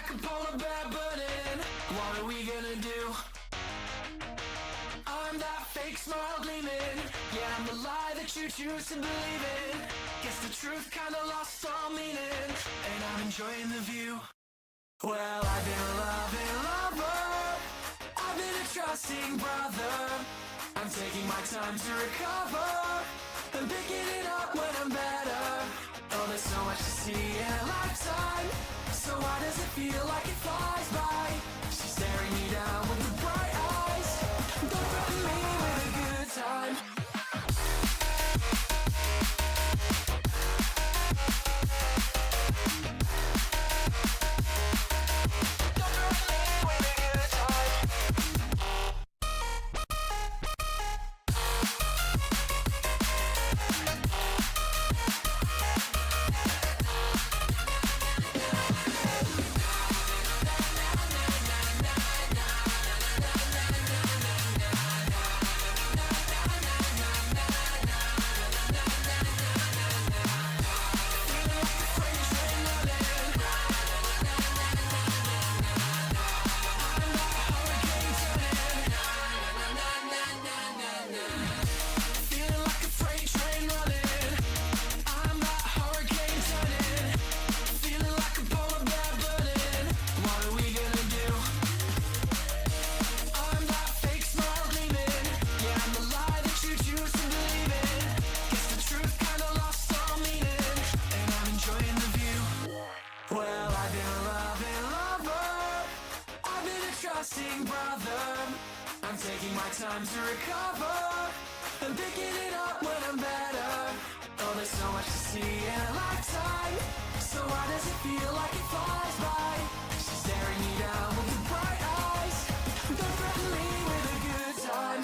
like a polar bear burning. What are we gonna do? I'm that fake smile gleaming. Yeah, I'm the lie that you choose to believe in. Guess the truth kinda lost all meaning, and I'm enjoying the view. Well, I've been a loving lover, I've been a trusting brother. I'm taking my time to recover, and picking it up when I'm better. Oh, there's so much to see in a lifetime, so why does it feel like it flies by? She's staring me down with the bright eyes. Don't threaten me with a good time. I'm taking my time to recover, and picking it up when I'm better. Oh, there's so much to see in a lifetime, so why does it feel like it flies by? She's staring me down with the bright eyes. Don't threaten me with a good time.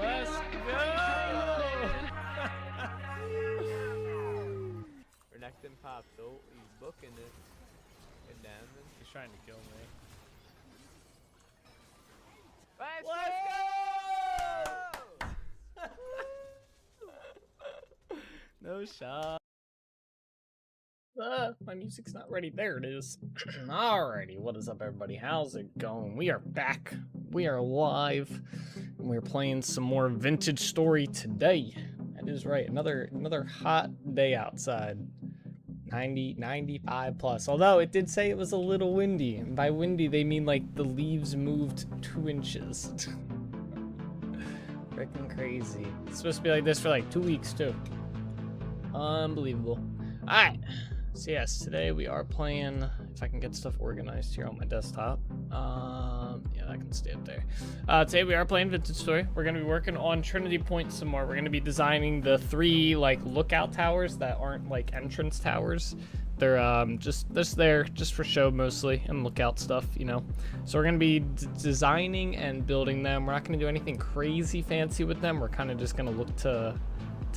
Let's go! Renekton popped, so he's booking it. Good damage. He's trying to kill me. Let's go! No shot. My music's not ready. There it is. Alrighty, what is up, everybody? How's it going? We are back. We are live, and we're playing some more Vintage Story today. That is right. Another hot day outside. 90, 95 plus. Although it did say it was a little windy, and by windy they mean like the leaves moved 2 inches. Freaking crazy. It's supposed to be like this for like 2 weeks too. Unbelievable. Alright. So yes, today we are playing, if I can get stuff organized here on my desktop. Yeah, that can stay up there. Today we are playing Vintage Story. We're gonna be working on Trinity Point some more. We're gonna be designing the 3 like lookout towers that aren't like entrance towers. They're just there just for show mostly and lookout stuff, you know. So we're gonna be designing and building them. We're not gonna do anything crazy fancy with them. We're kind of just gonna look to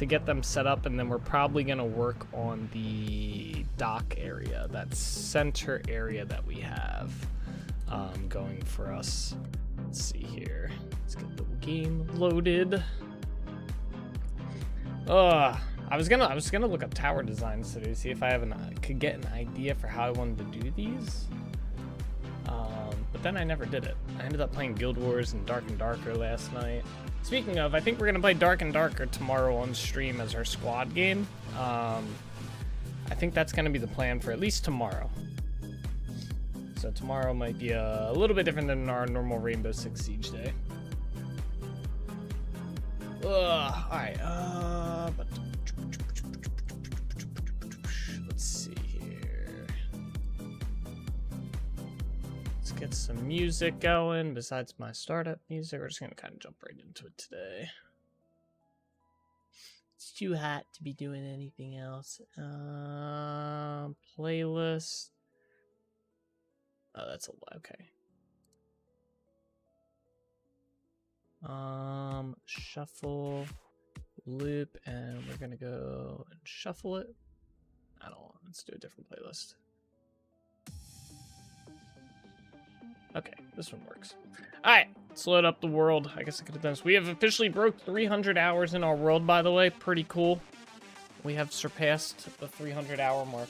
get them set up, and then we're probably gonna work on the dock area, that center area that we have going for us. Let's see here. Let's get the game loaded. I was gonna look up tower designs today to see if I could get an idea for how I wanted to do these. But then I never did it. I ended up playing Guild Wars and Dark and Darker last night. Speaking of, I think we're gonna play Dark and Darker tomorrow on stream as our squad game. I think that's gonna be the plan for at least tomorrow. So tomorrow might be a little bit different than our normal Rainbow Six Siege day. Alright, but let's see here. Let's get some music going besides my startup music. We're just gonna kind of jump right into it today. It's too hot to be doing anything else. Playlist. Oh, that's a lot. Okay. Shuffle, loop, and we're gonna go and shuffle it. I don't want. Let's do a different playlist. Okay, this one works. All right, let's load up the world. I guess I could have done this. We have officially broke 300 hours in our world, by the way. Pretty cool. We have surpassed the 300-hour mark.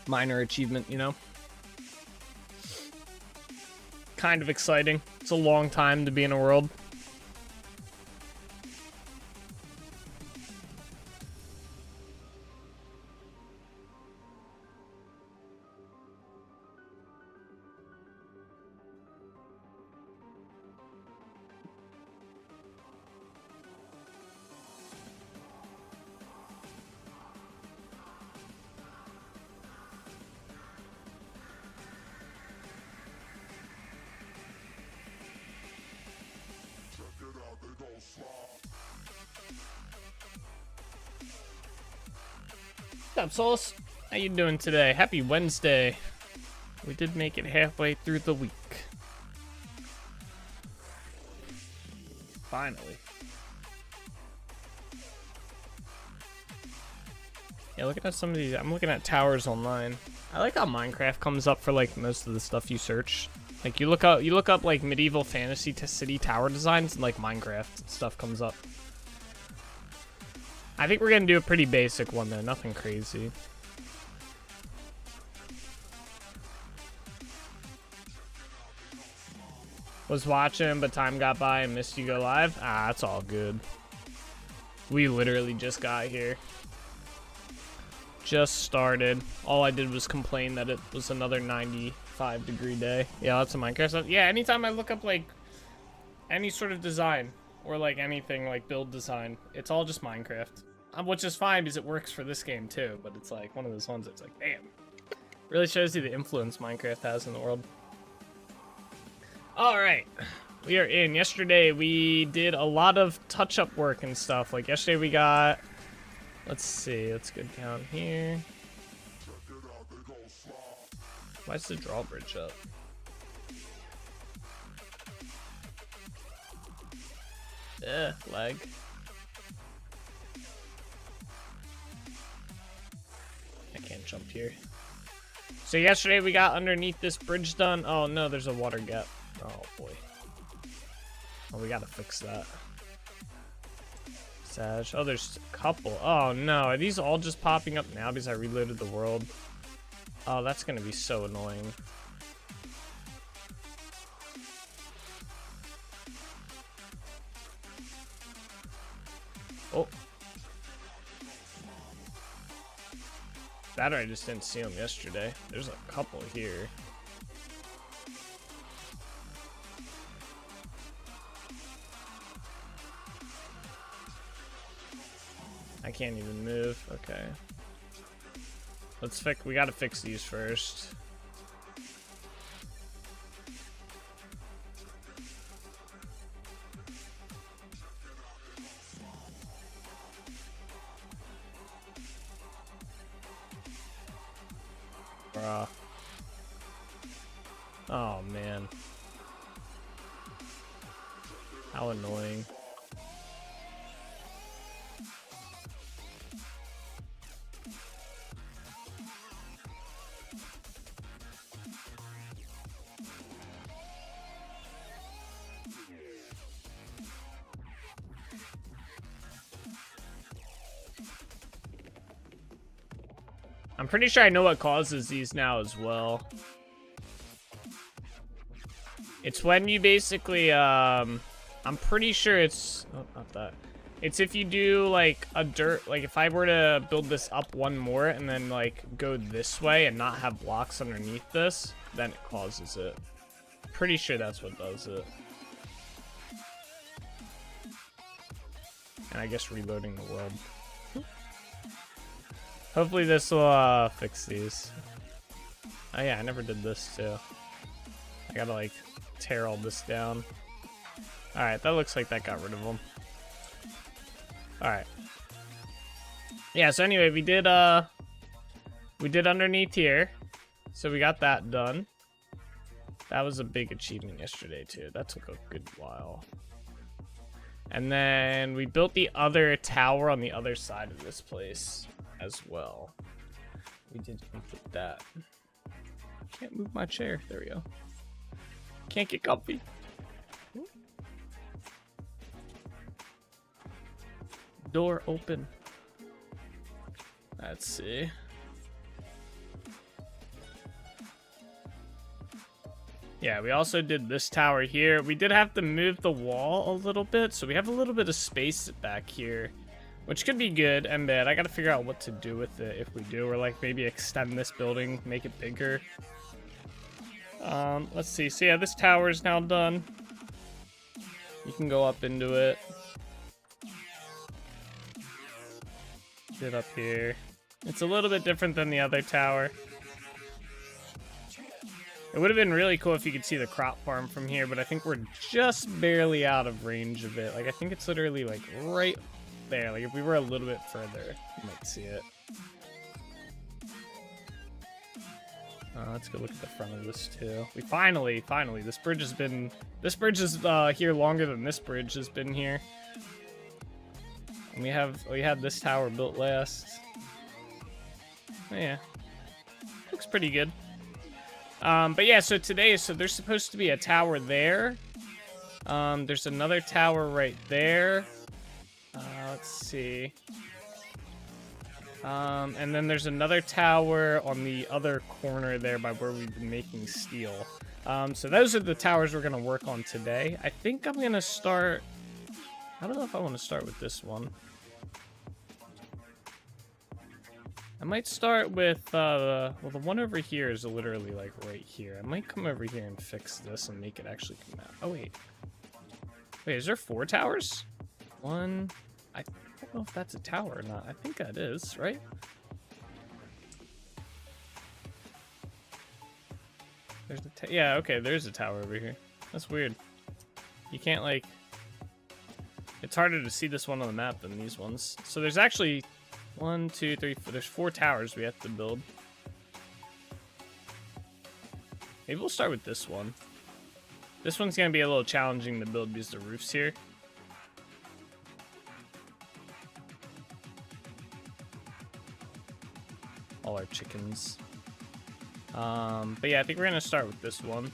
Minor achievement, you know? Kind of exciting. It's a long time to be in a world. What's up, Solus? How you doing today? Happy Wednesday. We did make it halfway through the week. Finally. Yeah, looking at some of these. I'm looking at towers online. I like how Minecraft comes up for like most of the stuff you search. Like you look up like medieval fantasy city tower designs, and like Minecraft stuff comes up. I think we're gonna do a pretty basic one though, nothing crazy. Was watching, but time got by and missed you go live. Ah, that's all good. We literally just got here. Just started. All I did was complain that it was another 95-degree day. Yeah, that's a Minecraft stuff. Yeah, anytime I look up like any sort of design or like anything like build design, it's all just Minecraft. Which is fine because it works for this game too, but it's like one of those ones that's like, damn. Really shows you the influence Minecraft has in the world. Alright, we are in. Yesterday we did a lot of touch-up work and stuff. Like yesterday we got, let's see, let's go down here. Why is the drawbridge up? Lag. I can't jump here. So yesterday we got underneath this bridge done. Oh no, there's a water gap. Oh boy. Oh, we gotta fix that. Sag. Oh, there's a couple. Oh no, are these all just popping up now because I reloaded the world? Oh, that's gonna be so annoying. Oh. That or I just didn't see them yesterday. There's a couple here. I can't even move. Okay. Let's fix. We gotta fix these first. Bruh. Oh man. How annoying. I'm pretty sure I know what causes these now as well. It's when you basically, I'm pretty sure it's, oh, not that. It's if you do like a dirt, like if I were to build this up one more and then like go this way and not have blocks underneath this, then it causes it. Pretty sure that's what does it. And I guess reloading the world. Hopefully this will fix these. Oh yeah, I never did this too. I gotta like tear all this down. Alright, that looks like that got rid of them. Alright. Yeah, so anyway, we did underneath here. So we got that done. That was a big achievement yesterday too. That took a good while. And then we built the other tower on the other side of this place as well. We did complete that. Can't move my chair. There we go. Can't get comfy. Door open. Let's see. Yeah, we also did this tower here. We did have to move the wall a little bit, so we have a little bit of space back here, which could be good and bad. I gotta figure out what to do with it if we do, or like maybe extend this building, make it bigger. Let's see. So yeah, this tower is now done. You can go up into it. Get up here. It's a little bit different than the other tower. It would have been really cool if you could see the crop farm from here, but I think we're just barely out of range of it. Like, I think it's literally, like, right there. Like, if we were a little bit further, you might see it. Let's go look at the front of this, too. We finally, this bridge is here longer than this bridge has been here. And we had this tower built last. Oh, yeah. Looks pretty good. But yeah, so today, there's supposed to be a tower there. There's another tower right there. Let's see. And then there's another tower on the other corner there by where we've been making steel. So those are the towers we're gonna work on today. I think I'm gonna start... I don't know if I want to start with this one. I might start with, well, the one over here is literally, like, right here. I might come over here and fix this and make it actually come out. Oh, wait. Wait, is there 4 towers? One. I don't know if that's a tower or not. I think that is, right? There's the yeah, okay, there's a tower over here. That's weird. You can't, like... It's harder to see this one on the map than these ones. So there's actually... 1, 2, 3, 4. There's 4 towers we have to build. Maybe we'll start with this one. This one's gonna be a little challenging to build because the roof's here. All our chickens. But yeah, I think we're gonna start with this one.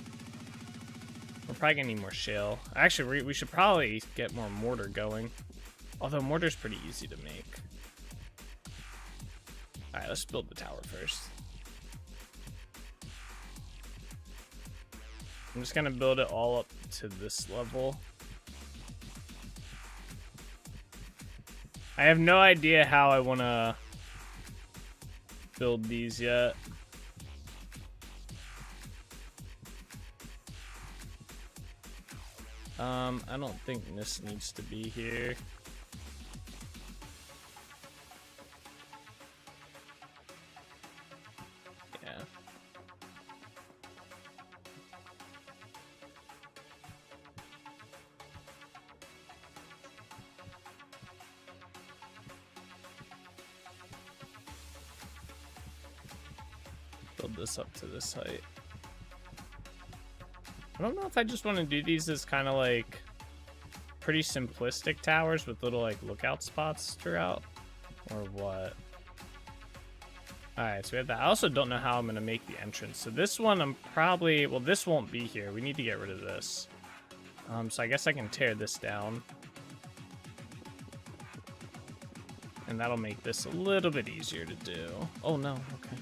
We're probably gonna need more shale. Actually, we should probably get more mortar going. Although mortar's pretty easy to make. Alright, let's build the tower first. I'm just gonna build it all up to this level. I have no idea how I wanna build these yet. I don't think this needs to be here. Yeah. Build this up to this height. I don't know if I just want to do these as kind of like pretty simplistic towers with little like lookout spots throughout, or what. Alright, so we have that. I also don't know how I'm going to make the entrance. So this one I'm probably, well, this won't be here. We need to get rid of this. So I guess I can tear this down. And that'll make this a little bit easier to do. Oh no, okay.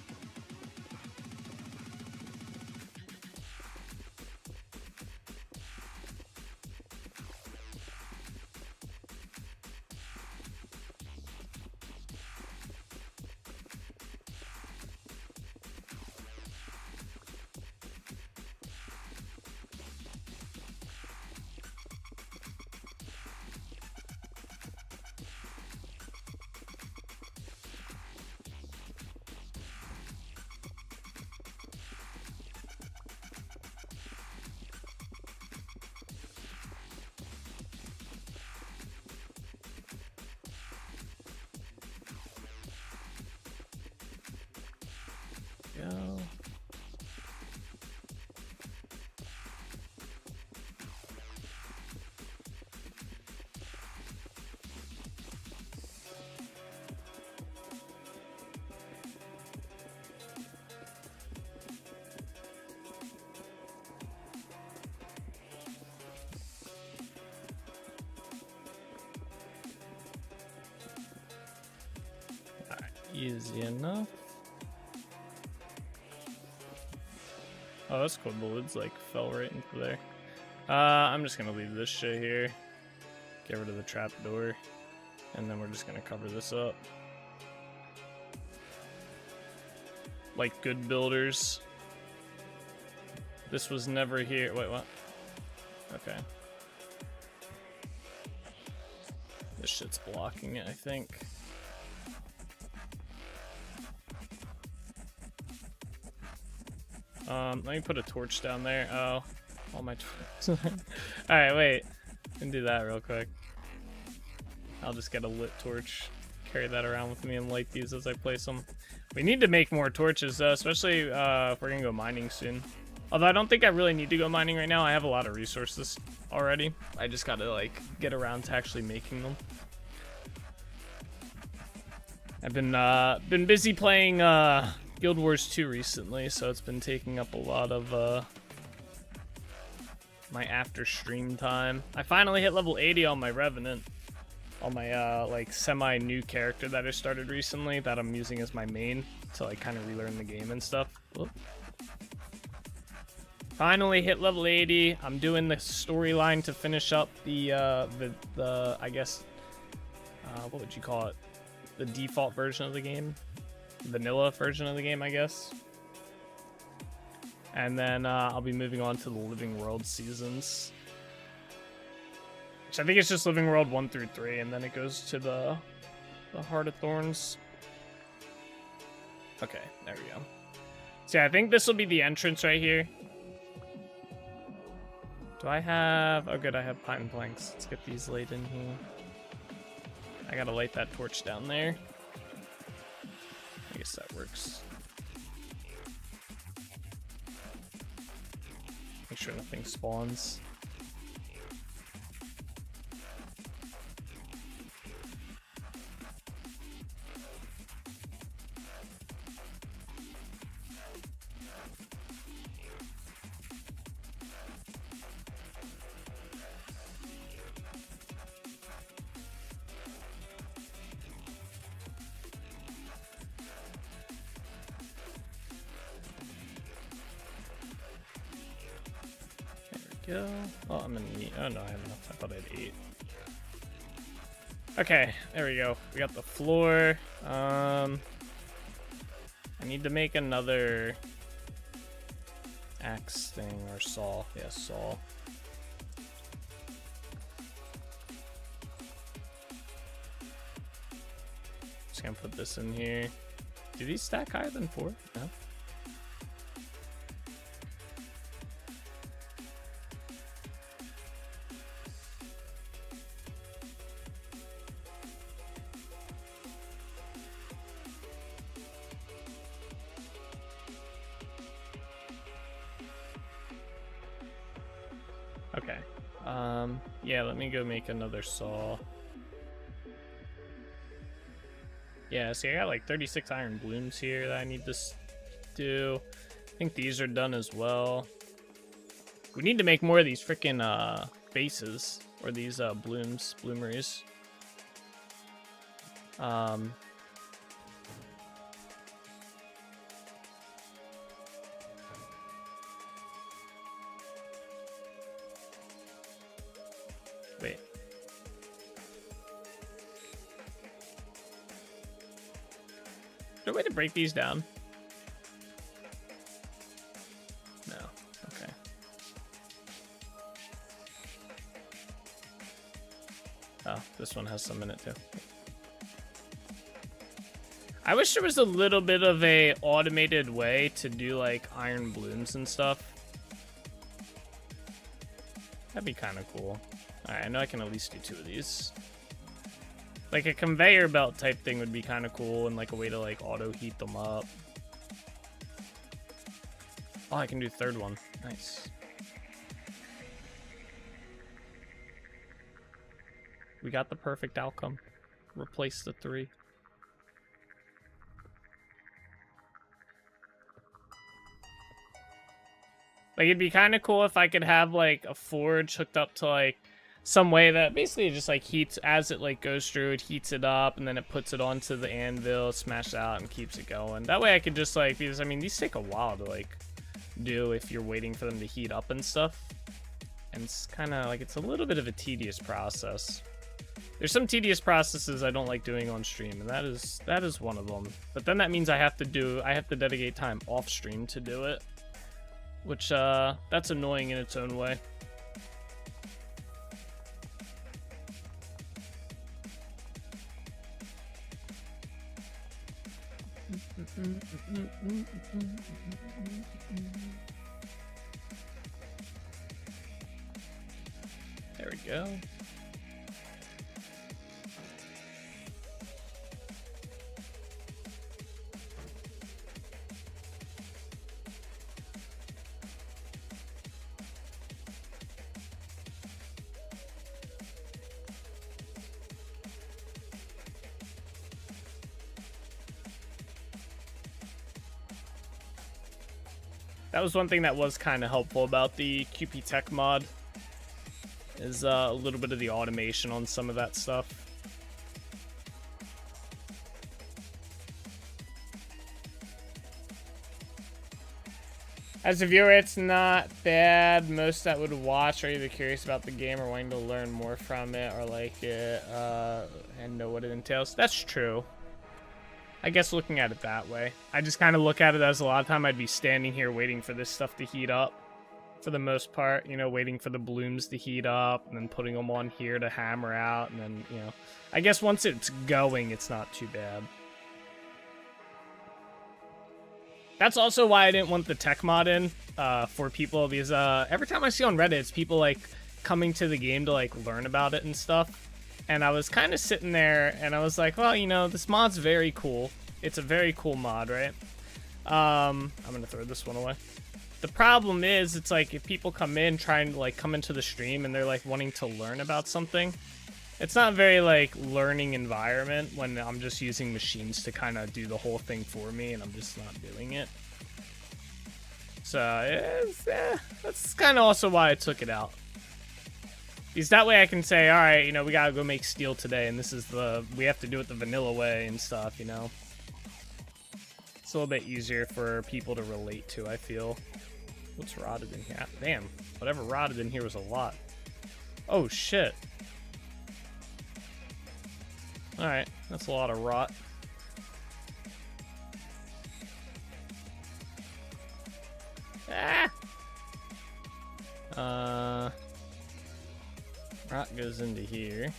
easy enough. Oh, that's cool. The lid's like fell right into there. I'm just gonna leave this shit here. Get rid of the trap door. And then we're just gonna cover this up. Like good builders. This was never here. Wait, what? Okay. This shit's blocking it, I think. Let me put a torch down there. Oh, all my torches. Alright, wait. Can do that real quick. I'll just get a lit torch. Carry that around with me and light these as I place them. We need to make more torches though, especially if we're gonna go mining soon. Although I don't think I really need to go mining right now. I have a lot of resources already. I just gotta like get around to actually making them. I've been busy playing Guild Wars 2 recently, so it's been taking up a lot of my after stream time. I finally hit level 80 on my Revenant. On my like semi new character that I started recently that I'm using as my main to like kind of relearn the game and stuff. Whoop. Finally hit level 80. I'm doing the storyline to finish up the I guess what would you call it? The default version of the game, vanilla version of the game, I guess. And then I'll be moving on to the Living World seasons. I think it's just Living World 1 through 3, and then it goes to the Heart of Thorns. Okay, there we go. So yeah, I think this will be the entrance right here. Do I have... Oh good, I have pine planks. Let's get these laid in here. I gotta light that torch down there. I guess that works. Make sure nothing spawns. Go. Oh, I'm gonna need. Oh no, I have enough. I thought I had 8. Okay, there we go. We got the floor. I need to make another axe thing or saw. Yeah, saw. Just gonna put this in here. Do these stack higher than 4? No. Okay. Yeah, let me go make another saw. Yeah, see, I got like 36 iron blooms here that I need to do. I think these are done as well. We need to make more of these freaking bases, or these bloomeries. Wait. Is there a way to break these down? No. Okay. Oh, this one has some in it too. I wish there was a little bit of a automated way to do like iron blooms and stuff. That'd be kind of cool. Alright, I know I can at least do 2 of these. Like a conveyor belt type thing would be kind of cool, and like a way to like auto heat them up. Oh, I can do 3rd one. Nice. We got the perfect outcome. Replace the 3. Like, it'd be kind of cool if I could have like a forge hooked up to like some way that basically just like heats as it like goes through, it heats it up and then it puts it onto the anvil, smashes out and keeps it going. That way I could just like, because I mean these take a while to like do if you're waiting for them to heat up and stuff. And it's kind of like, it's a little bit of a tedious process. There's some tedious processes I don't like doing on stream, and that is one of them. But then that means I have to dedicate time off stream to do it, which that's annoying in its own way. There we go. That was one thing that was kind of helpful about the QP Tech mod, is a little bit of the automation on some of that stuff. As a viewer, it's not bad. Most that would watch are either curious about the game or wanting to learn more from it or like it and know what it entails. That's true. I guess looking at it that way. I just kind of look at it as a lot of time I'd be standing here waiting for this stuff to heat up. For the most part, you know, waiting for the blooms to heat up and then putting them on here to hammer out. And then, you know, I guess once it's going, it's not too bad. That's also why I didn't want the tech mod in for people, because every time I see on Reddit, it's people like coming to the game to like learn about it and stuff. And I was kind of sitting there and I was like, well, you know, this mod's very cool. It's a very cool mod, right? I'm going to throw this one away. The problem is, it's like if people come in trying to like come into the stream and they're like wanting to learn about something, it's not a very like learning environment when I'm just using machines to kind of do the whole thing for me and I'm just not doing it. So that's kind of also why I took it out. Because that way I can say, all right, you know, we gotta go make steel today, and this is we have to do it the vanilla way and stuff, you know. It's a little bit easier for people to relate to, I feel. What's rotted in here? Damn, whatever rotted in here was a lot. Oh, shit. All right, that's a lot of rot. Ah! Rot goes into here.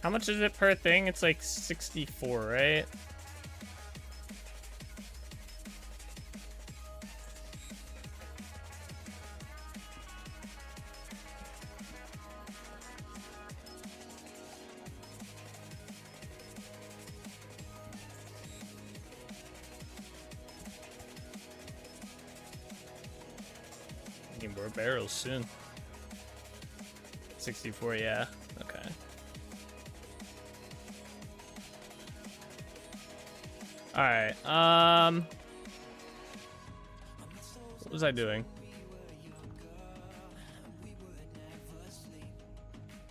How much is it per thing? It's like 64, right? Getting more barrels soon. 64, yeah. Okay. Alright, what was I doing?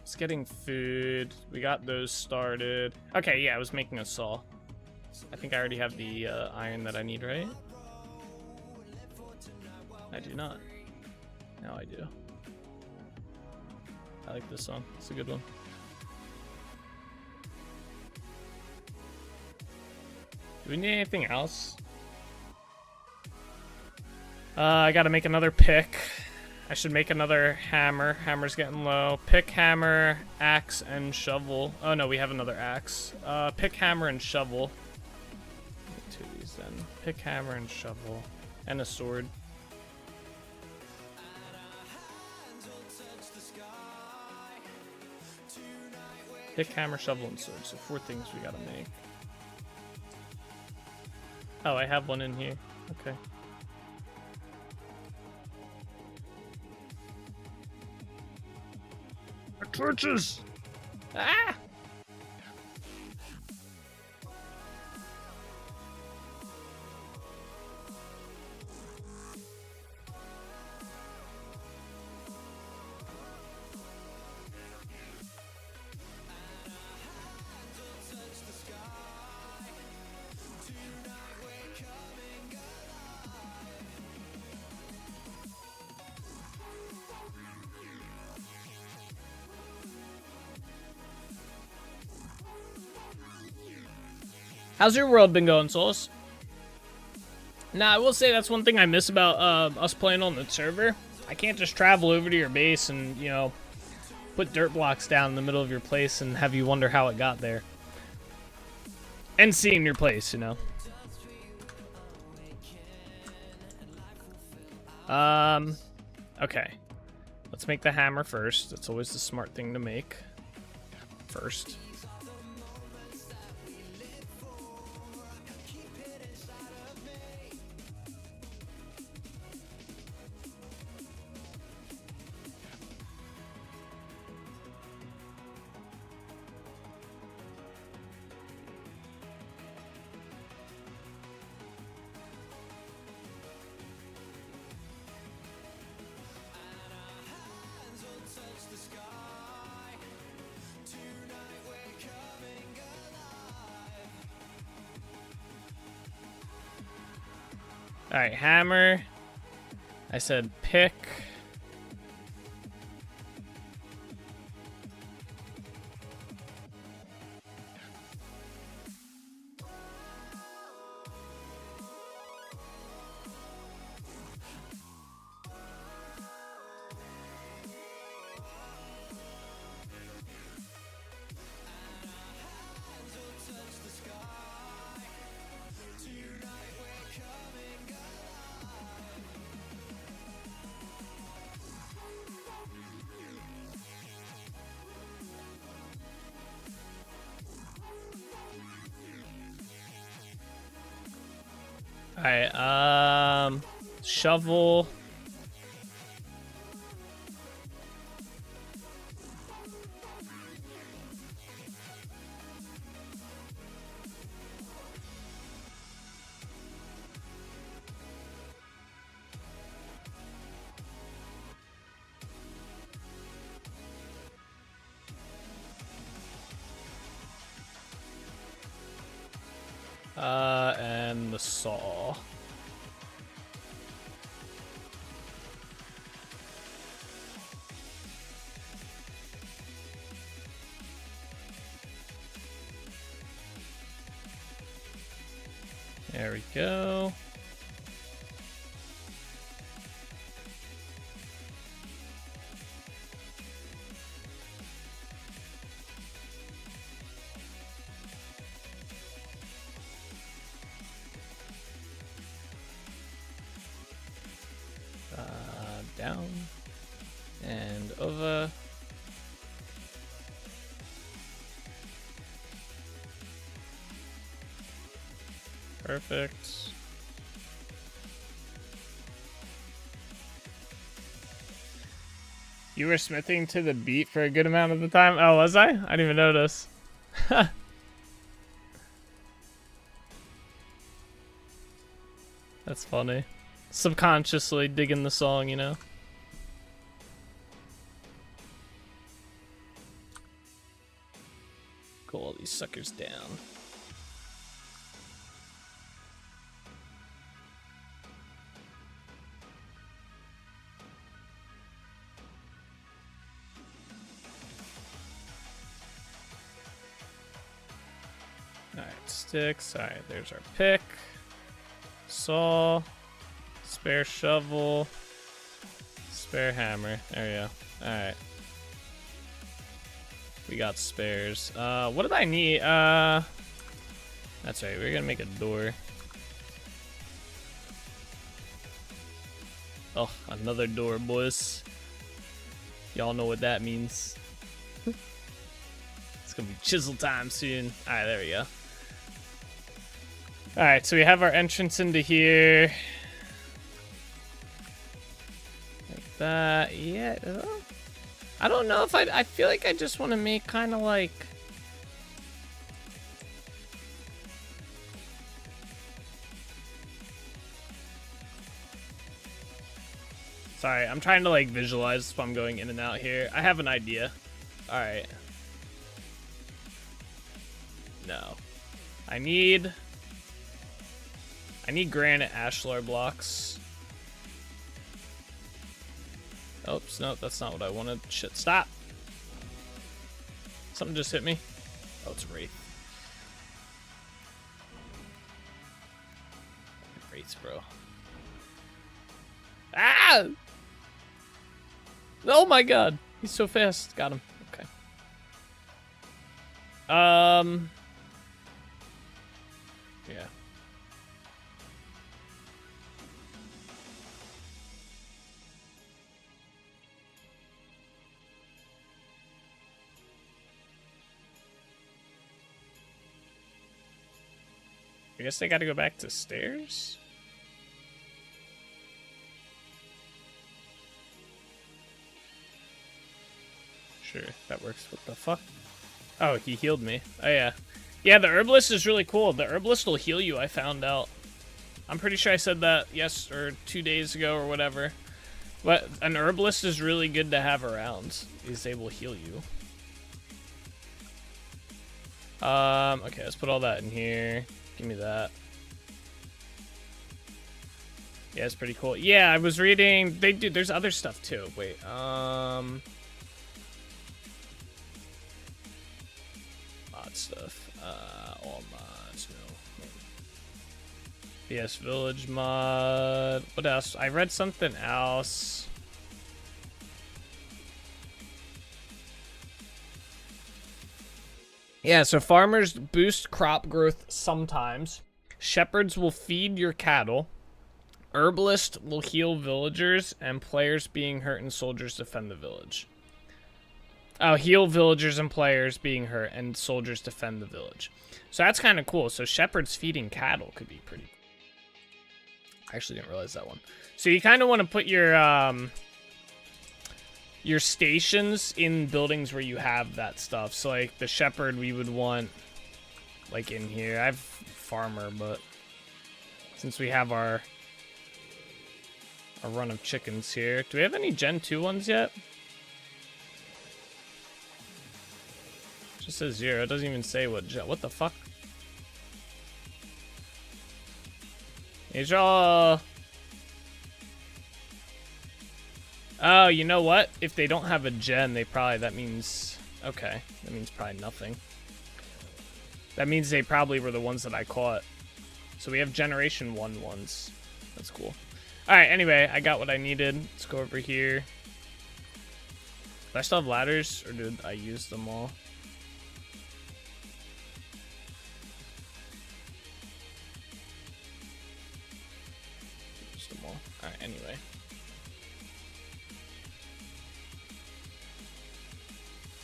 It's getting food. We got those started. Okay, yeah, I was making a saw. I think I already have the iron that I need, right? I do not. Now I do. I like this song. It's a good one. Do we need anything else? I gotta make another pick. I should make another hammer. Hammer's getting low. Pick, hammer, axe, and shovel. Oh no, we have another axe. Pick, hammer, and shovel. Two of these then. Pick, hammer, and shovel. And a sword. Pick, hammer, shovel, and sword. So 4 things we gotta make. Oh, I have one in here. Okay. Torches! Ah! How's your world been going, Souls? Now, I will say that's one thing I miss about us playing on the server. I can't just travel over to your base and, you know, put dirt blocks down in the middle of your place and have you wonder how it got there. And seeing your place, you know. Okay. Let's make the hammer first. That's always the smart thing to make. First. Alright, hammer. I said pick. Alright, shovel. And the saw. There we go. Down and over. Perfect. You were smithing to the beat for a good amount of the time? Oh, was I? I didn't even notice. That's funny. Subconsciously digging the song, you know? Cool, all these suckers down. Alright, sticks. Alright, there's our pick. Saw. Spare shovel. Spare hammer. There we go. Alright. We got spares. What did I need? That's right, we're gonna make a door. Oh, another door, boys. Y'all know what that means. It's gonna be chisel time soon. Alright, there we go. Alright, so we have our entrance into here. Like that. Yeah. I don't know if I feel like I just want to make kind of like... Sorry, I'm trying to like visualize if I'm going in and out here. I have an idea. Alright. No. I need granite ashlar blocks. Oops, no, that's not what I wanted. Shit, stop! Something just hit me. Oh, it's Wraith. Yikes, bro. Ah! Oh my god. He's so fast. Got him. Okay. Yeah. I guess they gotta go back to stairs? Sure, that works. What the fuck? Oh, he healed me. Oh, yeah. Yeah, the herbalist is really cool. The herbalist will heal you, I found out. I'm pretty sure I said that or 2 days ago or whatever. But an herbalist is really good to have around. He's able to heal you. Okay, let's put all that in here. Give me that. Yeah, it's pretty cool. Yeah, I was reading. There's other stuff too. Wait. Mod stuff. All mods. No. Yes, village mod. What else? I read something else. Yeah, so farmers boost crop growth sometimes. Shepherds will feed your cattle. Herbalist will heal villagers, and players being hurt and soldiers defend the village. Oh, heal villagers and players being hurt, and soldiers defend the village. So that's kind of cool. So shepherds feeding cattle could be pretty cool. I actually didn't realize that one. So you kind of want to put your stations in buildings where you have that stuff. So like the shepherd, we would want like in here. I have farmer, but since we have our run of chickens here. Do we have any Gen 2 ones yet? It just says 0. It doesn't even say what the fuck? These are all... Oh, you know what? If they don't have a gen, that means... Okay, that means probably nothing. That means they probably were the ones that I caught. So we have Generation 1 ones. That's cool. Alright, anyway, I got what I needed. Let's go over here. Do I still have ladders, or did I use them all? Used them all. Alright, anyway.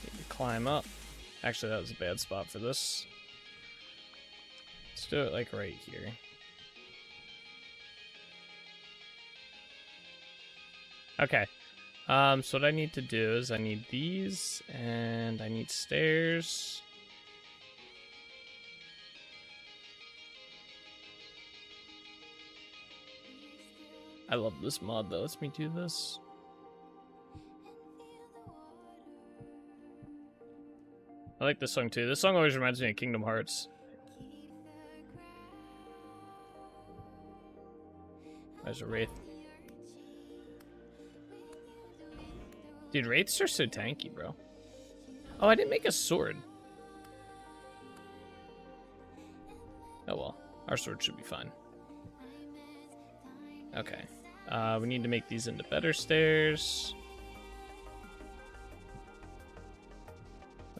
Need to climb up. Actually, that was a bad spot for this. Let's do it like right here. Okay, so what I need to do is I need these, and I need stairs. I love this mod that lets me do this. I like this song too. This song always reminds me of Kingdom Hearts. There's a Wraith. Dude, Wraiths are so tanky, bro. Oh, I didn't make a sword. Oh well, our sword should be fine. Okay. We need to make these into better stairs.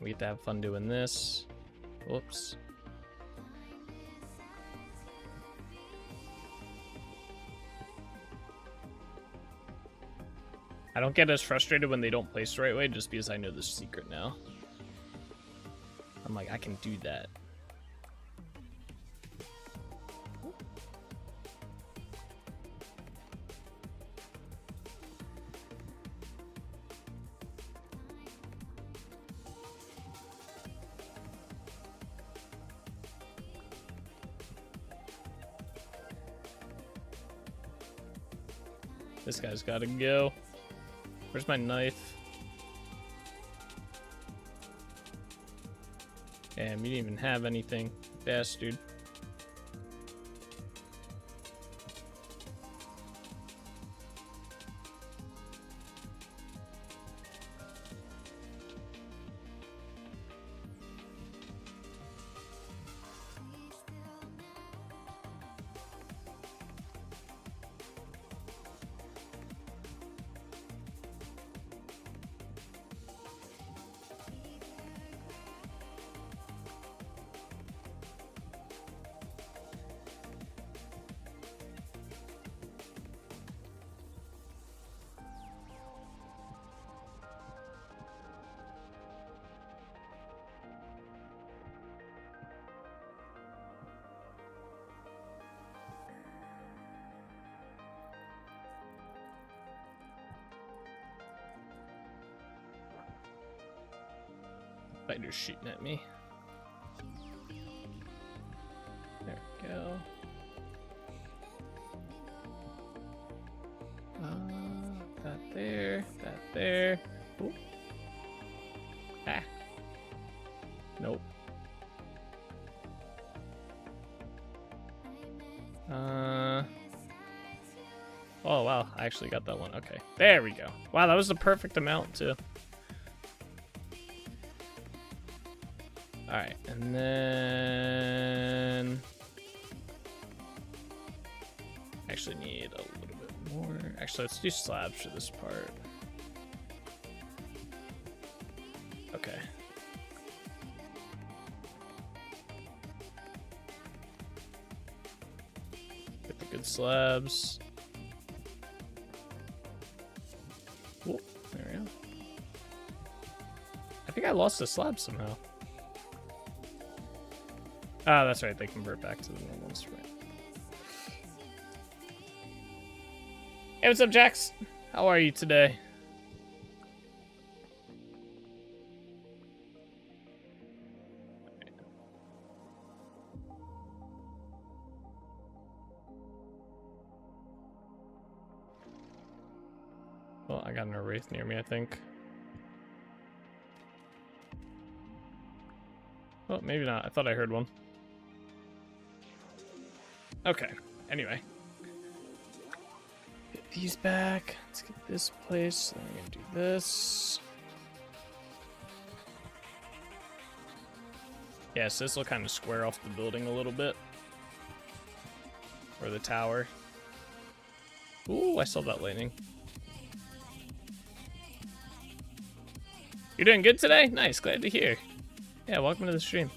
We get to have fun doing this. Whoops. I don't get as frustrated when they don't place the right way, just because I know the secret now. I'm like, I can do that. This guy's gotta go. Where's my knife? Damn, you didn't even have anything. Bastard. Spider's shooting at me. There we go. That there, that there. Ooh. Ah. Nope. Oh wow, I actually got that one. Okay, there we go. Wow, that was the perfect amount too. All right, and then actually need a little bit more. Actually, let's do slabs for this part. Okay. Get the good slabs. Whoop, there we go. I think I lost the slab somehow. Ah, that's right. They convert back to the normal ones, right? Hey, what's up, Jax? How are you today? Well, I got an wraith near me, I think. Well, maybe not. I thought I heard one. Okay. Anyway. Get these back. Let's get this place. Then we're gonna do this. Yeah, so this will kind of square off the building a little bit. Or the tower. Ooh, I saw that lightning. You're doing good today? Nice, glad to hear. Yeah, welcome to the stream.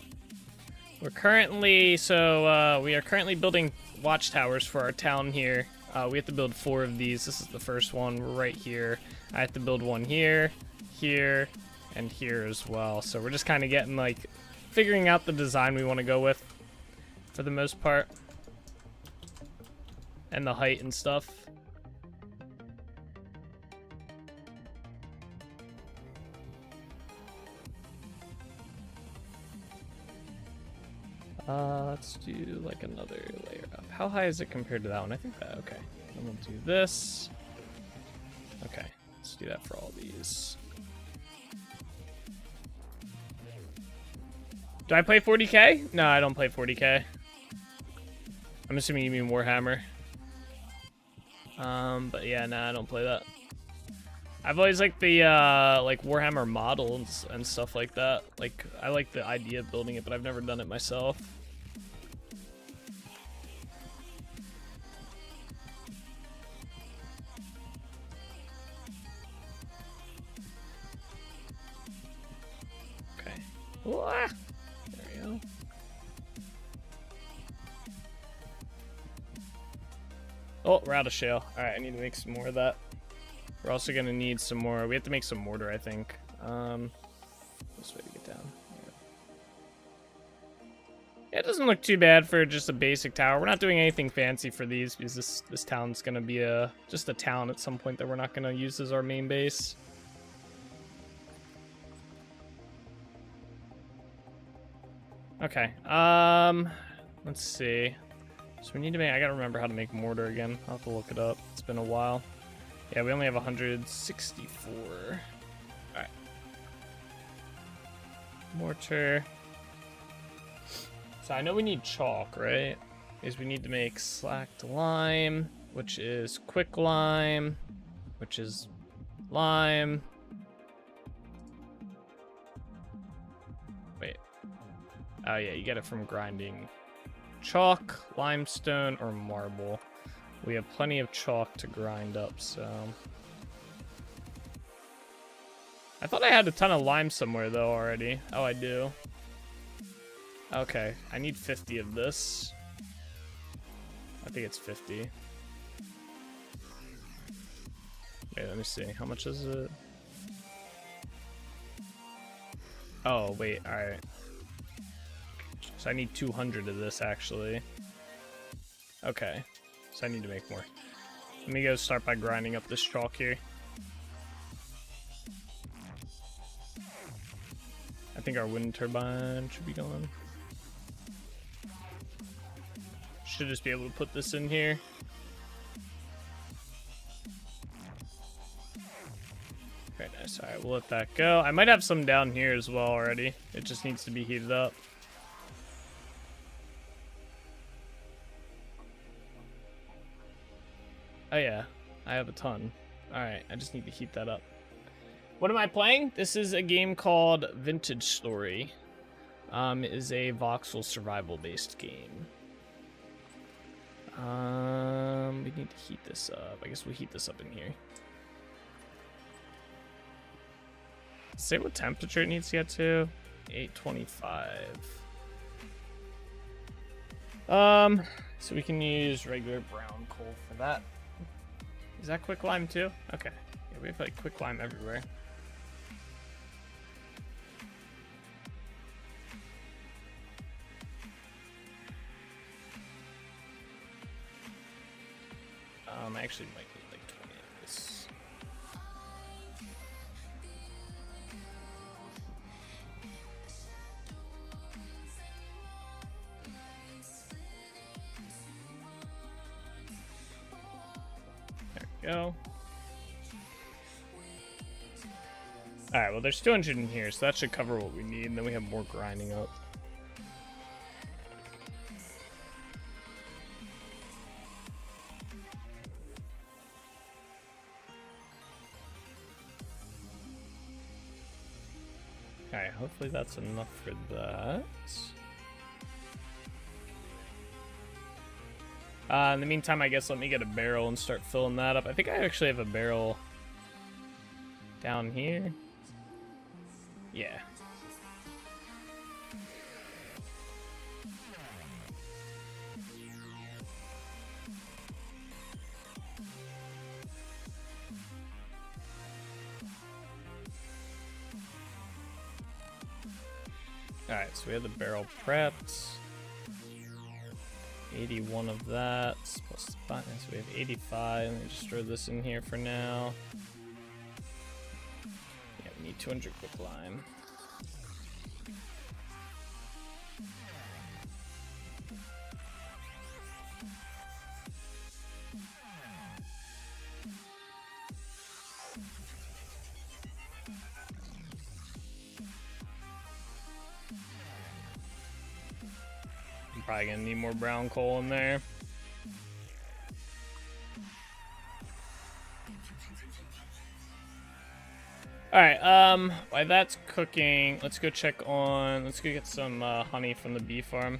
We're currently, we are currently building watchtowers for our town here. We have to build 4 of these. This is the first one right here. I have to build one here, here, and here as well. So we're just kind of getting, like, figuring out the design we want to go with for the most part. And the height and stuff. Let's do like another layer up. How high is it compared to that one? I think that, okay. Then we'll do this. Okay, let's do that for all these. Do I play 40k? No, I don't play 40k. I'm assuming you mean Warhammer. But yeah, nah, I don't play that. I've always liked the like Warhammer models and stuff like that. Like, I like the idea of building it, but I've never done it myself. Okay. Wah! There we go. Oh, we're out of shale. Alright, I need to make some more of that. We're also gonna need some more. We have to make some mortar, I think. This way to get down. Yeah, it doesn't look too bad for just a basic tower. We're not doing anything fancy for these because this town's gonna be just a town at some point that we're not gonna use as our main base. Okay. Let's see. So we need to make. I gotta remember how to make mortar again. I'll have to look it up. It's been a while. Yeah, we only have 164. Alright. Mortar. So I know we need chalk, right? Because we need to make slacked lime, which is quick lime, which is lime. Wait. Oh yeah, you get it from grinding chalk, limestone, or marble. We have plenty of chalk to grind up, so... I thought I had a ton of lime somewhere, though, already. Oh, I do. Okay, I need 50 of this. I think it's 50. Wait, let me see. How much is it? Oh, wait, alright. So I need 200 of this, actually. Okay. So I need to make more. Let me go start by grinding up this chalk here. I think our wind turbine should be going. Should just be able to put this in here. Very nice. All right, we'll let that go. I might have some down here as well already. It just needs to be heated up. Oh yeah, I have a ton. All right, I just need to heat that up. What am I playing? This is a game called Vintage Story. It is a voxel survival-based game. We need to heat this up. I guess we'll heat this up in here. Say what temperature it needs to get to. 825. So we can use regular brown coal for that. Is that quicklime too? Okay. Yeah, we have like quicklime everywhere. I actually might need like 20 of this. There we go. Alright, well there's 200 in here, so that should cover what we need, and then we have more grinding up. Alright, hopefully that's enough for that. In the meantime, I guess let me get a barrel and start filling that up. I think I actually have a barrel down here. Yeah. Alright, so we have the barrel prepped. 81 of that, plus the button, so we have 85. Let me just throw this in here for now. Yeah, we need 200 quicklime. Probably gonna need more brown coal in there. Alright, while that's cooking, let's go get some honey from the bee farm.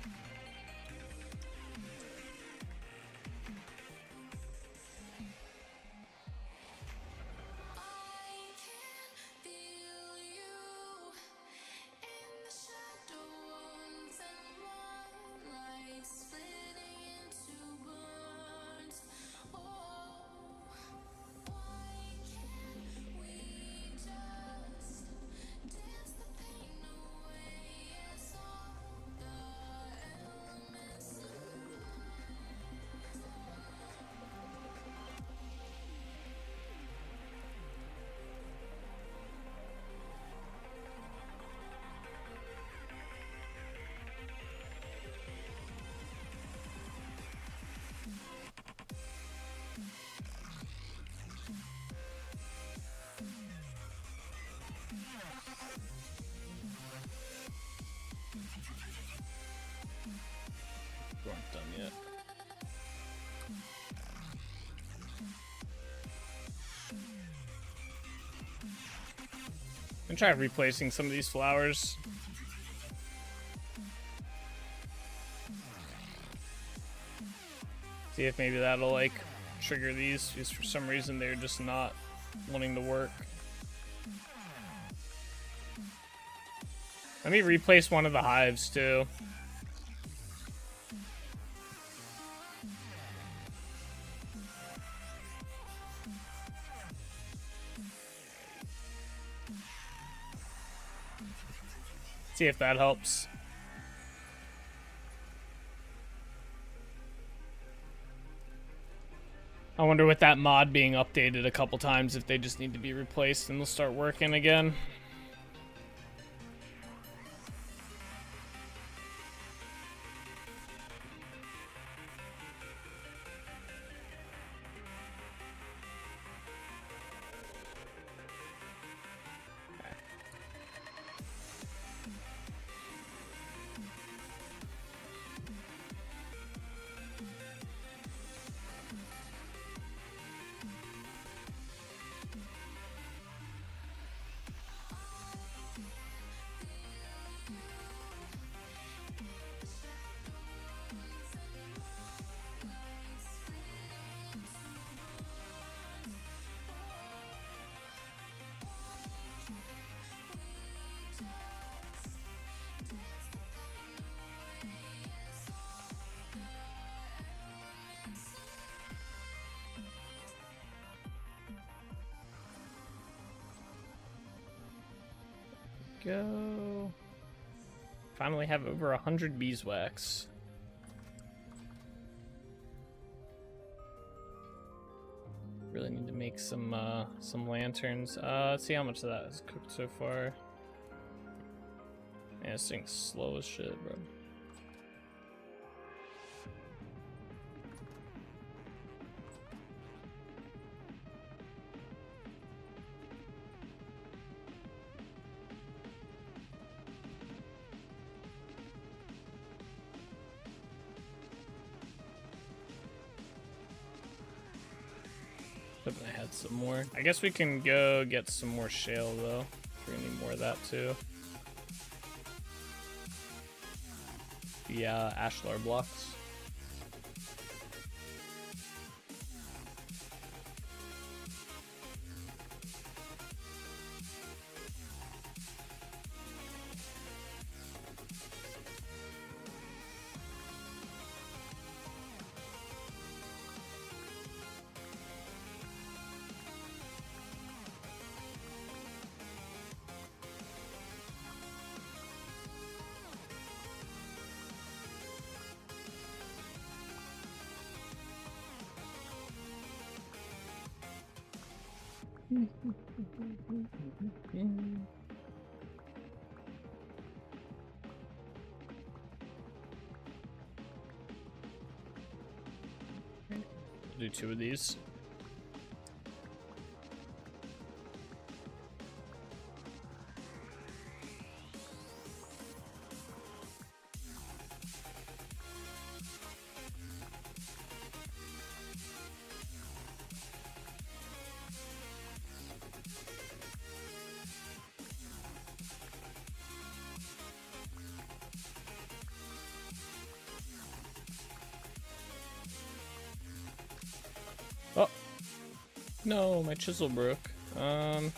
We aren't done yet. I'm gonna try replacing some of these flowers. See if maybe that'll like trigger these, because for some reason they're just not wanting to work. Let me replace one of the hives too. See if that helps. I wonder with that mod being updated a couple times if they just need to be replaced and they'll start working again. go. Finally have over 100 beeswax. Really need to make some lanterns. Let's see how much of that is cooked so far. Man, this thing's slow as shit, bro. Hoping I had some more. I guess we can go get some more shale though. We're gonna need more of that too. The ashlar blocks. Do 2 of these. Oh no, my chisel broke. Oh,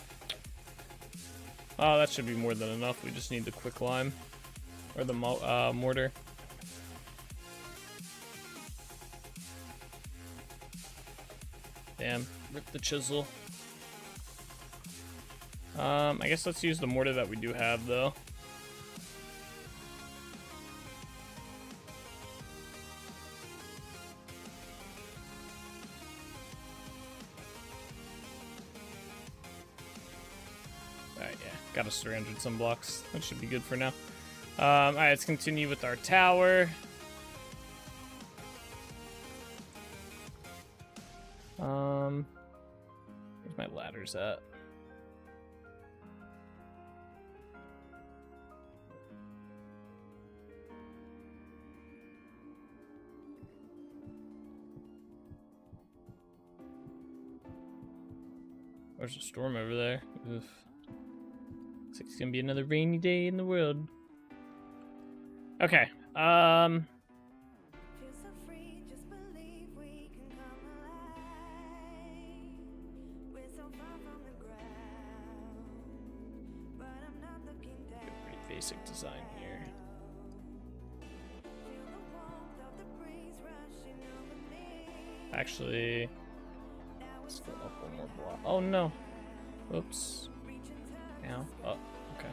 that should be more than enough. We just need the quick lime or the mortar. Damn, rip the chisel. I guess let's use the mortar that we do have though. Alright, yeah, got us 300 some blocks. That should be good for now. Alright, let's continue with our tower. Where's my ladders at? There's a storm over there. Oof. Looks like it's gonna be another rainy day in the world. Okay. Feel so free, just believe we can come alive. We're so far from the ground, but I'm not looking down. Pretty basic design here. Feel the warmth of the breeze rushing over me. Actually, let's go up one more block. Oh no. Oops. Ow. Oh, okay.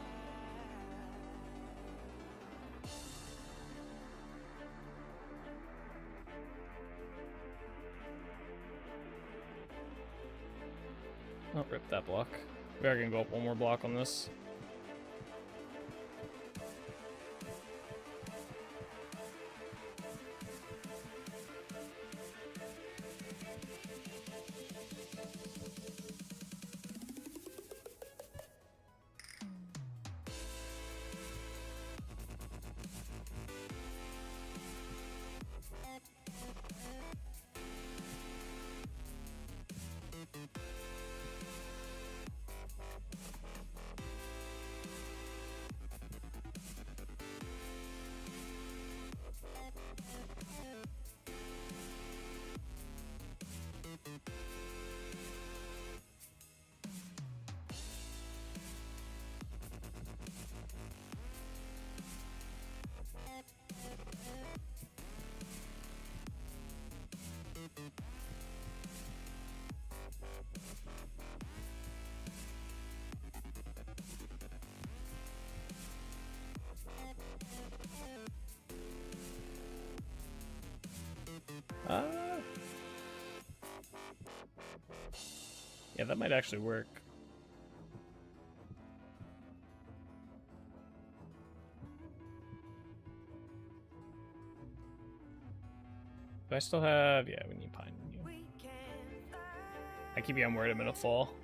Oh, rip that block. We are gonna go up one more block on this. Yeah, that might actually work. Do I still have... Yeah, we need pine. I keep getting worried I'm gonna fall.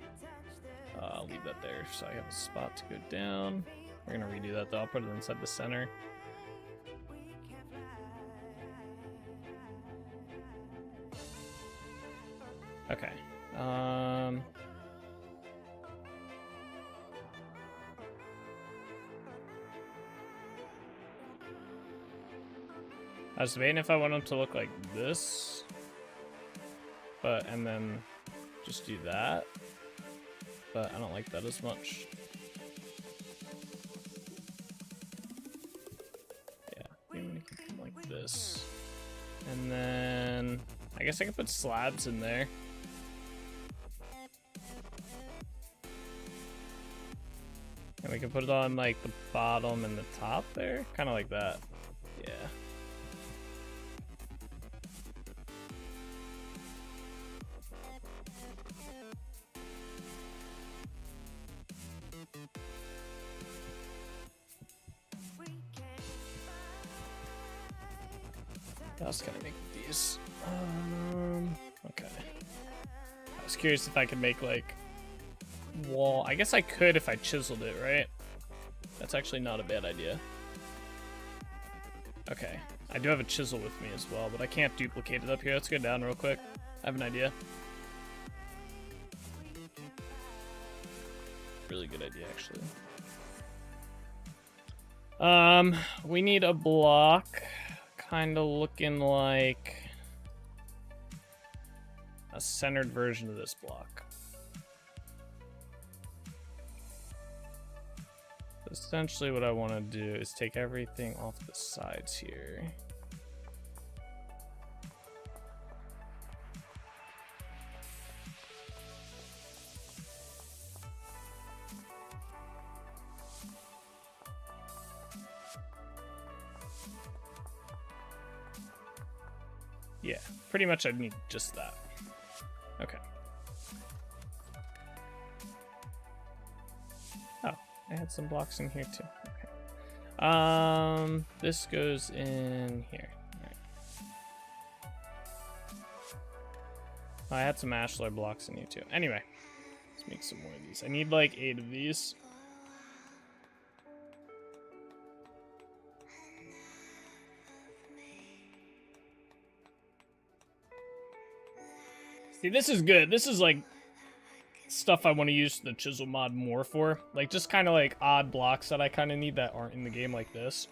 I'll leave that there so I have a spot to go down. We're gonna redo that though. I'll put it inside the center. Okay. I was debating if I want them to look like this, and then just do that, but I don't like that as much. Yeah, maybe we can come like this, and then I guess I could put slabs in there. And we can put it on like the bottom and the top there, kind of like that. Yeah. I was gonna make these. Okay. I was curious if I could make like wall. I guess I could if I chiseled it, right? That's actually not a bad idea. Okay. I do have a chisel with me as well, but I can't duplicate it up here. Let's go down real quick. I have an idea. Really good idea, actually. We need a block kind of looking like a centered version of this block. Essentially what I want to do is take everything off the sides here. Yeah, pretty much I need just that. Okay. Oh, I had some blocks in here too. Okay. This goes in here. All right. I had some ashlar blocks in here too. Anyway, let's make some more of these. I need like 8 of these. See, this is good. This is like stuff I want to use the chisel mod more for. Like just kind of like odd blocks that I kind of need that aren't in the game like this.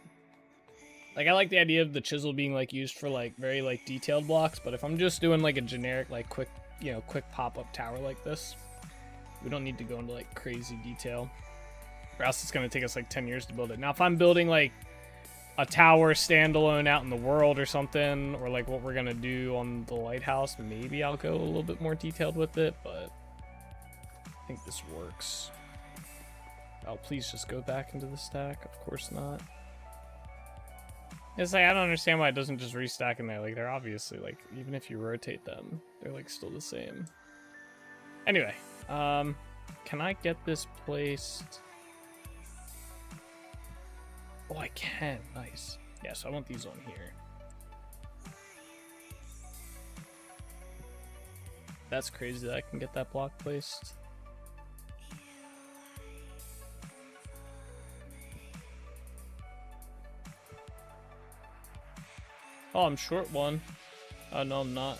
Like I like the idea of the chisel being like used for like very like detailed blocks, but if I'm just doing like a generic like quick, you know, quick pop-up tower like this, we don't need to go into like crazy detail. Or else it's going to take us like 10 years to build it. Now if I'm building like a tower standalone out in the world or something, or like what we're gonna do on the lighthouse, maybe I'll go a little bit more detailed with it, but I think this works. Oh, please just go back into the stack. Of course not. It's like, I don't understand why it doesn't just restack in there. Like, they're obviously, like, even if you rotate them, they're like still the same. Anyway, can I get this placed? Oh, I can. Nice. Yeah, so I want these on here. That's crazy that I can get that block placed. Oh, I'm short one. Oh, no, I'm not.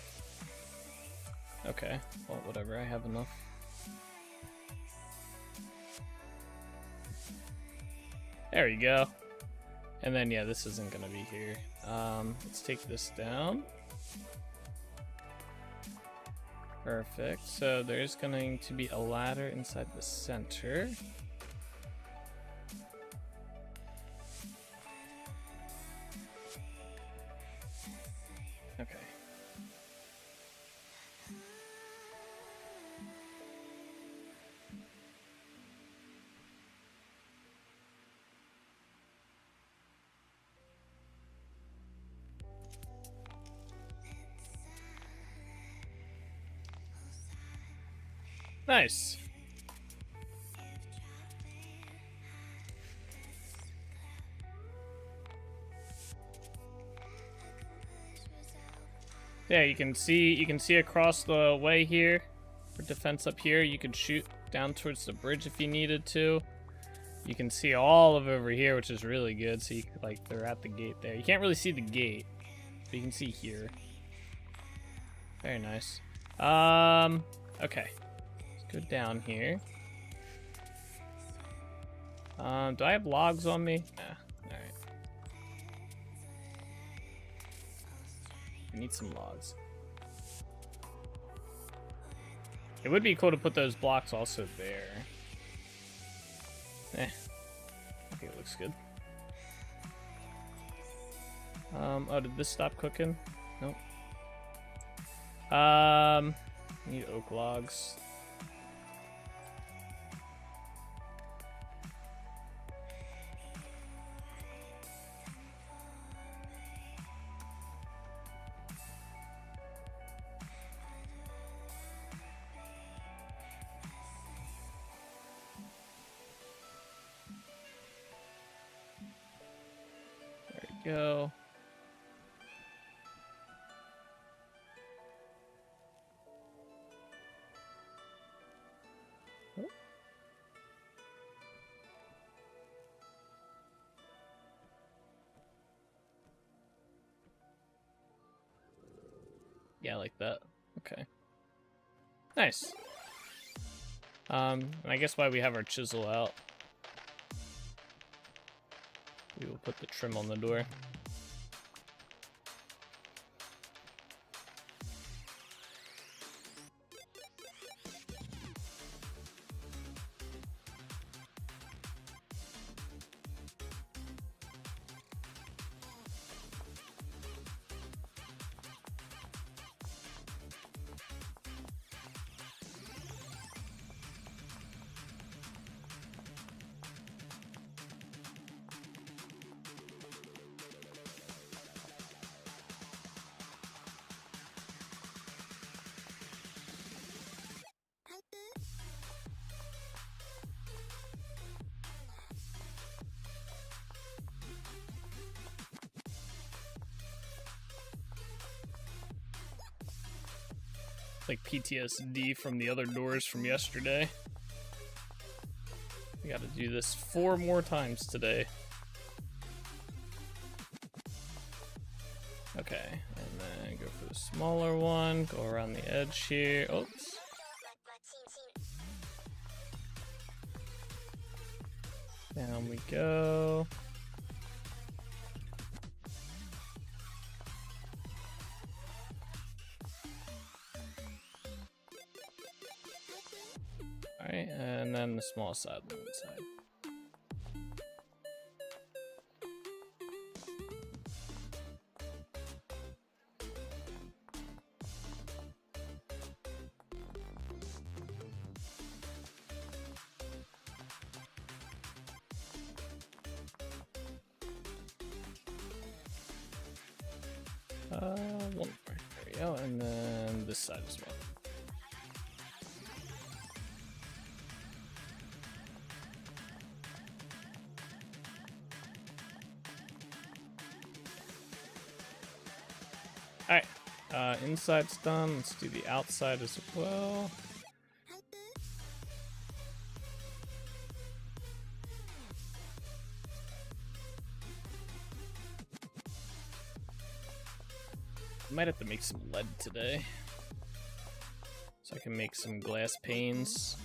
Okay. Well, whatever. I have enough. There you go. And then, yeah, this isn't going to be here. Let's take this down. Perfect. So there's going to be a ladder inside the center. Okay. Nice. Yeah, you can see across the way here for defense up here. You can shoot down towards the bridge if you needed to. You can see all of over here, which is really good. So you like they're at the gate there. You can't really see the gate, but you can see here. Very nice. Okay. Let's go down here. Do I have logs on me? Nah. Alright. I need some logs. It would be cool to put those blocks also there. I think it looks good. Oh, did this stop cooking? Nope. Need oak logs. There we go. Yeah, like that. Okay. Nice. And I guess while we have our chisel out, we will put the trim on the door. Like PTSD from the other doors from yesterday. We gotta do this 4 more times today. Okay, and then go for the smaller one, go around the edge here. Oops. Down we go. Alright, and then the small side on one side. One more. There we go, and then this side as well. Alright, inside's done. Let's do the outside as well. Might have to make some lead today, so I can make some glass panes.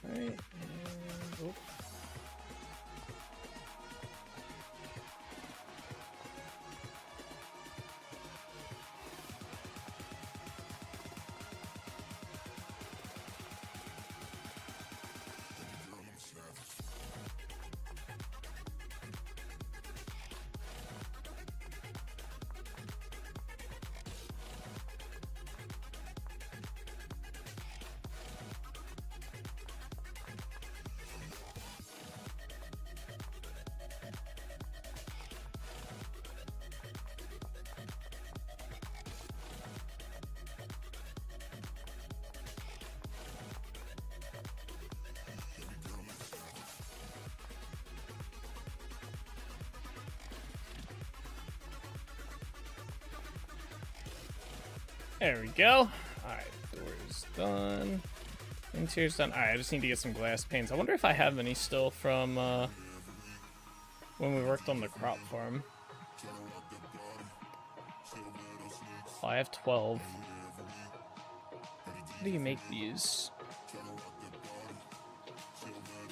Alright, and oh. There we go. Alright, door's done. Interior's done. Alright, I just need to get some glass panes. I wonder if I have any still from when we worked on the crop farm. Oh, I have 12. How do you make these?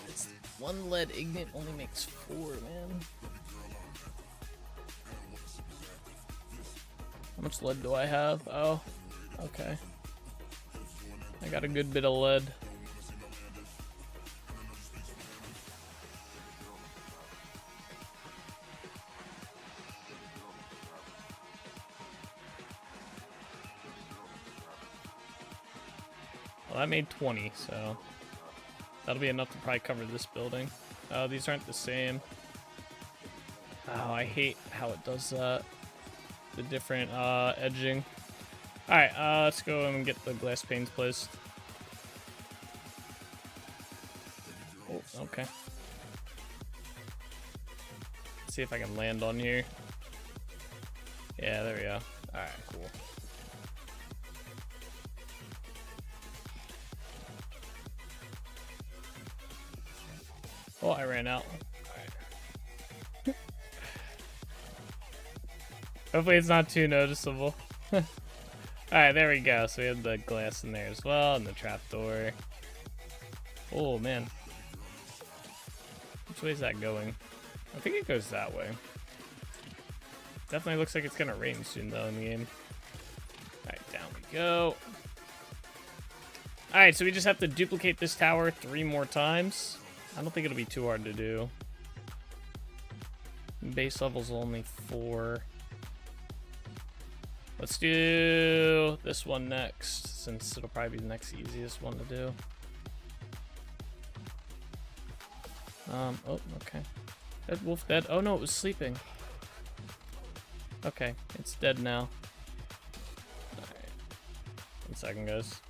It's one lead ignite only makes 4, man. How much lead do I have? Oh, okay. I got a good bit of lead. Well, I made 20, so that'll be enough to probably cover this building. Oh, these aren't the same. Oh, I hate how it does that. The different edging. Alright, let's go and get the glass panes placed. Oh, okay. Let's see if I can land on here. Yeah, there we go. Alright, cool. Oh, I ran out. Alright. Hopefully it's not too noticeable. Alright, there we go. So we have the glass in there as well, and the trapdoor. Oh, man. Which way is that going? I think it goes that way. Definitely looks like it's gonna rain soon, though, in the game. Alright, down we go. Alright, so we just have to duplicate this tower 3 more times. I don't think it'll be too hard to do. Base level's only 4. Let's do this one next, since it'll probably be the next easiest one to do. Oh, okay. Dead wolf dead. Oh no, it was sleeping. Okay, it's dead now. Alright. 1 second, guys.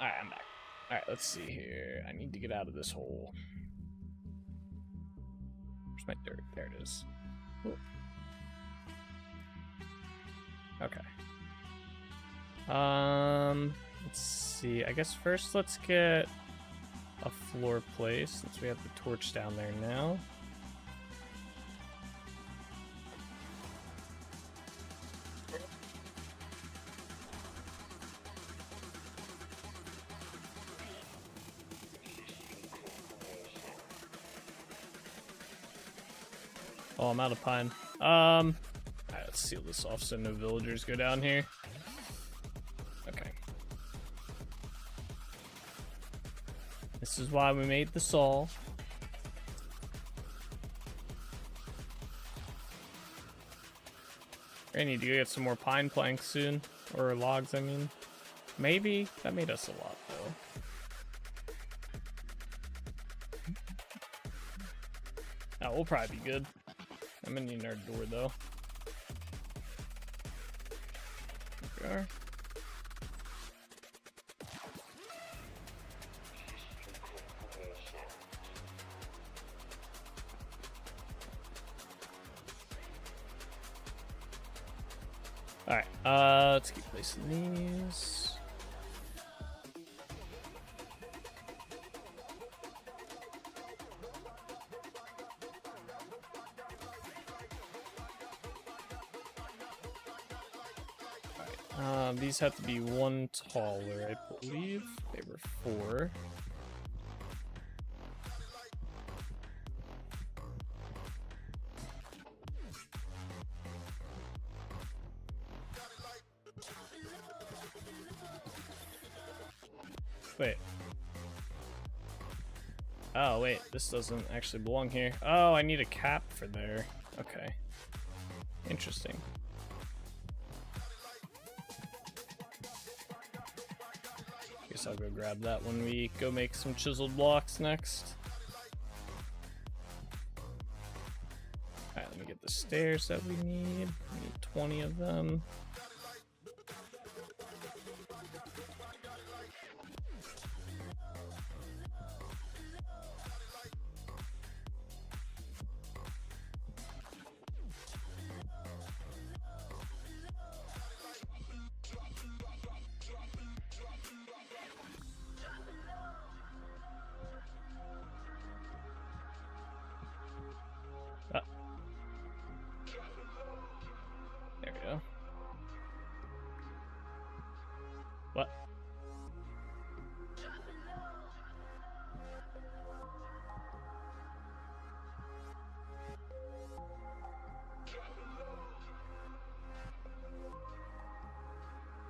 Alright, I'm back. Alright, let's see here. I need to get out of this hole. Where's my dirt? There it is. Ooh. Okay. Let's see. I guess first let's get a floor place, since we have the torch down there now. Oh, I'm out of pine. Alright, let's seal this off so no villagers go down here. Okay. This is why we made the saw. I need to get some more pine planks soon. Or logs, I mean. Maybe. That made us a lot, though. That will probably be good. I'm in the nerd door, though. Okay. Alright, let's keep placing these. Alright, these have to be one taller, I believe. They were 4. Wait. Oh, wait. This doesn't actually belong here. Oh, I need a cap for there. Okay. Interesting. Guess I'll go grab that when we go make some chiseled blocks next. Alright, let me get the stairs that we need. We need 20 of them. There we go. What?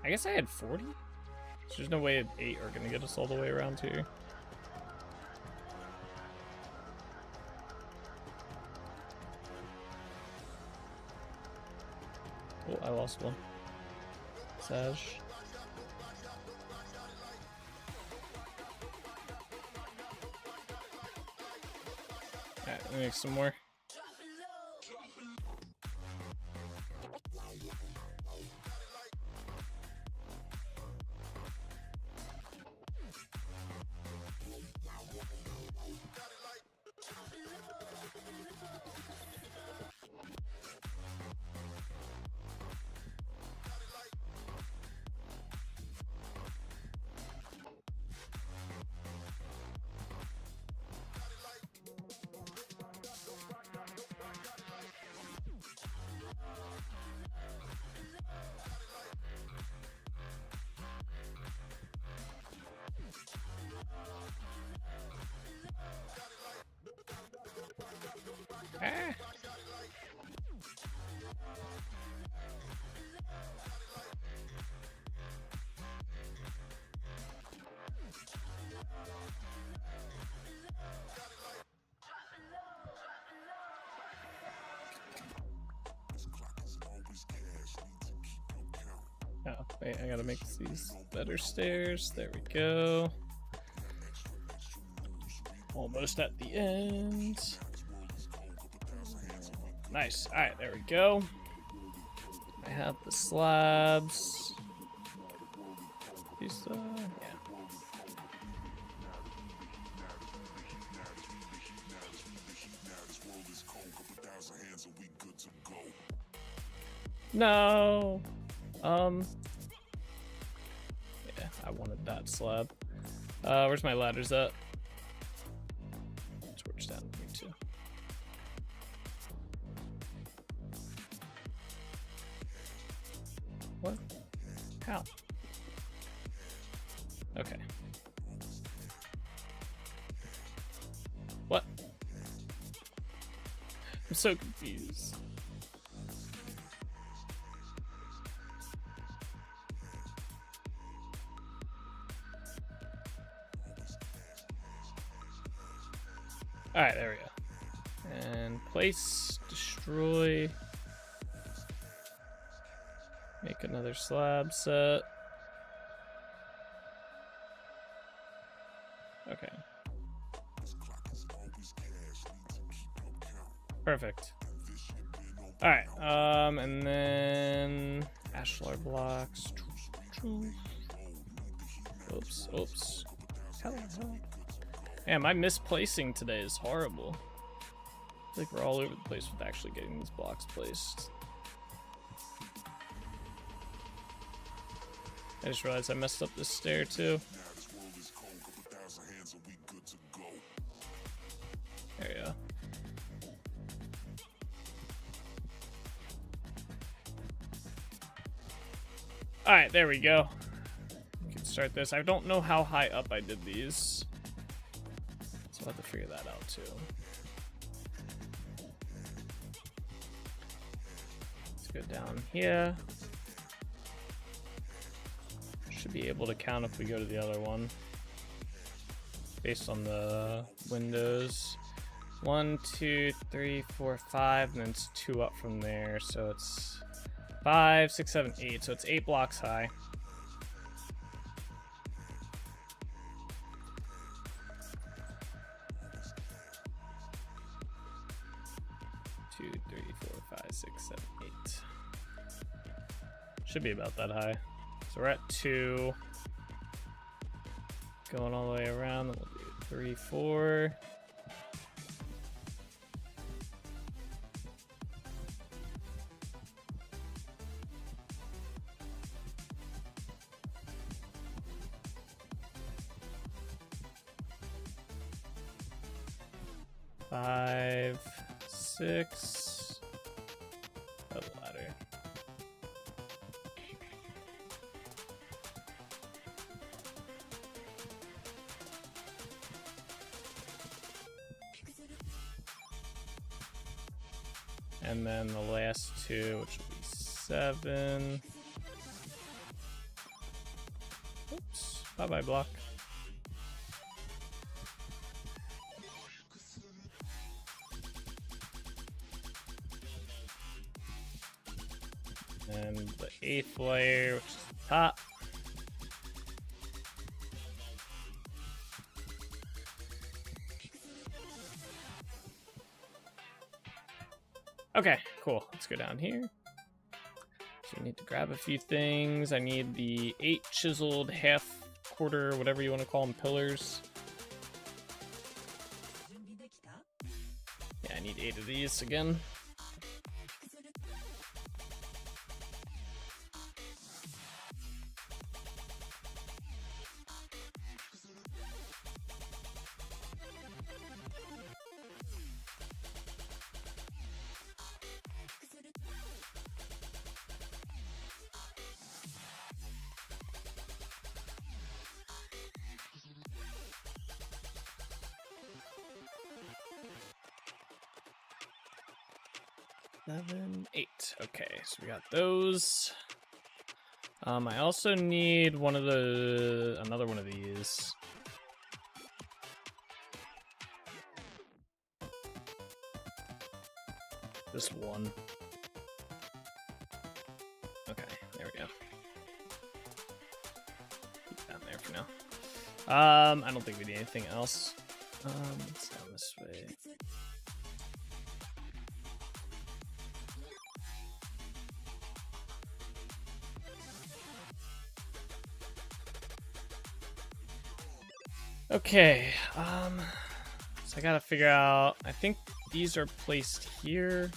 I guess I had 40? So there's no way 8 are gonna get us all the way around here. Oh, I lost one. Saj. Alright, let me make some more. Ah. Oh, wait, I gotta make these better stairs. There we go. Almost at the end. Nice. Alright, there we go. I have the slabs. These, yeah. No. Yeah, I wanted that slab. Where's my ladders at? Torch down here too. What? How? Okay. What? I'm so confused. Alright, there we go. And place, destroy. Make another slab set. Okay. Perfect. Alright, and then ashlar blocks. Oops, oops. Hello. Man, my misplacing today is horrible. I think we're all over the place with actually getting these blocks placed. I just realized I messed up this stair too. There you go. Alright, there we go. We can start this. I don't know how high up I did these. So I'll have to figure that out too. Let's go down here. Should be able to count if we go to the other one. Based on the windows. 1, 2, 3, 4, 5, and then it's 2 up from there. So it's 5, 6, 7, 8. So it's 8 blocks high. Two, 3, 4, 5, 6, 7, 8. Should be about that high. So we're at 2. Going all the way around. Then we'll do 3, 4. Five, 6. Oh, ladder. And then the last 2, which will be 7. Oops. Bye-bye, block. And the 8th layer, which is the top. Okay, cool. Let's go down here. So we need to grab a few things. I need the 8 chiseled half, quarter, whatever you want to call them, pillars. Yeah, I need 8 of these again. Seven, 8. Okay, so we got those. I also need another one of these. This one. Okay, there we go. Keep down there for now. I don't think we need anything else. It's down this way. Okay, so I gotta figure out, I think these are placed here.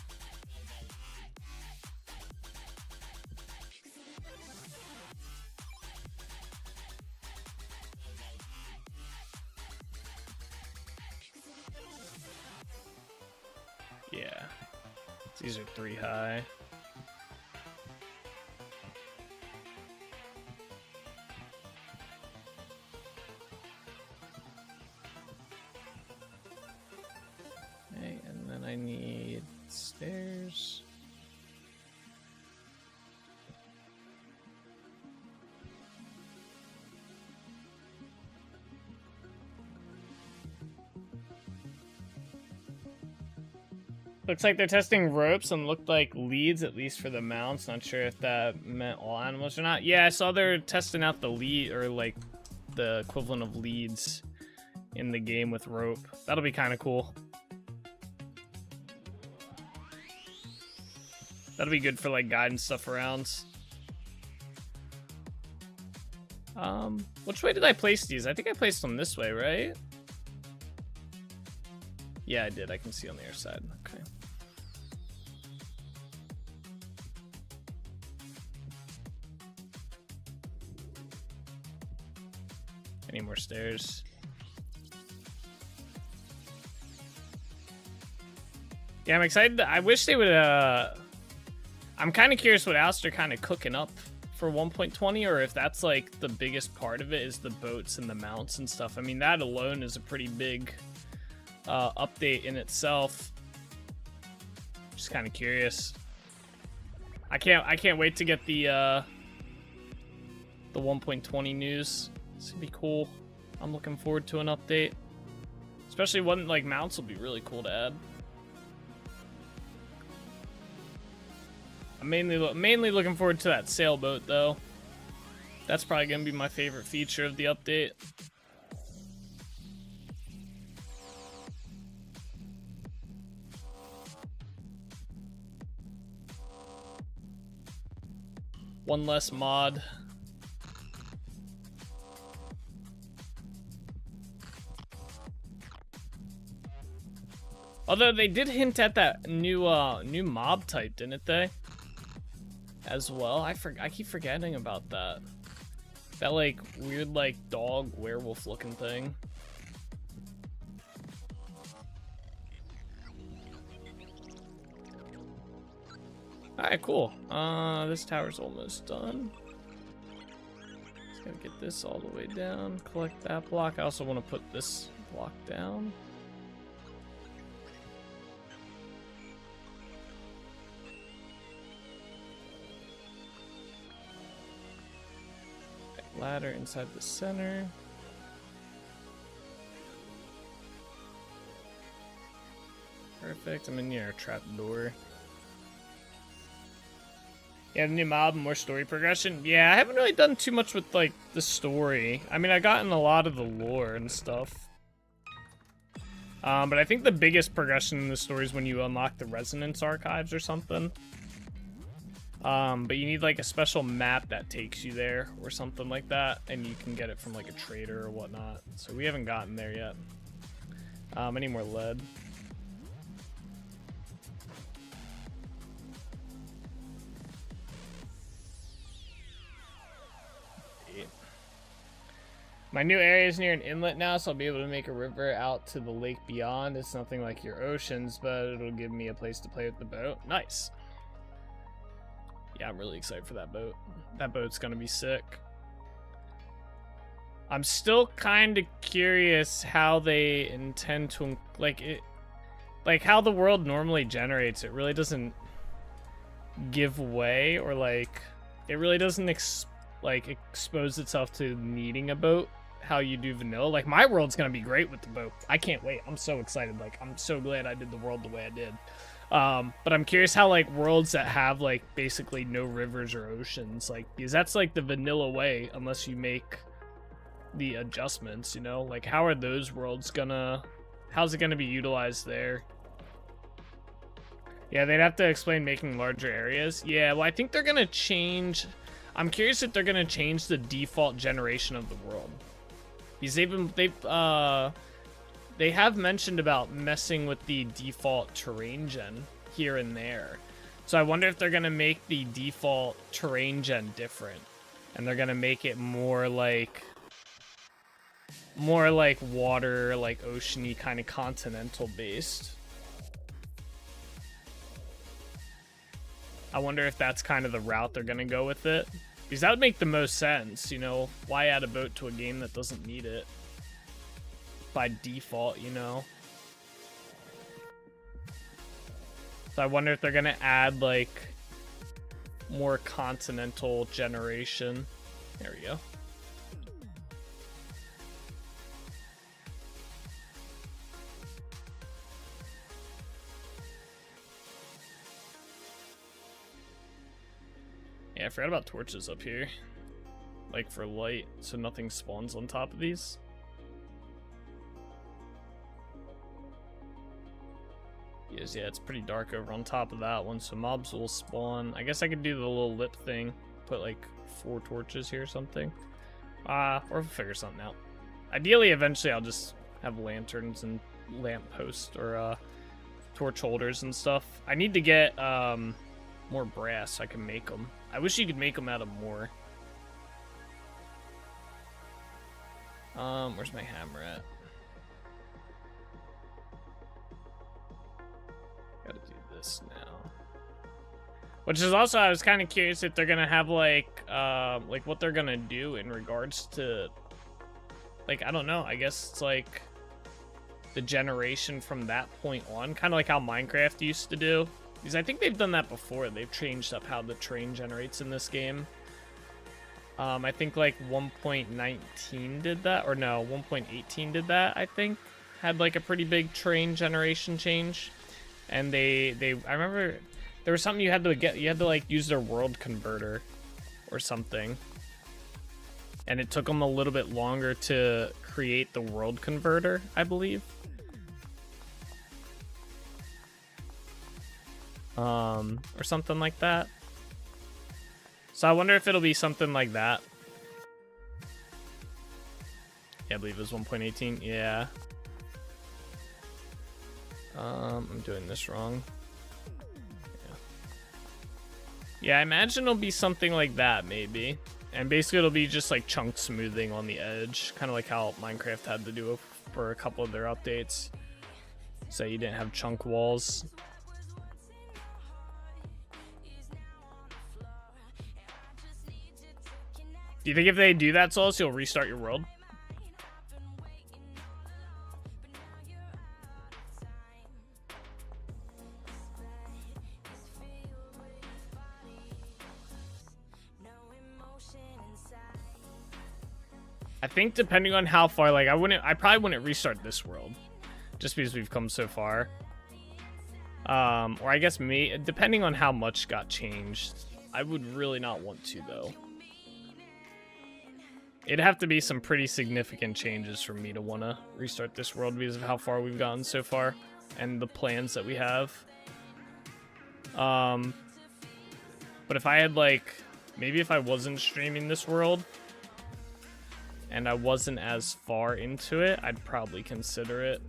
Yeah, these are 3 high. I need stairs. Looks like they're testing ropes and looked like leads, at least for the mounts. Not sure if that meant all animals or not. Yeah, I saw they're testing out the lead, or like the equivalent of leads in the game with rope. That'll be kind of cool. That'll be good for like guiding stuff around. Which way did I place these? I think I placed them this way, right? Yeah, I did. I can see on the other side. Okay. Need more stairs. Yeah, I'm excited. I wish they would, I'm kind of curious what else they're kind of cooking up for 1.20, or if that's like the biggest part of it is the boats and the mounts and stuff. I mean, that alone is a pretty big update in itself. Just kind of curious. I can't wait to get the 1.20 news. This would be cool. I'm looking forward to an update, especially one like mounts will be really cool to add. I'm mainly looking forward to that sailboat though. That's probably gonna be my favorite feature of the update. One less mod. Although they did hint at that new mob type, didn't they? As well, I keep forgetting about that. That like weird like dog werewolf looking thing. Alright, cool. This tower's almost done. Just gotta get this all the way down. Collect that block. I also want to put this block down. Ladder inside the center. Perfect. I'm in near a trap door. Yeah, the new mob, more story progression. Yeah, I haven't really done too much with like the story. I mean, I gotten a lot of the lore and stuff. But I think the biggest progression in the story is when you unlock the resonance archives or something. But you need like a special map that takes you there or something like that, and you can get it from like a trader or whatnot. So we haven't gotten there yet. I need more lead. My new area is near an inlet now, so I'll be able to make a river out to the lake beyond. It's nothing like your oceans, but it'll give me a place to play with the boat. Nice. Yeah, I'm really excited for that boat. That boat's gonna be sick. I'm still kind of curious how they intend to, like how the world normally generates. It really doesn't give way, or like, it really doesn't expose itself to needing a boat how you do vanilla. Like, my world's gonna be great with the boat. I can't wait. I'm so excited. Like, I'm so glad I did the world the way I did. But I'm curious how like worlds that have like basically no rivers or oceans, like, because that's like the vanilla way unless you make the adjustments, you know, like how are those worlds how's it gonna be utilized there? Yeah, they'd have to explain making larger areas. Yeah, well, I think they're gonna change. I'm curious if they're gonna change the default generation of the world, because they have mentioned about messing with the default terrain gen here and there. So I wonder if they're going to make the default terrain gen different, and they're going to make it more like water, like oceany, kind of continental based. I wonder if that's kind of the route they're going to go with it, because that would make the most sense, you know? Why add a boat to a game that doesn't need it by default, you know? So I wonder if they're gonna add like more continental generation. There we go. Yeah, I forgot about torches up here, like for light, so nothing spawns on top of these. Yes, yeah, it's pretty dark over on top of that one, so mobs will spawn. I guess I could do the little lip thing, put like 4 torches here or something. Or we'll figure something out. Ideally, eventually I'll just have lanterns and lamp posts or torch holders and stuff. I need to get more brass so I can make them. I wish you could make them out of more. Where's my hammer at? Gotta do this now. Which is also, I was kind of curious if they're gonna have like what they're gonna do in regards to, like, I don't know. I guess it's like the generation from that point on, kind of like how Minecraft used to do. Because I think they've done that before. They've changed up how the terrain generates in this game. I think like 1.19 did that, or no, 1.18 did that. I think had like a pretty big terrain generation change, and I remember there was something you had to like use their world converter or something, and it took them a little bit longer to create the world converter, I believe. Or something like that. So I wonder if it'll be something like that. Yeah, I believe it was 1.18. Yeah. I'm doing this wrong. Yeah, I imagine it'll be something like that, maybe. And basically it'll be just like chunk smoothing on the edge, kind of like how Minecraft had to do for a couple of their updates. So you didn't have chunk walls. Do you think if they do that, Solus, you'll restart your world? I think depending on how far, like I probably wouldn't restart this world, just because we've come so far. Or I guess depending on how much got changed, I would really not want to though. It'd have to be some pretty significant changes for me to want to restart this world because of how far we've gotten so far and the plans that we have. But if I had like, maybe if I wasn't streaming this world and I wasn't as far into it, I'd probably consider it.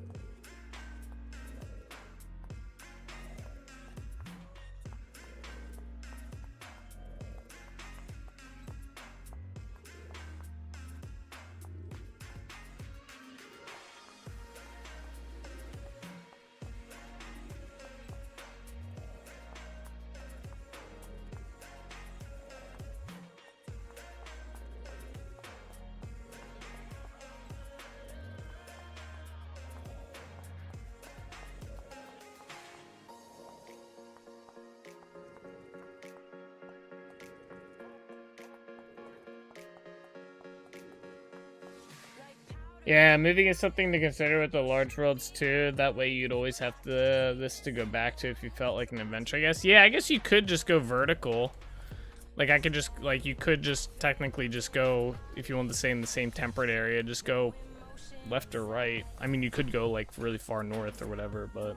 Yeah, moving is something to consider with the large worlds too. That way you'd always have this to go back to if you felt like an adventure, I guess. Yeah, I guess you could just go vertical. Like I could just, like you could just technically just go, if you want to stay in the same temperate area, just go left or right. I mean, you could go like really far north or whatever, but...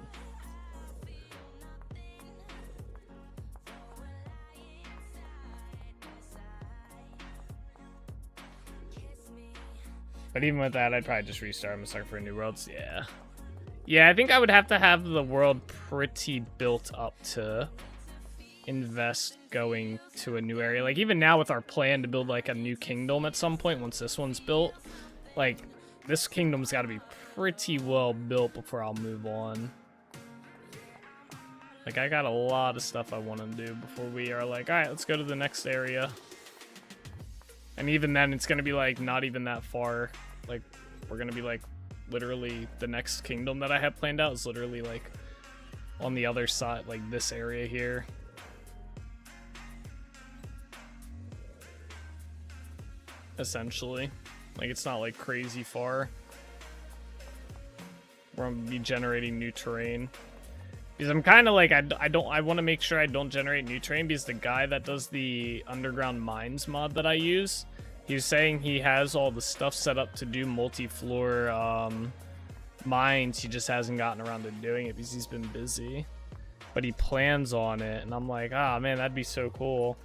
But even with that, I'd probably just restart. I'm a sucker for new worlds. Yeah. Yeah, I think I would have to have the world pretty built up to invest going to a new area. Like, even now with our plan to build, like, a new kingdom at some point, once this one's built, like, this kingdom's got to be pretty well built before I'll move on. Like, I got a lot of stuff I want to do before we are like, all right, let's go to the next area. And even then, it's going to be, like, not even that far. Like, we're going to be, like, literally the next kingdom that I have planned out is literally, like, on the other side, like, this area here. Essentially. Like, it's not, like, crazy far. We're going to be generating new terrain. Because I'm kind of like, I want to make sure I don't generate new terrain because the guy that does the underground mines mod that I use, he was saying he has all the stuff set up to do multi-floor mines. He just hasn't gotten around to doing it because he's been busy. But he plans on it, and I'm like, ah, man, that'd be so cool.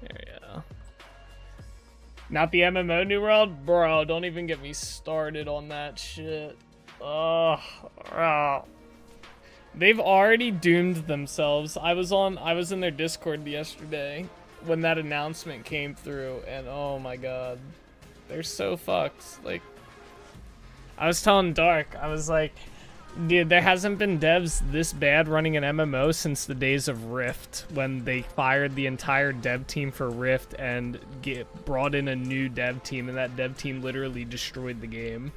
Yeah. Not the MMO New World? Bro, don't even get me started on that shit. Oh, they've already doomed themselves. I was in their Discord yesterday when that announcement came through, and oh my god, They're so fucked. Like, I was telling Dark, I was like, dude, there hasn't been devs this bad running an MMO since the days of Rift, when they fired the entire dev team for Rift and brought in a new dev team, and that dev team literally destroyed the game.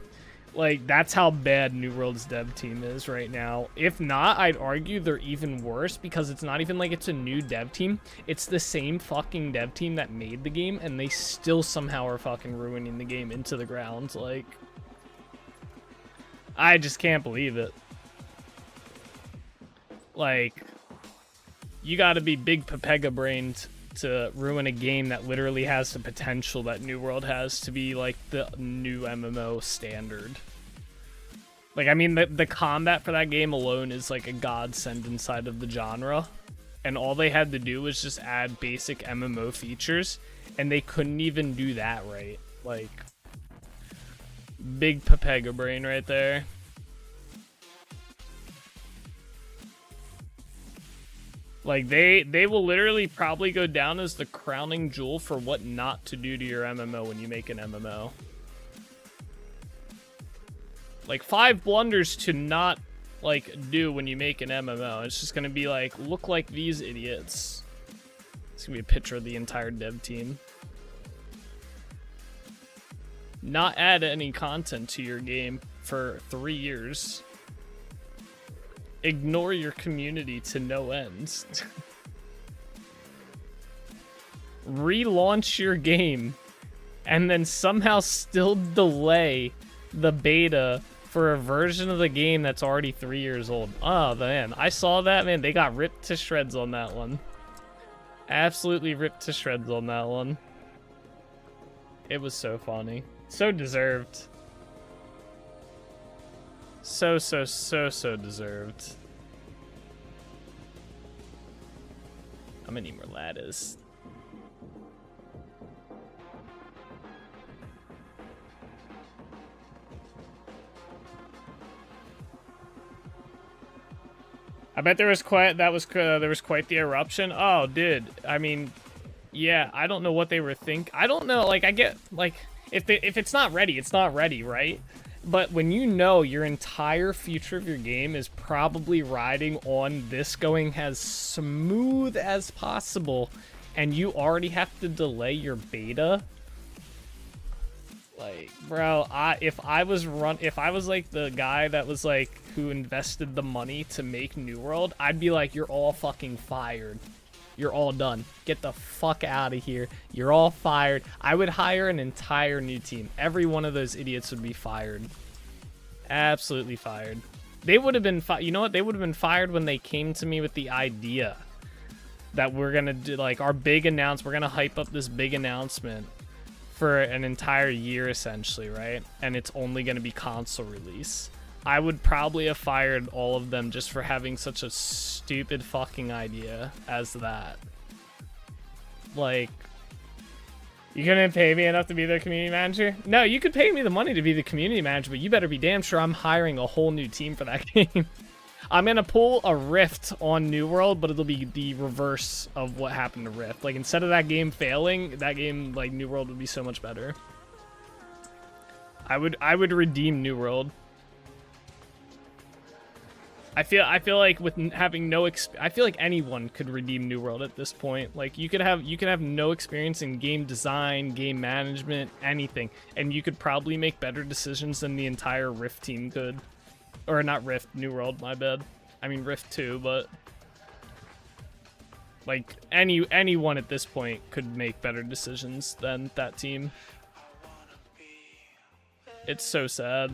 Like, that's how bad New World's dev team is right now. If not, I'd argue they're even worse, because it's not even like it's a new dev team. It's the same fucking dev team that made the game, and they still somehow are fucking ruining the game into the ground. Like, I just can't believe it. Like, you gotta be big Pepega-brained to ruin a game that literally has the potential that New World has to be, like, the new MMO standard. Like, I mean, the combat for that game alone is, like, a godsend inside of the genre. And all they had to do was just add basic MMO features, and they couldn't even do that right. Like, big Pepega brain right there. Like, they will literally probably go down as the crowning jewel for what not to do to your MMO when you make an MMO. Like, 5 blunders to not, like, do when you make an MMO. It's just gonna be like, look like these idiots. It's gonna be a picture of the entire dev team. Not add any content to your game for 3 years. Ignore your community to no end. Relaunch your game and then somehow still delay the beta for a version of the game that's already 3 years old. Oh man, I saw that, man. They got ripped to shreds on that one. Absolutely ripped to shreds on that one. It was so funny. So deserved. So deserved. How many more ladders? I bet there was quite the eruption. Oh, dude. I mean, yeah, I don't know what they were thinking. I don't know. Like, I get, like, if it's not ready, it's not ready, right? But when you know your entire future of your game is probably riding on this going as smooth as possible, and you already have to delay your beta, like, bro, if I was like the guy that was like who invested the money to make New World, I'd be like, you're all fucking fired. You're all done. Get the fuck out of here. You're all fired. I would hire an entire new team. Every one of those idiots would be fired. Absolutely fired. They would have been you know what? They would have been fired when they came to me with the idea that we're going to do, like, our big announcement. We're going to hype up this big announcement for an entire year, essentially, right? And it's only going to be console release. I would probably have fired all of them just for having such a stupid fucking idea as that. Like, you couldn't pay me enough to be their community manager? No, you could pay me the money to be the community manager, but you better be damn sure I'm hiring a whole new team for that game. I'm gonna pull a Rift on New World, but it'll be the reverse of what happened to Rift. Like, instead of that game failing, that game, like, New World would be so much better. I would redeem New World. I feel like with having no I feel like anyone could redeem New World at this point. Like, you could have no experience in game design, game management, anything, and you could probably make better decisions than the entire Rift team could. Or not Rift, New World, my bad. I mean Rift too, but like anyone at this point could make better decisions than that team. It's so sad.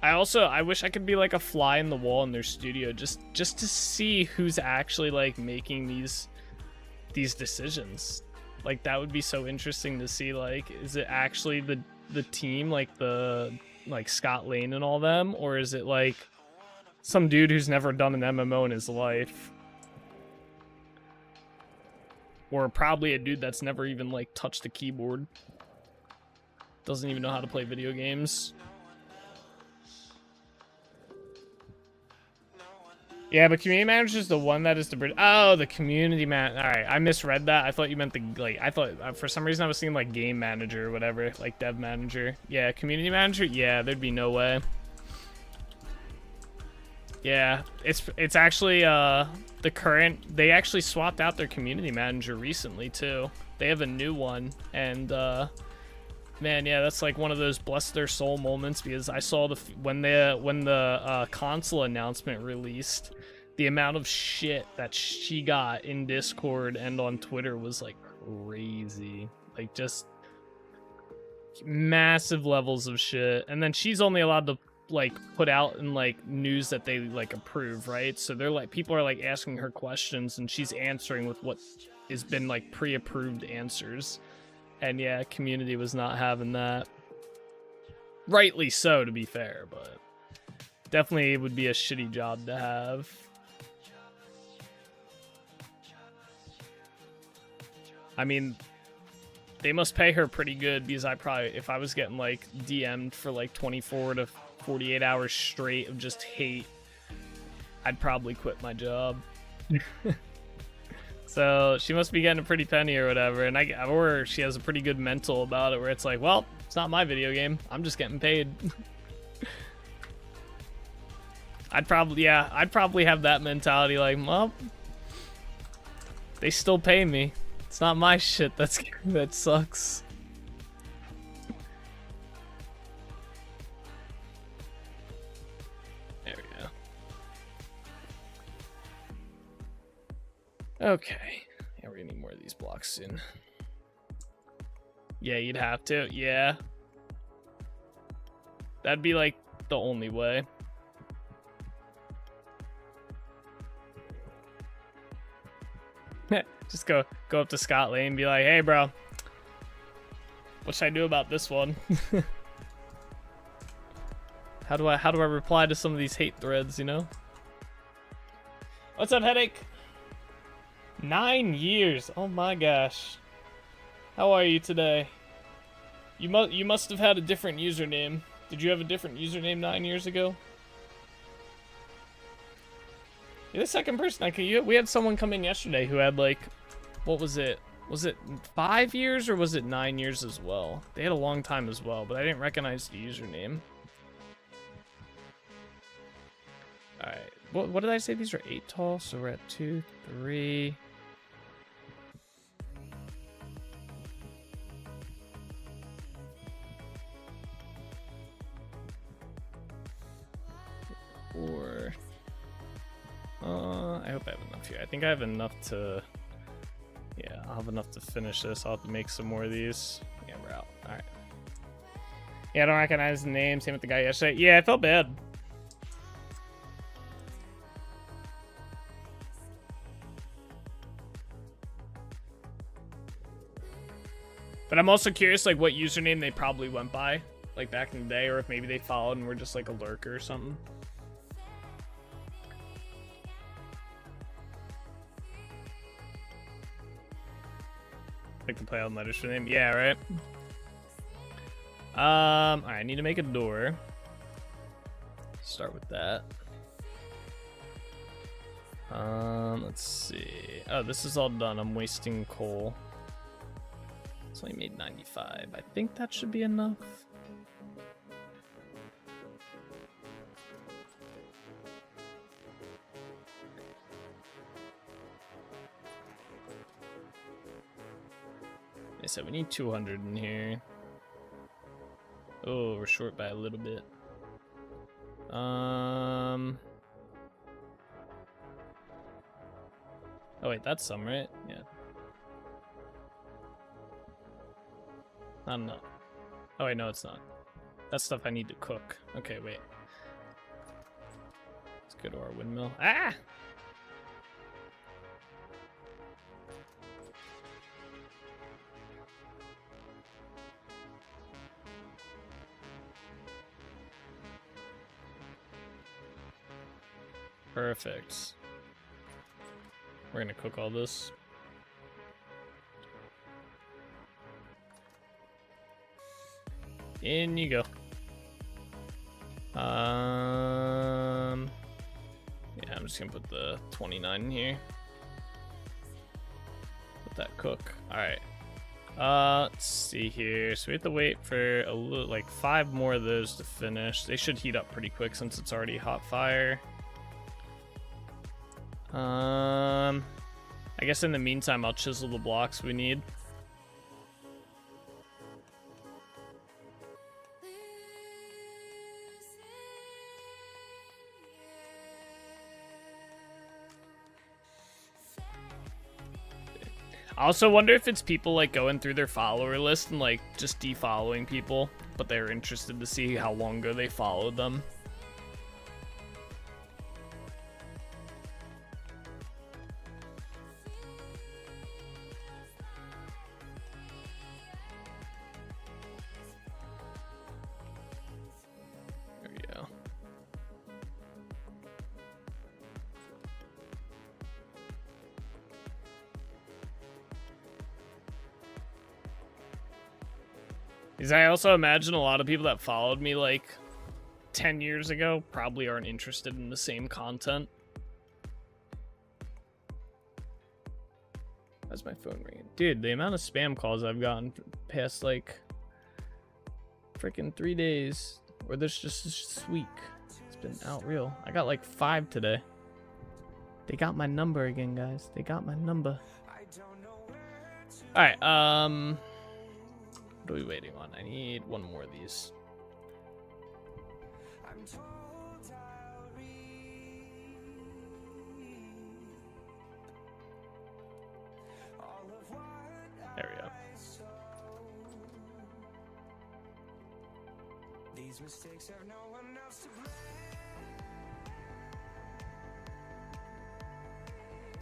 I wish I could be like a fly in the wall in their studio just to see who's actually like making these decisions. Like, that would be so interesting to see. Like, is it actually the team, like Scott Lane and all them, or is it like some dude who's never done an MMO in his life? Or probably a dude that's never even like touched a keyboard. Doesn't even know how to play video games. Yeah, but community manager is the one that is the bridge. Oh, the community man. All right, I misread that. I thought you meant the like. I thought for some reason I was thinking like game manager or whatever, like dev manager. Yeah, community manager. Yeah, there'd be no way. Yeah, it's actually the current. They actually swapped out their community manager recently too. They have a new one, and man, yeah, that's like one of those bless their soul moments, because I saw when the console announcement released, the amount of shit that she got in Discord and on Twitter was like crazy, like just massive levels of shit. And then she's only allowed to like put out in like news that they like approve, right? So they're like, people are like asking her questions and she's answering with what has been like pre-approved answers. And yeah, community was not having that. Rightly so, to be fair, but definitely it would be a shitty job to have. I mean, they must pay her pretty good, because I probably, if I was getting like DM'd for like 24 to 48 hours straight of just hate, I'd probably quit my job. So she must be getting a pretty penny or whatever, and or she has a pretty good mental about it, where it's like, well, it's not my video game, I'm just getting paid. I'd probably have that mentality, like, well, they still pay me. It's not my shit that sucks. There we go. Okay. Yeah, we're gonna need more of these blocks soon. Yeah, you'd have to. Yeah. That'd be like the only way. Just go up to Scott Lane and be like, hey bro, what should I do about this one? How do I reply to some of these hate threads, you know? What's up, Headache? 9 years. Oh my gosh. How are you today? You must have had a different username. Did you have a different username 9 years ago? You're the second person we had someone come in yesterday who had like, what was it? Was it 5 years or was it 9 years as well? They had a long time as well, but I didn't recognize the username. All right, what did I say? These are 8 tall, so we're at 2, 3. Four. I hope I have enough here. I think I have enough to... Yeah, I'll have enough to finish this. I'll have to make some more of these. Yeah, we're out. All right. Yeah, I don't recognize the name. Same with the guy yesterday. Yeah, I felt bad. But I'm also curious, like, what username they probably went by, like, back in the day, or if maybe they followed and were just, like, a lurker or something. Like to play on letters for name? Yeah, right? Alright, I need to make a door. Start with that. Let's see. Oh, this is all done. I'm wasting coal. It's only made 95. I think that should be enough. They said we need 200 in here. Oh, we're short by a little bit. Oh wait, that's some, right? Yeah. Not enough. Oh wait, no, it's not. That's stuff I need to cook. Okay, wait. Let's go to our windmill. Ah! Perfect. We're gonna cook all this. In you go. Yeah, I'm just gonna put the 29 in here. Let that cook. All right. Let's see here. So we have to wait for a little, like 5 more of those to finish. They should heat up pretty quick since it's already hot fire. I guess in the meantime, I'll chisel the blocks we need. I also wonder if it's people like going through their follower list and like just defollowing people, but they're interested to see how long ago they followed them. There we go. Because I also imagine a lot of people that followed me like 10 years ago probably aren't interested in the same content. Why's my phone ringing? Dude, the amount of spam calls I've gotten past like freaking 3 days, or this week, it's been out real. I got like 5 today. They got my number again, guys. They got my number. All right, what are we waiting on? I need 1 more of these. There we go. These mistakes have no one else to blame.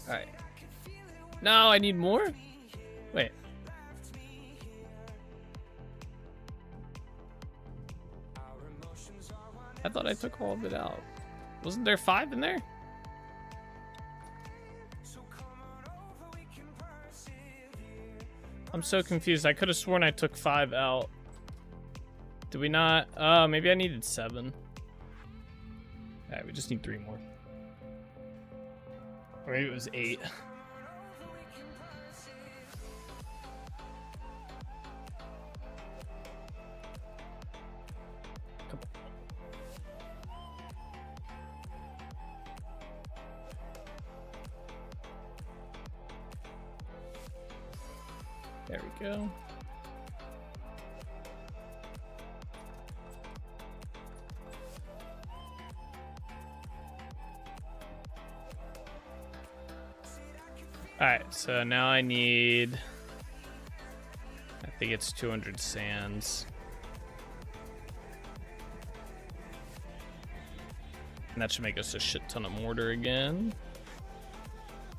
All right. No, I need more. Wait. I thought I took all of it out. Wasn't there 5 in there? I'm so confused. I could have sworn I took 5 out. Did we not? Maybe I needed 7. Alright, we just need 3 more. Or maybe it was 8. There we go. Alright, so now I need, I think it's 200 sands. And that should make us a shit ton of mortar again.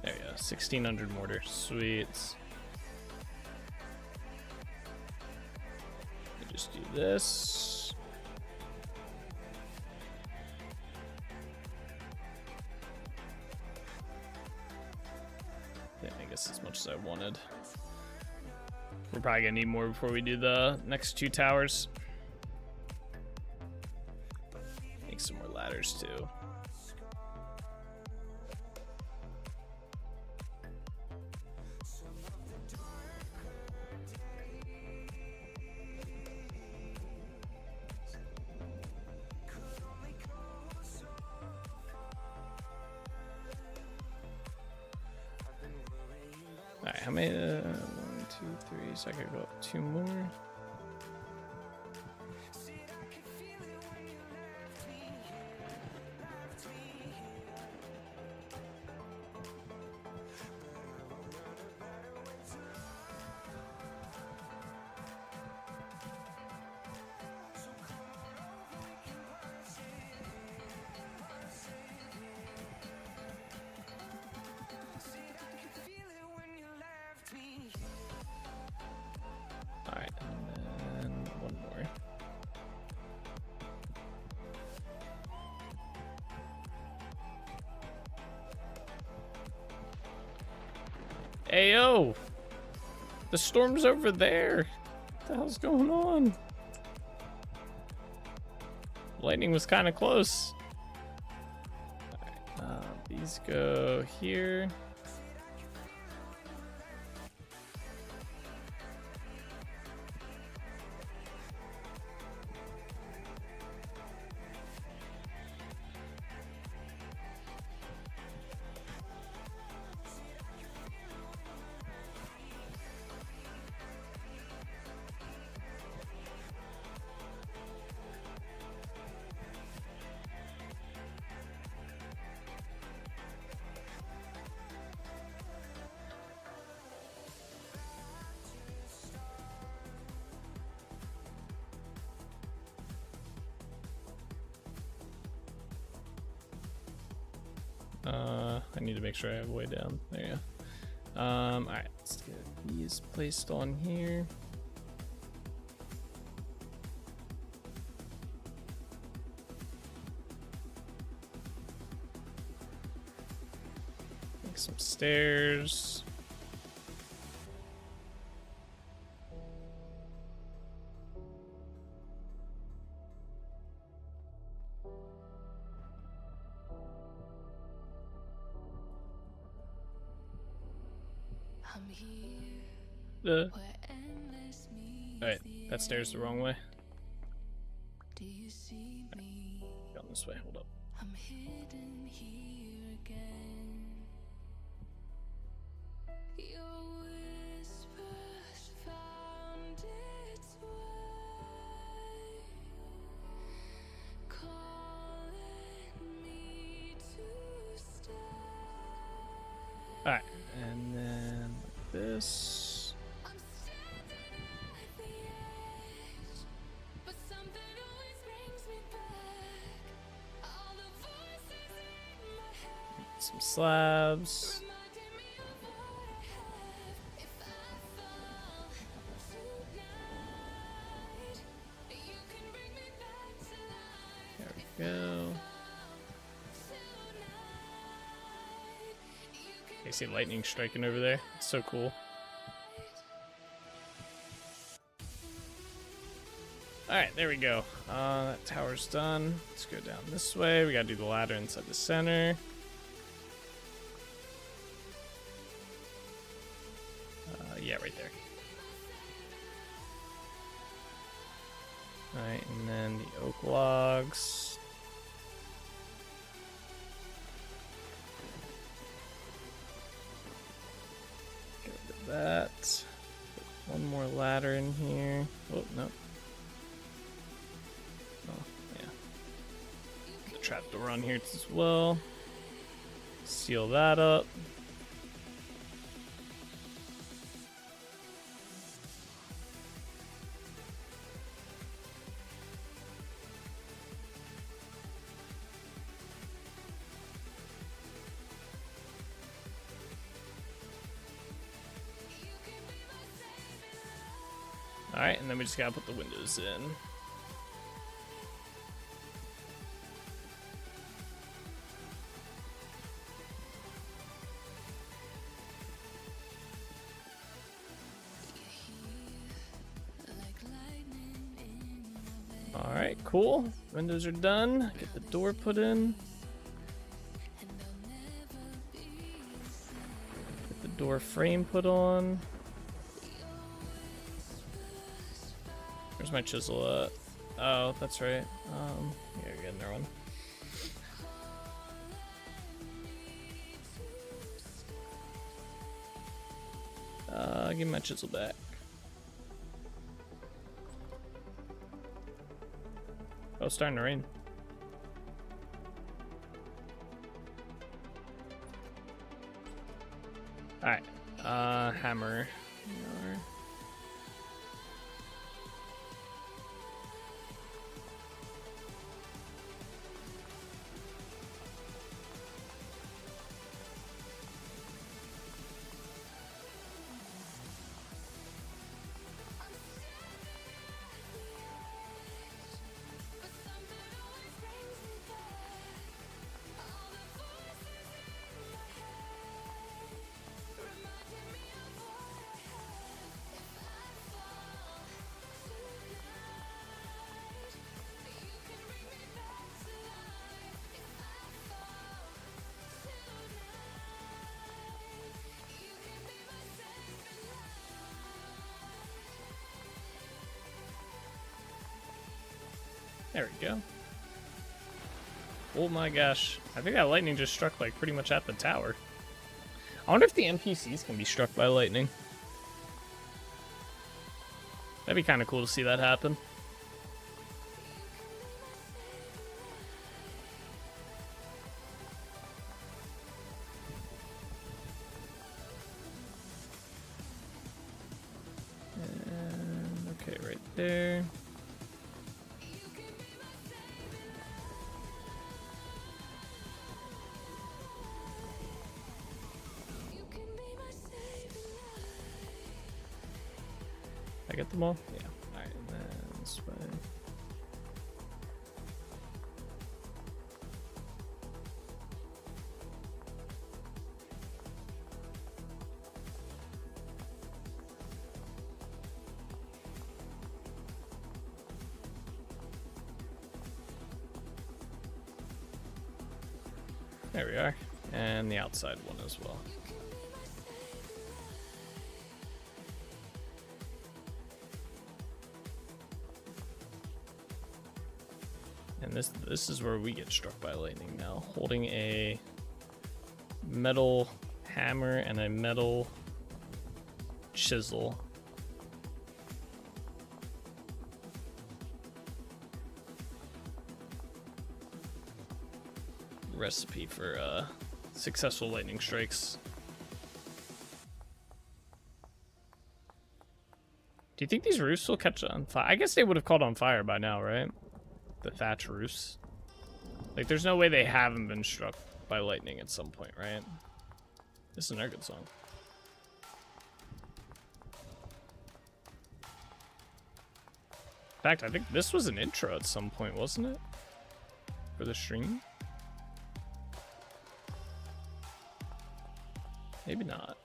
There we go, 1600 mortar, sweet. Just do this. Yeah, I guess as much as I wanted. We're probably gonna need more before we do the next 2 towers. Make some more ladders too. Alright, how many? 1, 2, 3. So I could go up 2 more. Alright, and then 1 more. Ayo! The storm's over there! What the hell's going on? Lightning was kind of close. Alright, these These go here. I need to make sure I have way down. There you go. Alright, let's get these placed on here. Make some stairs. I'm here Wait, where endless meets that stairs the wrong way. Do you see me? Going this way, hold up. I'm hidden here again. Your whispers found its way, calling me to stay. Alright, and then like this. I'm standing at the edge, but something always brings me back. All the voices in my head Some slabs. reminding me of what I have. If I fall tonight, you can bring me back to life. There we go. You see lightning striking over there? It's so cool. Alright, there we go. That tower's done. Let's go down this way. We gotta do the ladder inside the center. Yeah, right there. Alright, and then the oak logs. Get rid of that. Put one more ladder in here. Oh, no. Oh, yeah. The trapdoor on here as well. Seal that up. Alright, and then we just gotta put the windows in. Alright, cool. Windows are done. Get the door put in. Get the door frame put on. Where's my chisel at? Oh, that's right. Yeah, you're getting there one. Give me my chisel back. Oh, it's starting to rain. Alright. Hammer. There we go. Oh my gosh. I think that lightning just struck like pretty much at the tower. I wonder if the NPCs can be struck by lightning. That'd be kind of cool to see that happen. And, okay, right there. I get them all? Yeah. Alright, and then this way. There we are. And the outside one as well. And this is where we get struck by lightning now. Holding a metal hammer and a metal chisel. Recipe for successful lightning strikes. Do you think these roofs will catch on fire? I guess they would have caught on fire by now, right? The thatch roofs. Like, there's no way they haven't been struck by lightning at some point, right? This is another good song. In fact, I think this was an intro at some point, wasn't it? For the stream? Maybe not.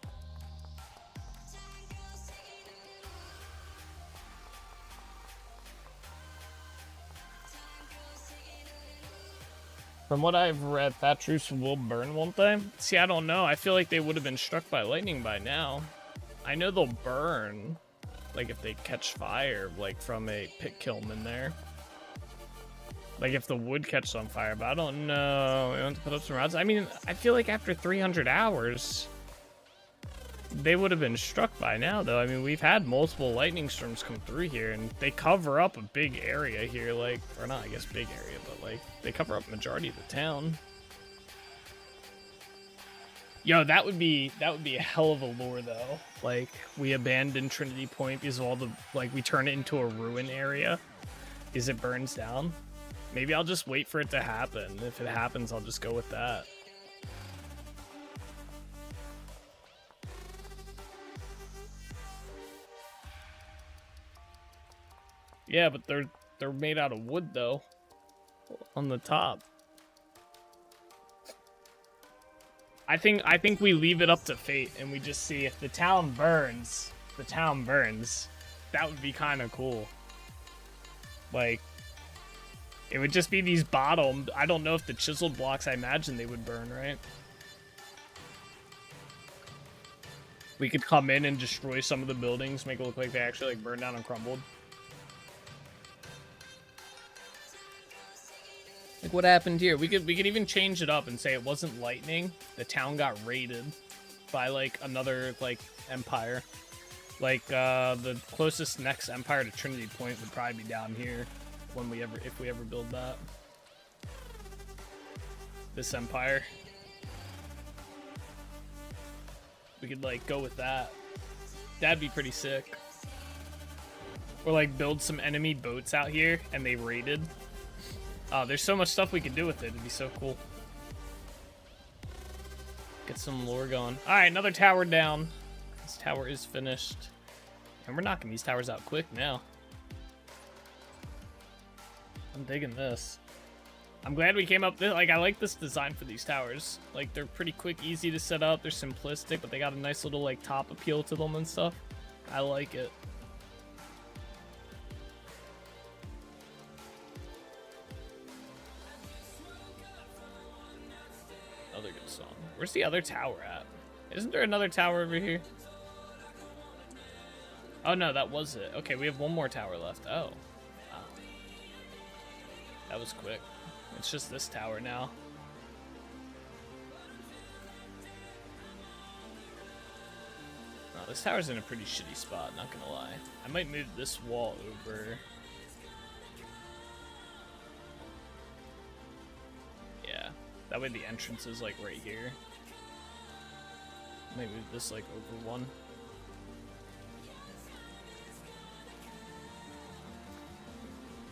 From what I've read, thatch roofs will burn, won't they? See, I don't know. I feel like they would have been struck by lightning by now. I know they'll burn, like if they catch fire, like from a pit kiln in there. Like if the wood catches on fire, but I don't know. We want to put up some rods. I mean, I feel like after 300 hours, they would have been struck by now, though. I mean, we've had multiple lightning storms come through here, and they cover up a big area here, like, or not, I guess, big area, but like, they cover up majority of the town. Yo, that would be a hell of a lore, though. Like, we abandon Trinity Point because of all the, like, we turn it into a ruin area because it burns down. Maybe I'll just wait for it to happen. If it happens, I'll just go with that. Yeah, but they're made out of wood though. On the top. I think we leave it up to fate and we just see if the town burns, the town burns. That would be kind of cool. Like, it would just be these bottom. I don't know if the chiseled blocks, I imagine they would burn, right? We could come in and destroy some of the buildings, make it look like they actually like burned down and crumbled. Like, what happened here? We could even change it up and say it wasn't lightning. The town got raided by like another like empire. Like the closest next empire to Trinity Point would probably be down here when if we ever build that. This empire. We could like go with that. That'd be pretty sick. Or like build some enemy boats out here and they raided. Oh, there's so much stuff we could do with it. It'd be so cool. Get some lore going. Alright, another tower down. This tower is finished. And we're knocking these towers out quick now. I'm digging this. I'm glad we came up with, like, I like this design for these towers. Like, they're pretty quick, easy to set up. They're simplistic, but they got a nice little, like, top appeal to them and stuff. I like it. Another good song. Where's the other tower at? Isn't there another tower over here? Oh no, that was it. Okay, we have one more tower left. Oh. Wow. That was quick. It's just this tower now. Oh, this tower's in a pretty shitty spot, not gonna lie. I might move this wall over. Yeah, that way the entrance is like right here. I might move this like over one.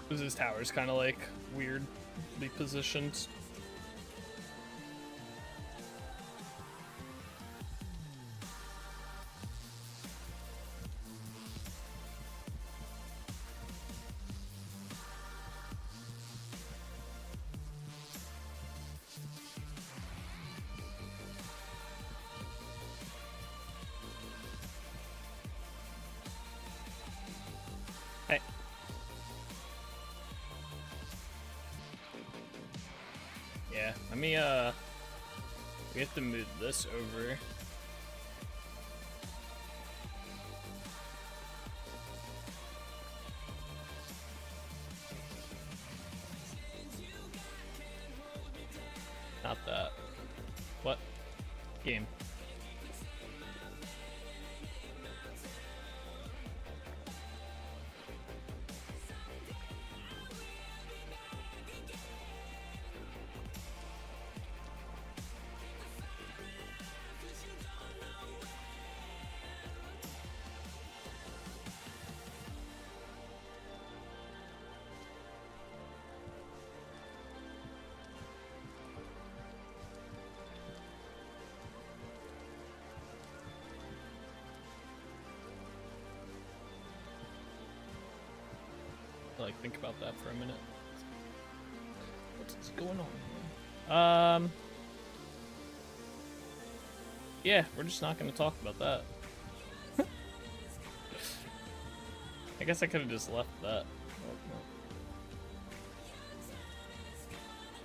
Because this tower's kind of like weirdly positioned. Hey. Yeah, let me, we have to move this over. Not that. What? Game. Like, think about that for a minute. What's going on? Yeah, we're just not going to talk about that. I guess I could have just left that. Oh, no.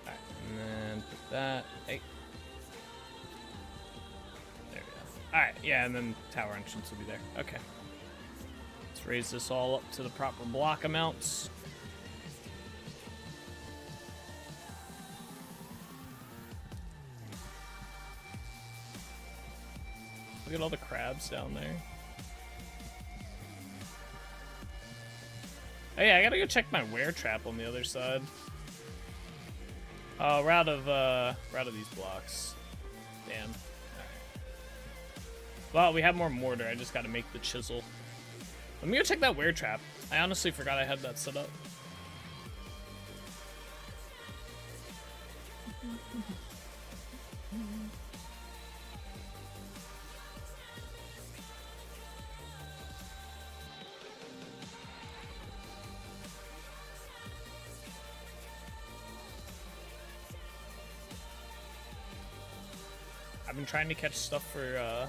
Alright, and then put that. Hey. There we go. Alright, yeah, and then tower entrance will be there. Okay. Let's raise this all up to the proper block amounts. Look at all the crabs down there. Oh yeah, I gotta go check my wear trap on the other side. Oh, we're out of these blocks. Damn. Alright. Well, we have more mortar. I just gotta make the chisel. Let me go check that wear trap. I honestly forgot I had that set up. I've been trying to catch stuff for,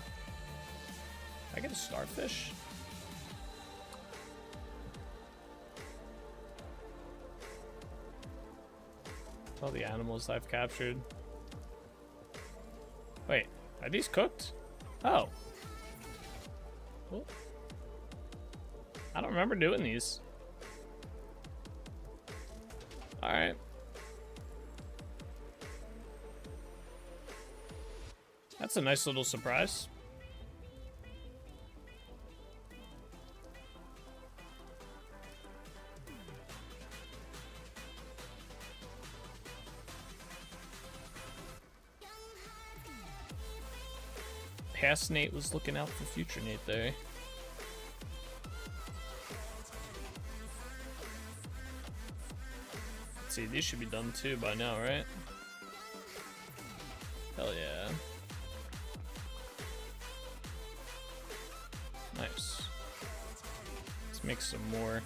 I get a starfish? All the animals I've captured. Wait, are these cooked? Oh. Cool. I don't remember doing these. Alright. That's a nice little surprise. Past Nate was looking out for future Nate there. Let's see, these should be done too by now, right? Hell yeah. Nice. Let's make some more.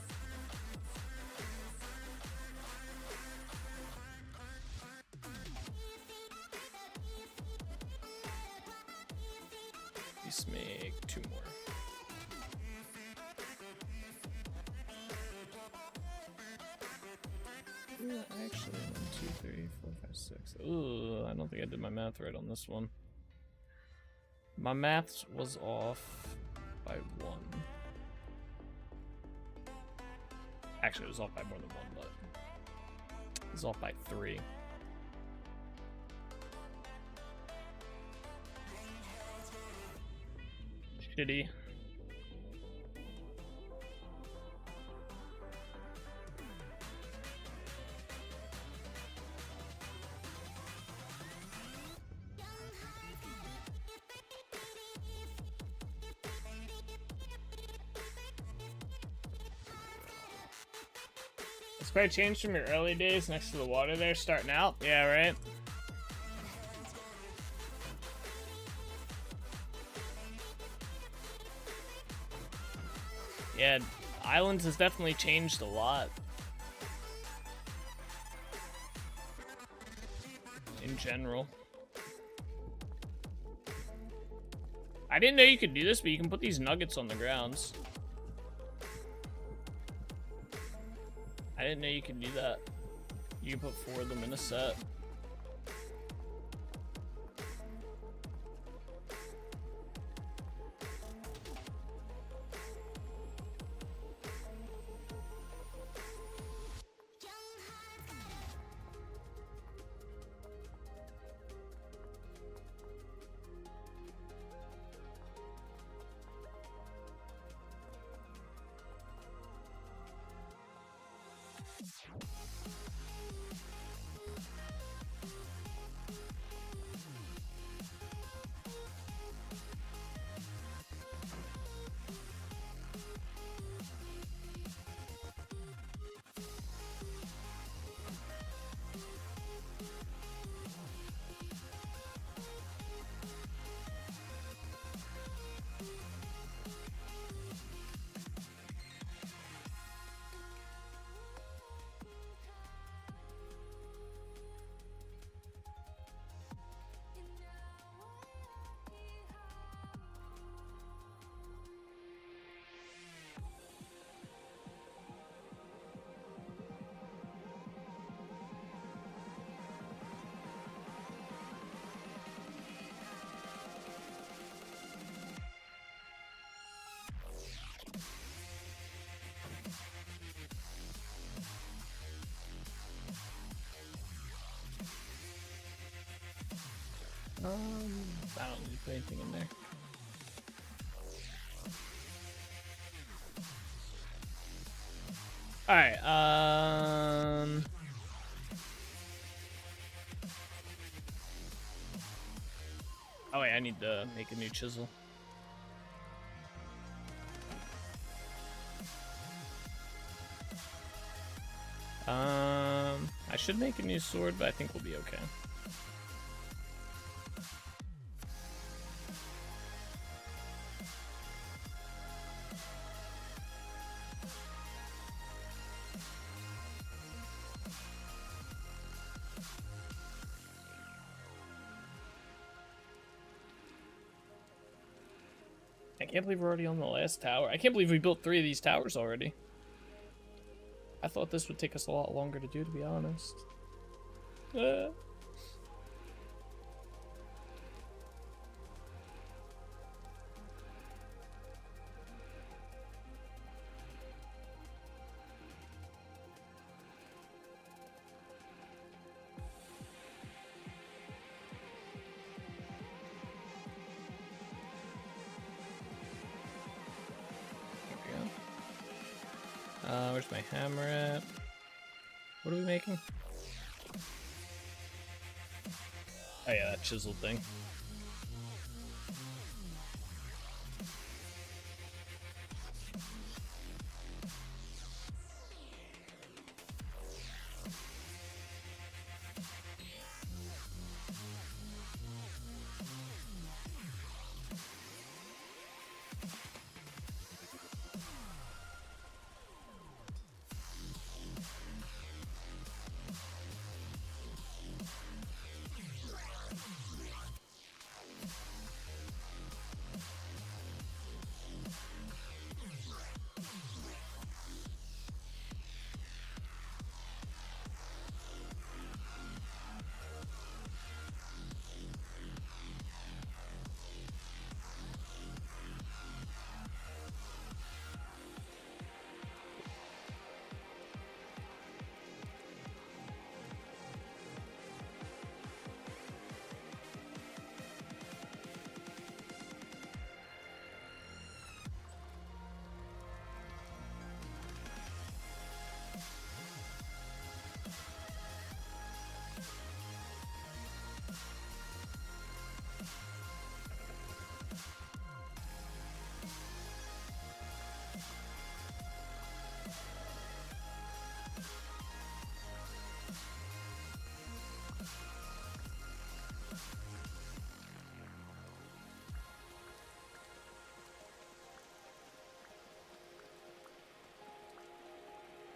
Let's make 2 more. Yeah, actually, 1, 2, 3, 4, 5, 6. Ooh, I don't think I did my math right on this one. My maths was off by 1. Actually, it was off by more than 1, but is off by 3. Shitty. It's quite changed from your early days next to the water there, starting out. Yeah, right? Yeah, Islands has definitely changed a lot. In general. I didn't know you could do this, but you can put these nuggets on the grounds. I didn't know you could do that. You can put 4 of them in a set. I don't need to put anything in there. Alright, oh wait, I need to make a new chisel. I should make a new sword, but I think we'll be okay. I can't believe we're already on the last tower. I can't believe we built 3 of these towers already. I thought this would take us a lot longer to do, to be honest. Where's my hammer at? What are we making? Oh yeah, that chisel thing.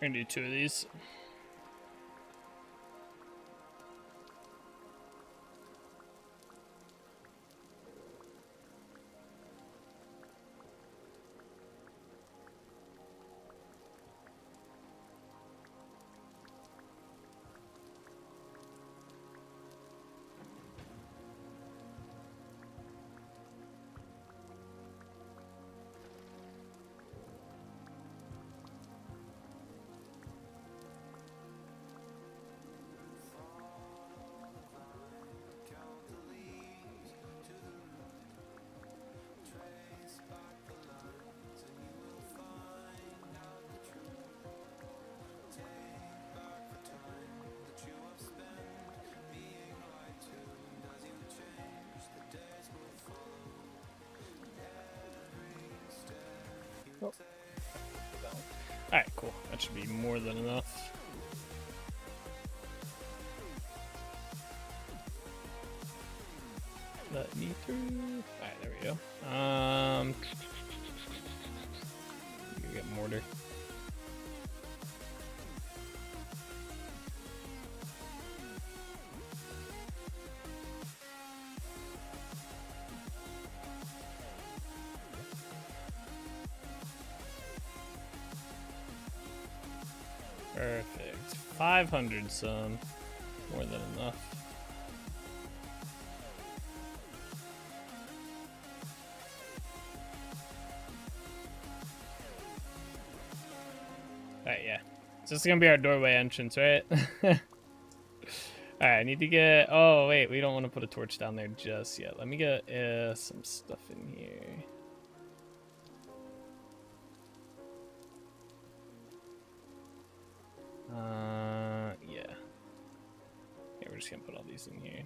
We're gonna do 2 of these. Oh. Alright, cool. That should be more than enough. Let me through. Alright, there we go. You get mortar. Perfect. 500 some. More than enough. Alright, yeah. So this is gonna be our doorway entrance, right? Alright, I need to get... Oh, wait, we don't want to put a torch down there just yet. Let me get some stuff in here. Yeah. Yeah, we're just gonna put all these in here.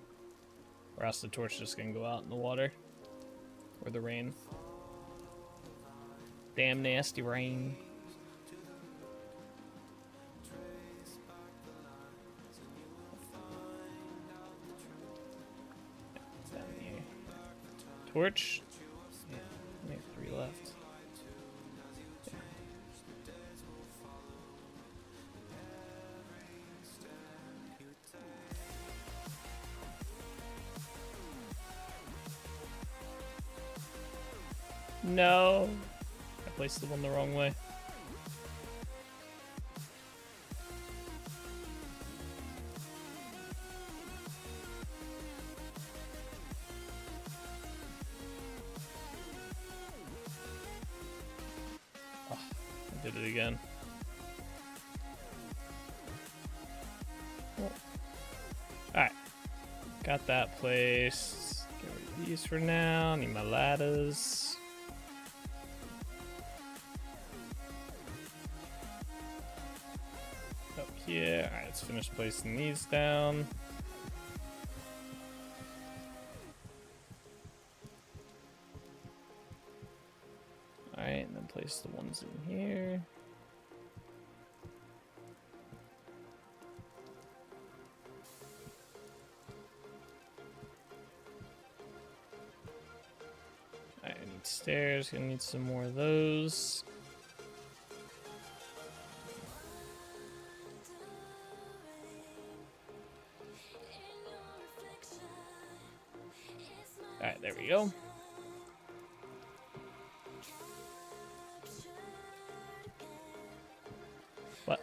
Or else the torch is just gonna go out in the water. Or the rain. Damn nasty rain. Down here. Torch. Yeah, we have 3 left. No, I placed the one the wrong way. Oh, I did it again. Oh. Alright, got that placed. Get rid of these for now. Need my ladders. Yeah, alright, let's finish placing these down. Alright, and then place the ones in here. Alright, I need stairs, gonna need some more of those. Alright, there we go. What?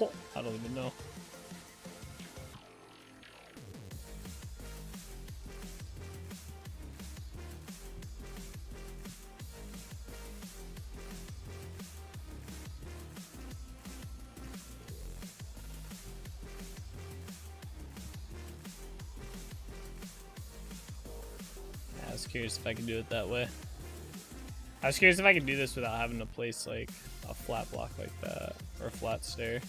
Oh, I don't even know. I was curious if I could do it that way. I was curious if I could do this without having to place like a flat block like that, or a flat stair.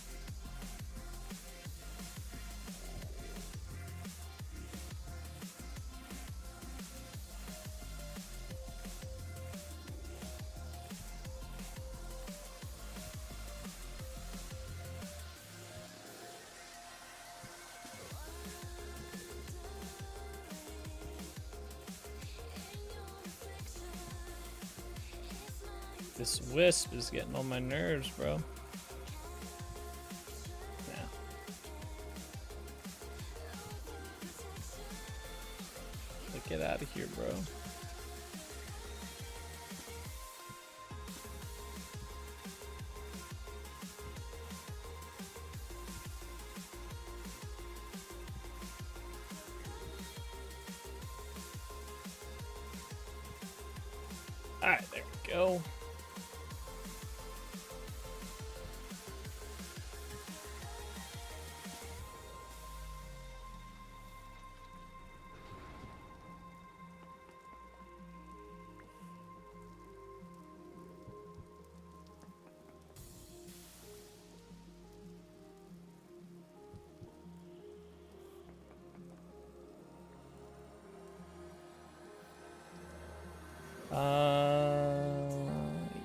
This wisp is getting on my nerves, bro. Yeah. Like, get out of here, bro. Alright, there we go.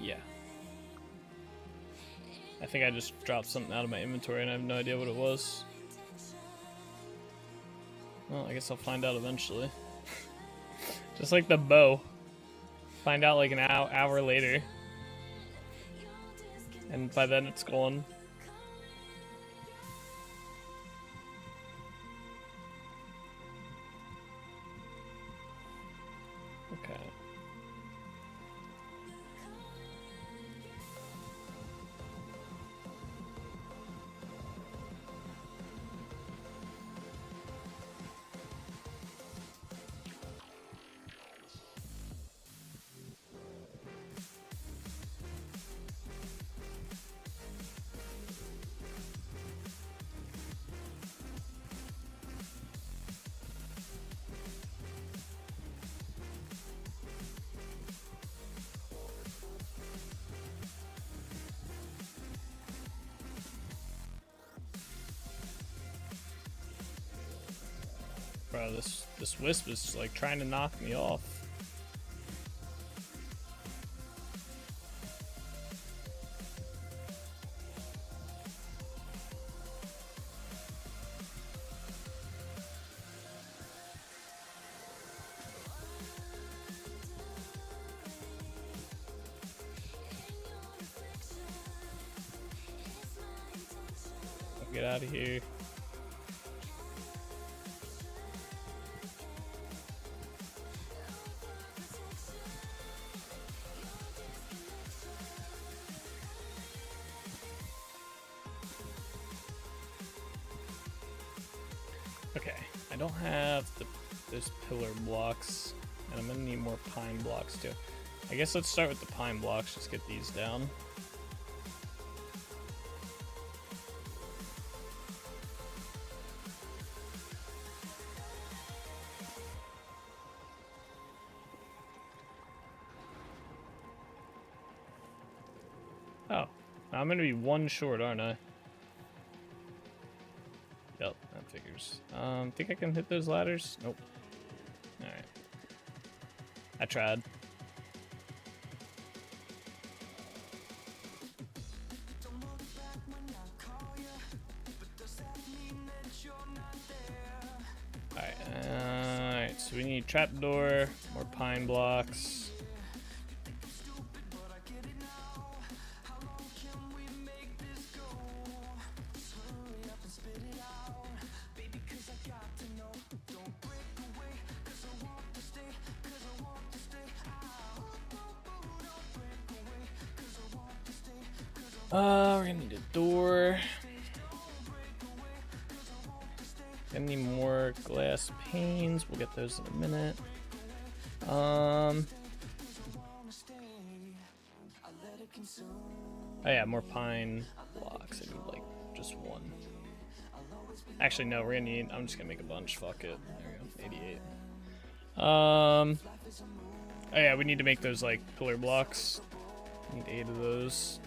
Yeah. I think I just dropped something out of my inventory and I have no idea what it was. Well, I guess I'll find out eventually. Just like the bow. Find out like an hour later. And by then it's gone. Okay. Bro, this wisp is like trying to knock me off. Get out of here. Okay, I don't have those pillar blocks, and I'm gonna need more pine blocks too. I guess let's start with the pine blocks, just get these down. Oh, I'm gonna be one short, aren't I? Yep, that figures. Think I can hit those ladders? Nope. Alright. I tried. Alright, so we need trapdoor, more pine blocks. We're gonna need a door. Gonna need more glass panes. We'll get those in a minute. Oh yeah, more pine blocks. I need like just one. Actually, no, we're gonna need. I'm just gonna make a bunch. Fuck it. There we go. 88. Oh yeah, we need to make those like pillar blocks. Need 8 of those.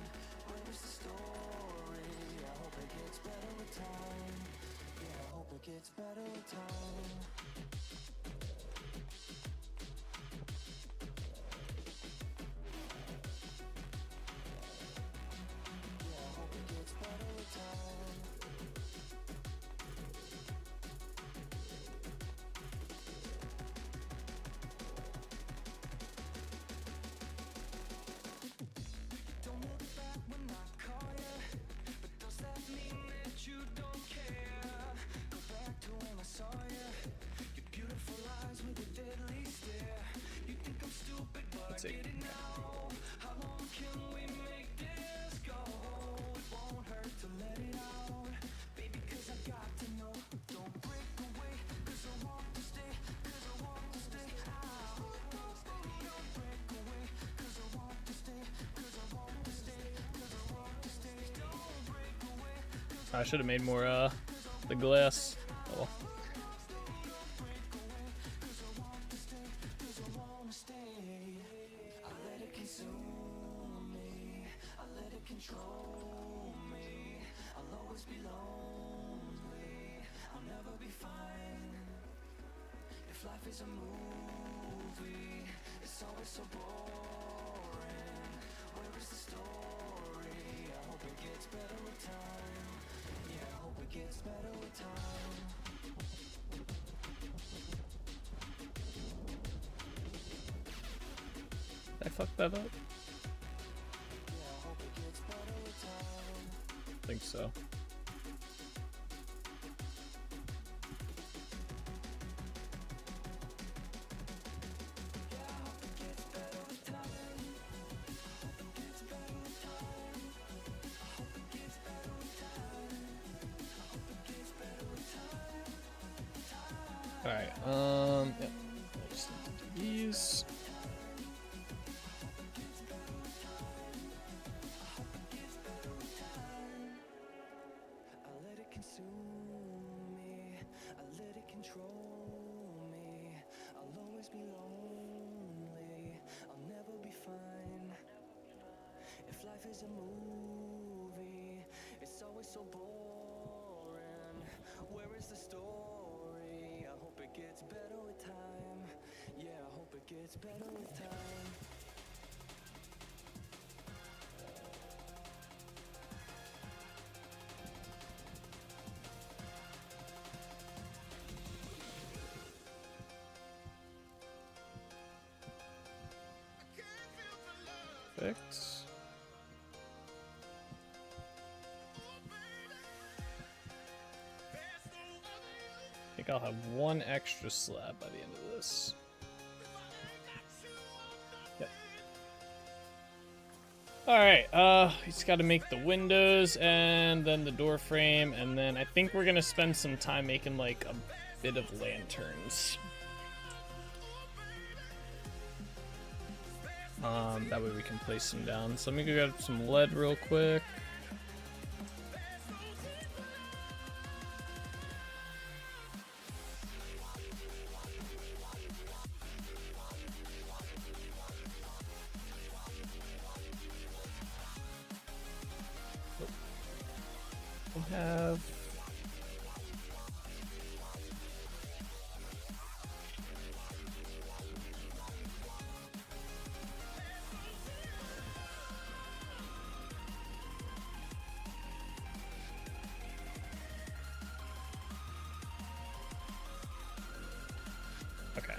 see. I should have made more the glass. Oh well. Did I fuck that up? I think so. Alright, yeah. I'll just do these. Perfect. I think I'll have one extra slab by the end of this. Yep. Alright, he's got to make the windows and then the door frame, and then I think we're gonna spend some time making like a bit of lanterns. That way we can place them down. So let me go grab some lead real quick. We have okay.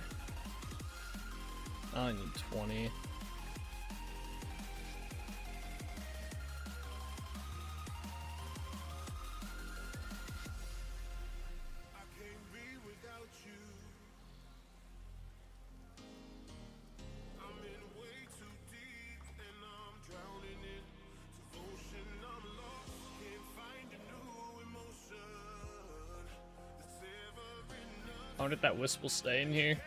I only need 20. I wonder if that wisp will stay in here.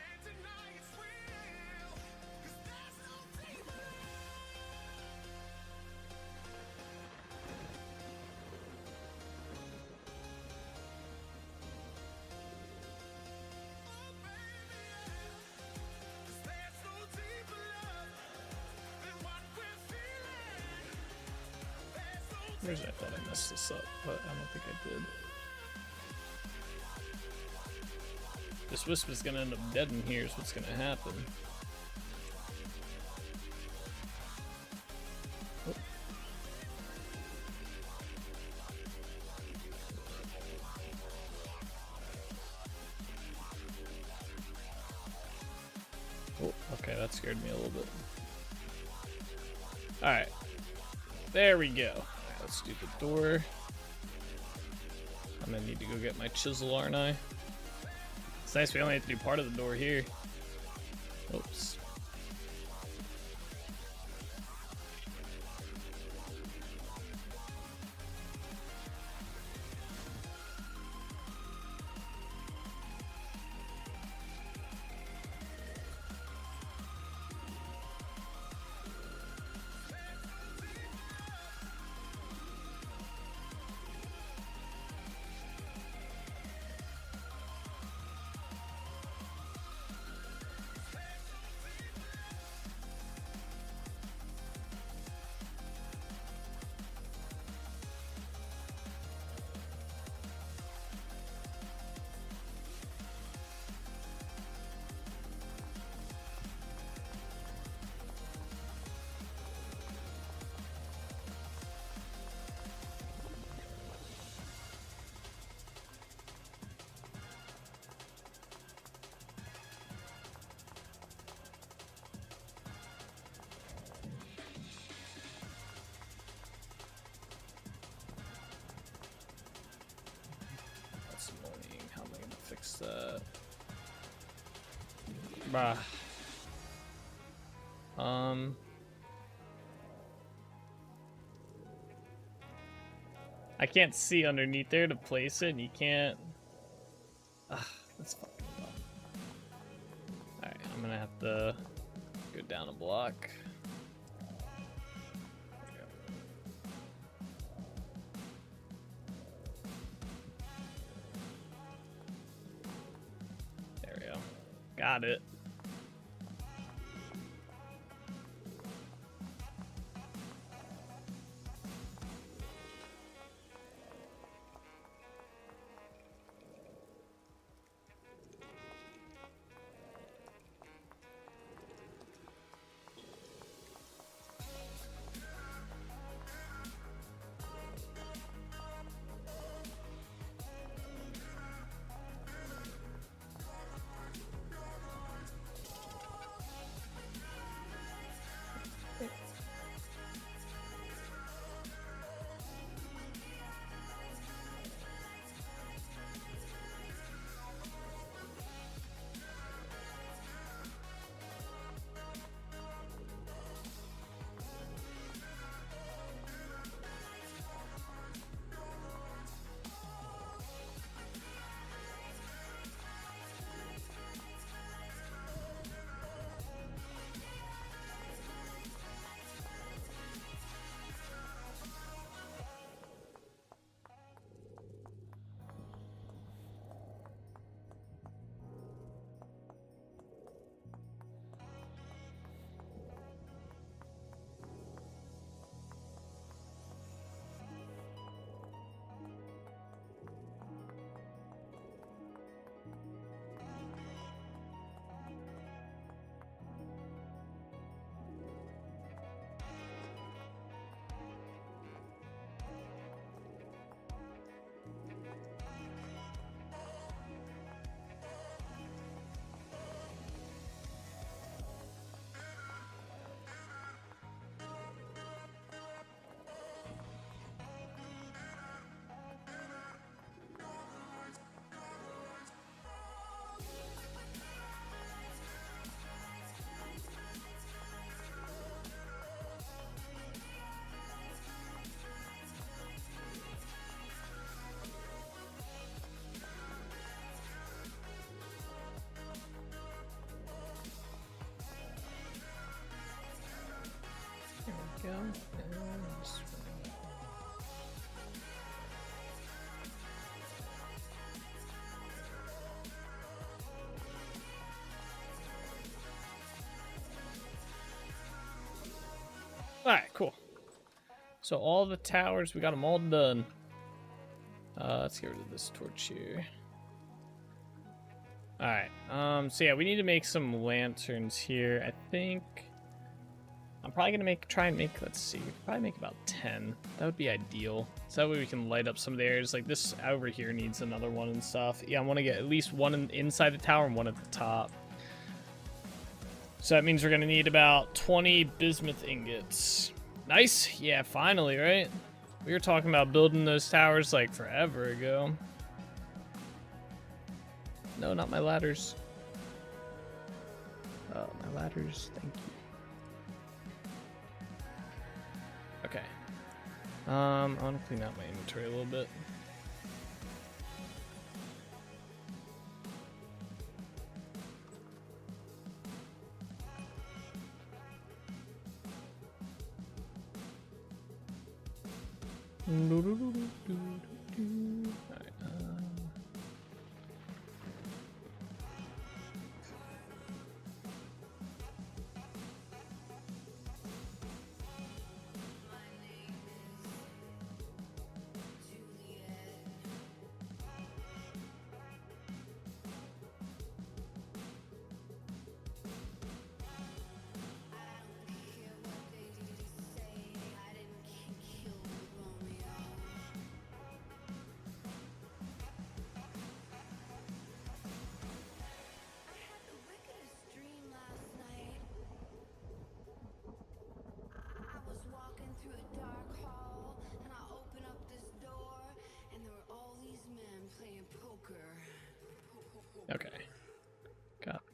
Where's I thought I messed this up, but I don't think I did. This wisp is gonna end up dead in here is what's gonna happen. Oh. Oh, okay, that scared me a little bit. Alright. There we go. Alright, let's do the door. I'm gonna need to go get my chisel, aren't I? It's nice we only have to do part of the door here. Oops. What's that? Bruh. I can't see underneath there to place it, and you can't. That's fucking dumb. Alright, I'm gonna have to go down a block. There we go. Got it. There we go. And this one. Alright, cool. So all the towers, we got them all done. Let's get rid of this torch here. Alright, so yeah, we need to make some lanterns here. I think I'm probably gonna try and make, let's see, probably make about 10. That would be ideal. So that way we can light up some of the areas. Like this over here needs another one and stuff. Yeah, I want to get at least one inside the tower and one at the top. So that means we're gonna need about 20 bismuth ingots. Nice. Yeah, finally, right? We were talking about building those towers like forever ago. No, not my ladders. Oh, my ladders. Thank you. Okay. I want to clean out my inventory a little bit. Alright,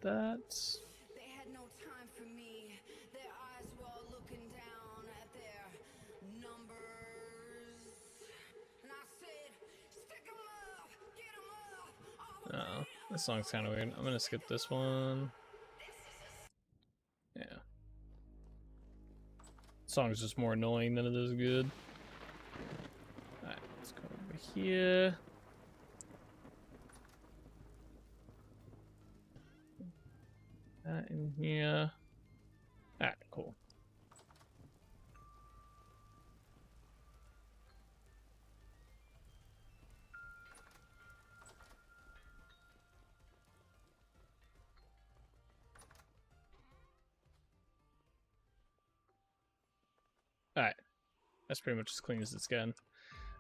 that. They had no time for me. Their eyes were all looking down at their numbers. And I said, stick 'em up, get 'em up. All the Oh, way this song's kind of weird. I'm gonna skip this one. Yeah. Song's just more annoying than it is good. Alright, let's go over here. That in here. Alright, cool. Alright. That's pretty much as clean as it's getting.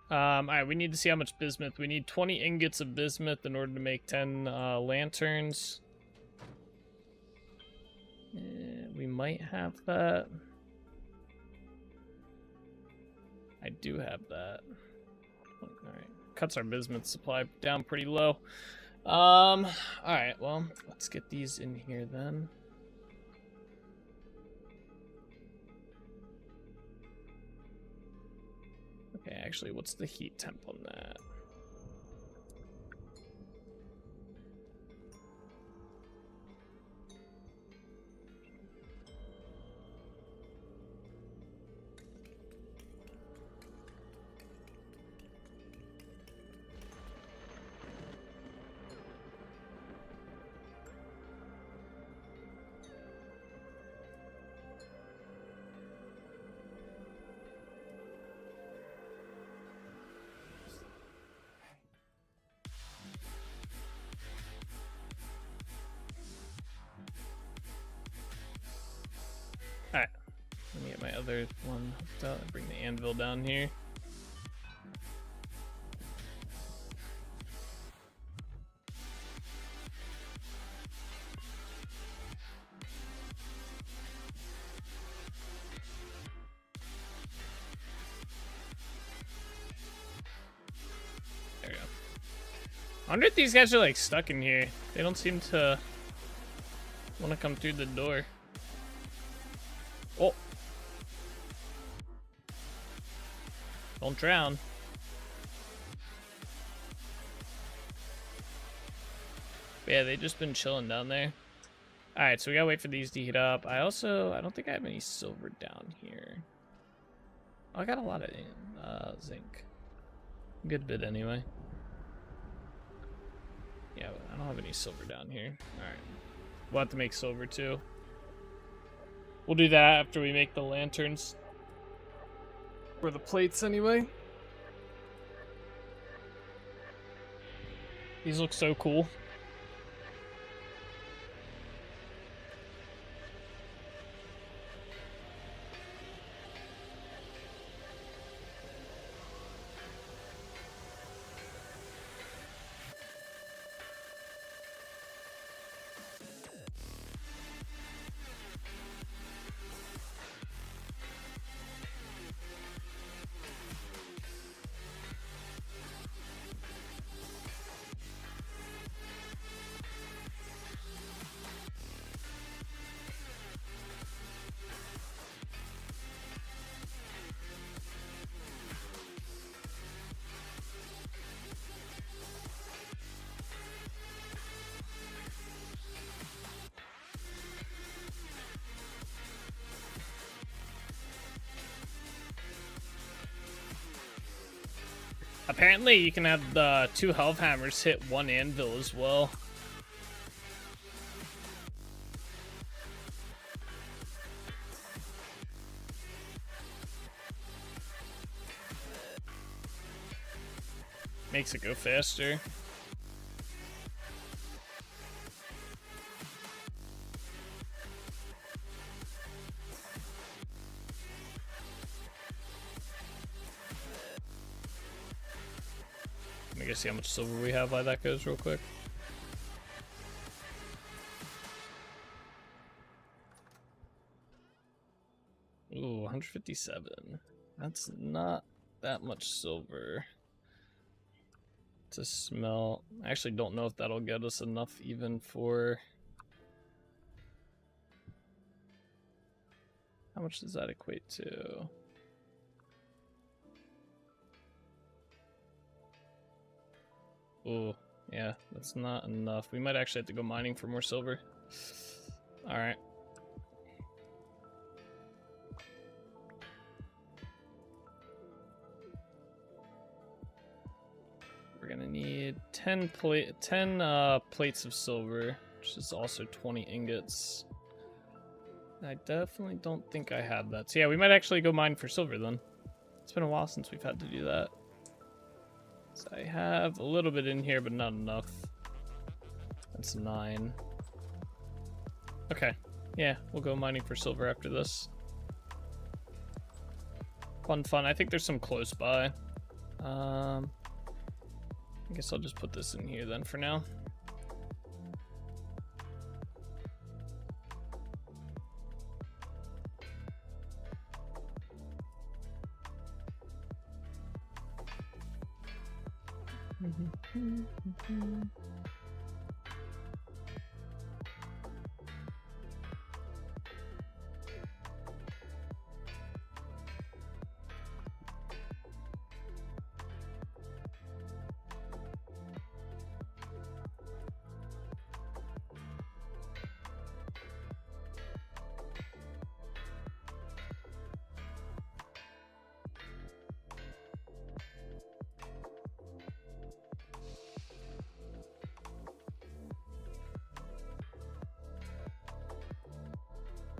Alright, we need to see how much bismuth. We need 20 ingots of bismuth in order to make 10 lanterns. We might have that. I do have that. Alright. Cuts our bismuth supply down pretty low. Alright, well, let's get these in here then. Okay, actually, what's the heat temp on that? Alright, let me get my other one hooked up and bring the anvil down here. There we go. I wonder if these guys are like stuck in here. They don't seem to want to come through the door. Oh. Don't drown. But yeah, they've just been chilling down there. Alright, so we gotta wait for these to heat up. I don't think I have any silver down here. Oh, I got a lot of zinc. Good bit anyway. Yeah, but I don't have any silver down here. Alright. We'll have to make silver too. We'll do that after we make the lanterns. Or the plates anyway. These look so cool. Apparently, you can have the 2 health hammers hit 1 anvil as well. Makes it go faster. Let me see how much silver we have while that goes real quick. Ooh, 157. That's not that much silver to smelt. I actually don't know if that'll get us enough even for much does that equate to? Oh, yeah, that's not enough. We might actually have to go mining for more silver. All right. We're gonna need 10 plates of silver, which is also 20 ingots. I definitely don't think I have that. So yeah, we might actually go mine for silver then. It's been a while since we've had to do that. So I have a little bit in here, but not enough. That's 9. Okay, yeah, we'll go mining for silver after this. Fun. I think there's some close by. I guess I'll just put this in here then for now.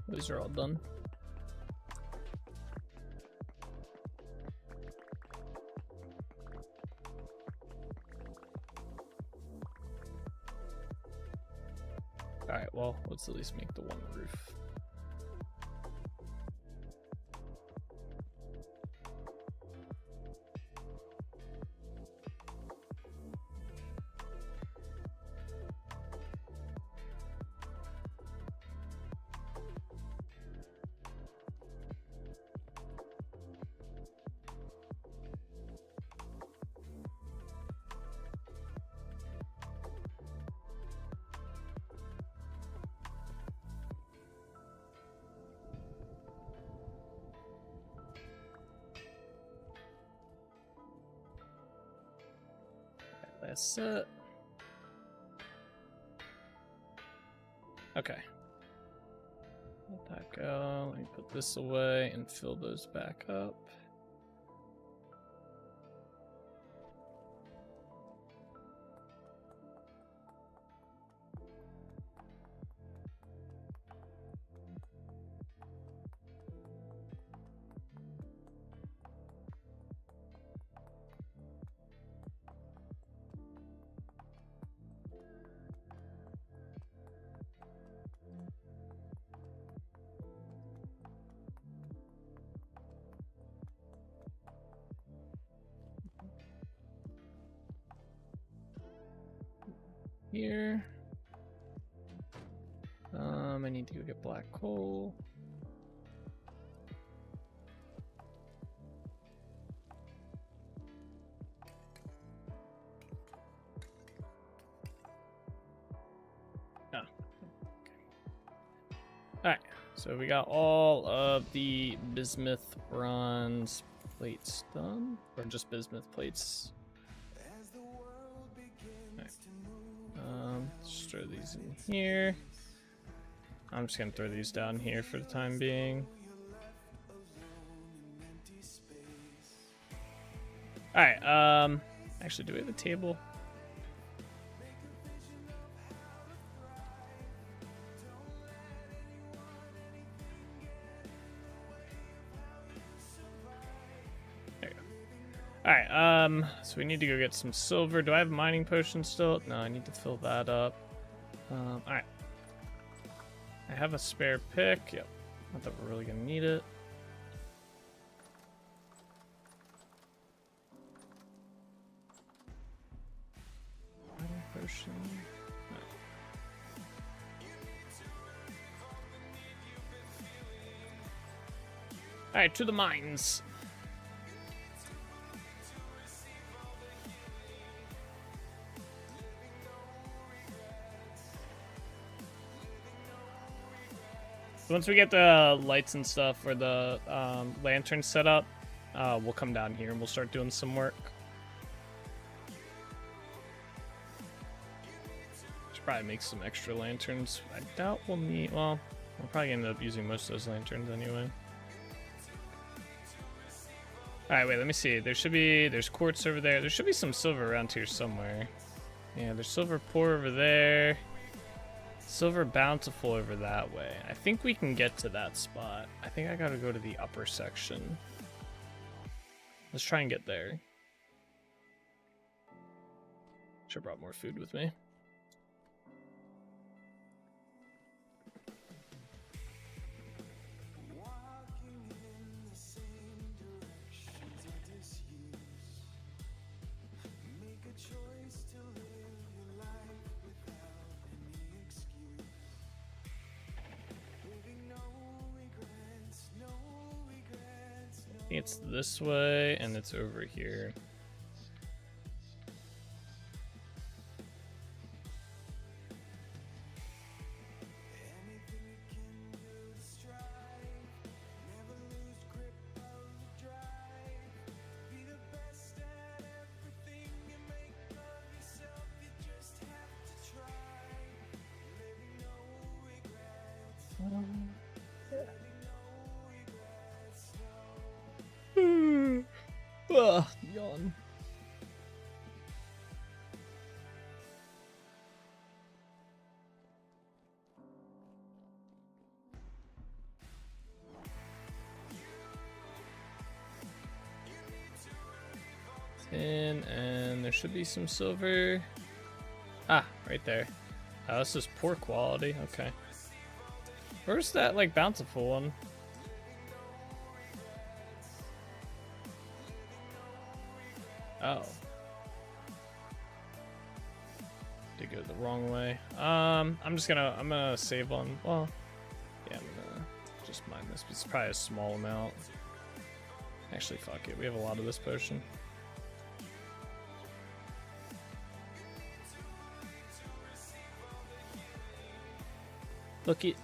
These are all done. Alright, well, let's at least make the one roof. Last set. Okay. Let that go. Let me put this away and fill those back up. Here. I need to go get black coal. Oh. Okay. Alright, so we got all of the bismuth bronze plates done, or just bismuth plates. Just throw these in here. I'm just gonna throw these down here for the time being. Alright, actually, do we have a table? There you go. Alright, so we need to go get some silver. Do I have mining potions still? No, I need to fill that up. Alright. I have a spare pick. Yep. Not that we're really gonna need it. Mining potion. Alright, to the mines. So once we get the lights and stuff or the lanterns set up, we'll come down here and we'll start doing some work. Should probably make some extra lanterns. I doubt we'll need, well, we'll probably end up using most of those lanterns anyway. Alright, wait, let me see. There's quartz over there. There should be some silver around here somewhere. Yeah, there's silver poor over there. Silver bountiful over that way. I think we can get to that spot. I think I gotta go to the upper section. Let's try and get there. Should've brought more food with me. It's this way and it's over here. Ugh, yawn. And there should be some silver. Ah, right there. Oh, this is poor quality. Okay. Where's that, like, bountiful one? Oh. Did go the wrong way. I'm gonna save on, well, yeah, I'm gonna just mine this. It's probably a small amount. Actually, fuck it. We have a lot of this potion. Look it.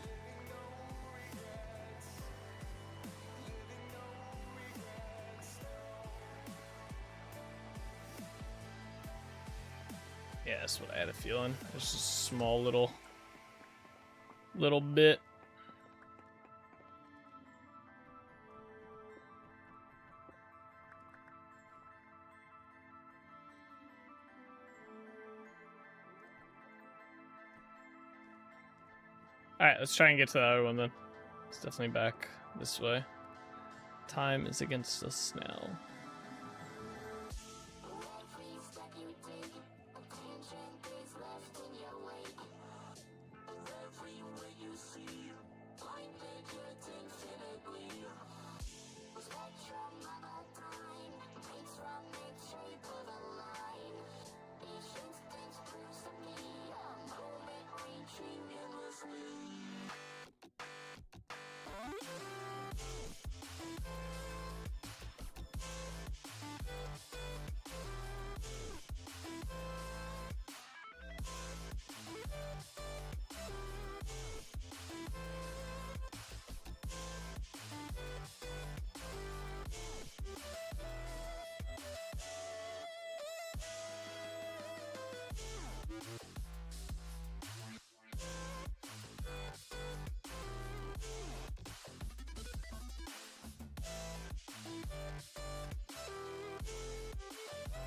Yeah, that's what I had a feeling. It's just a small little bit. Alright, let's try and get to the other one then. It's definitely back this way. Time is against us now.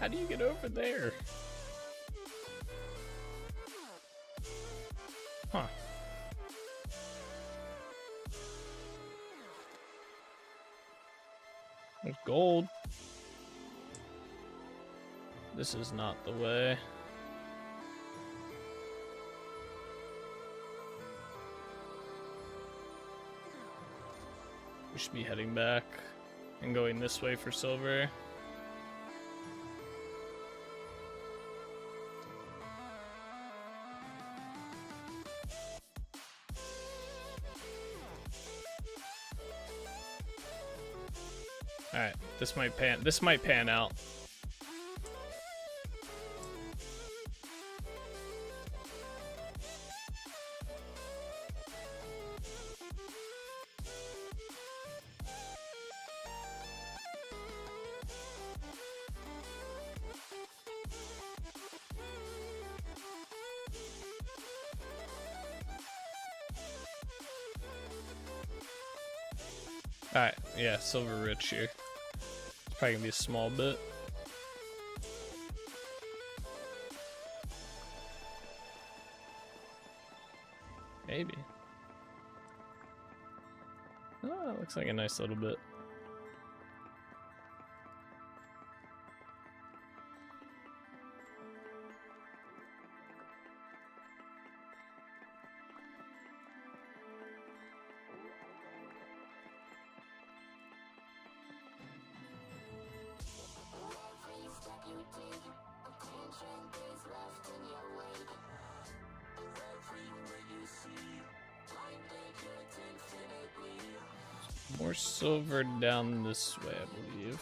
How do you get over there? Huh. There's gold. This is not the way. We should be heading back and going this way for silver. Alright, this might pan out. Alright, yeah, silver rich here. It's probably gonna be a small bit. Maybe. Oh, looks like a nice little bit. More silver down this way, I believe.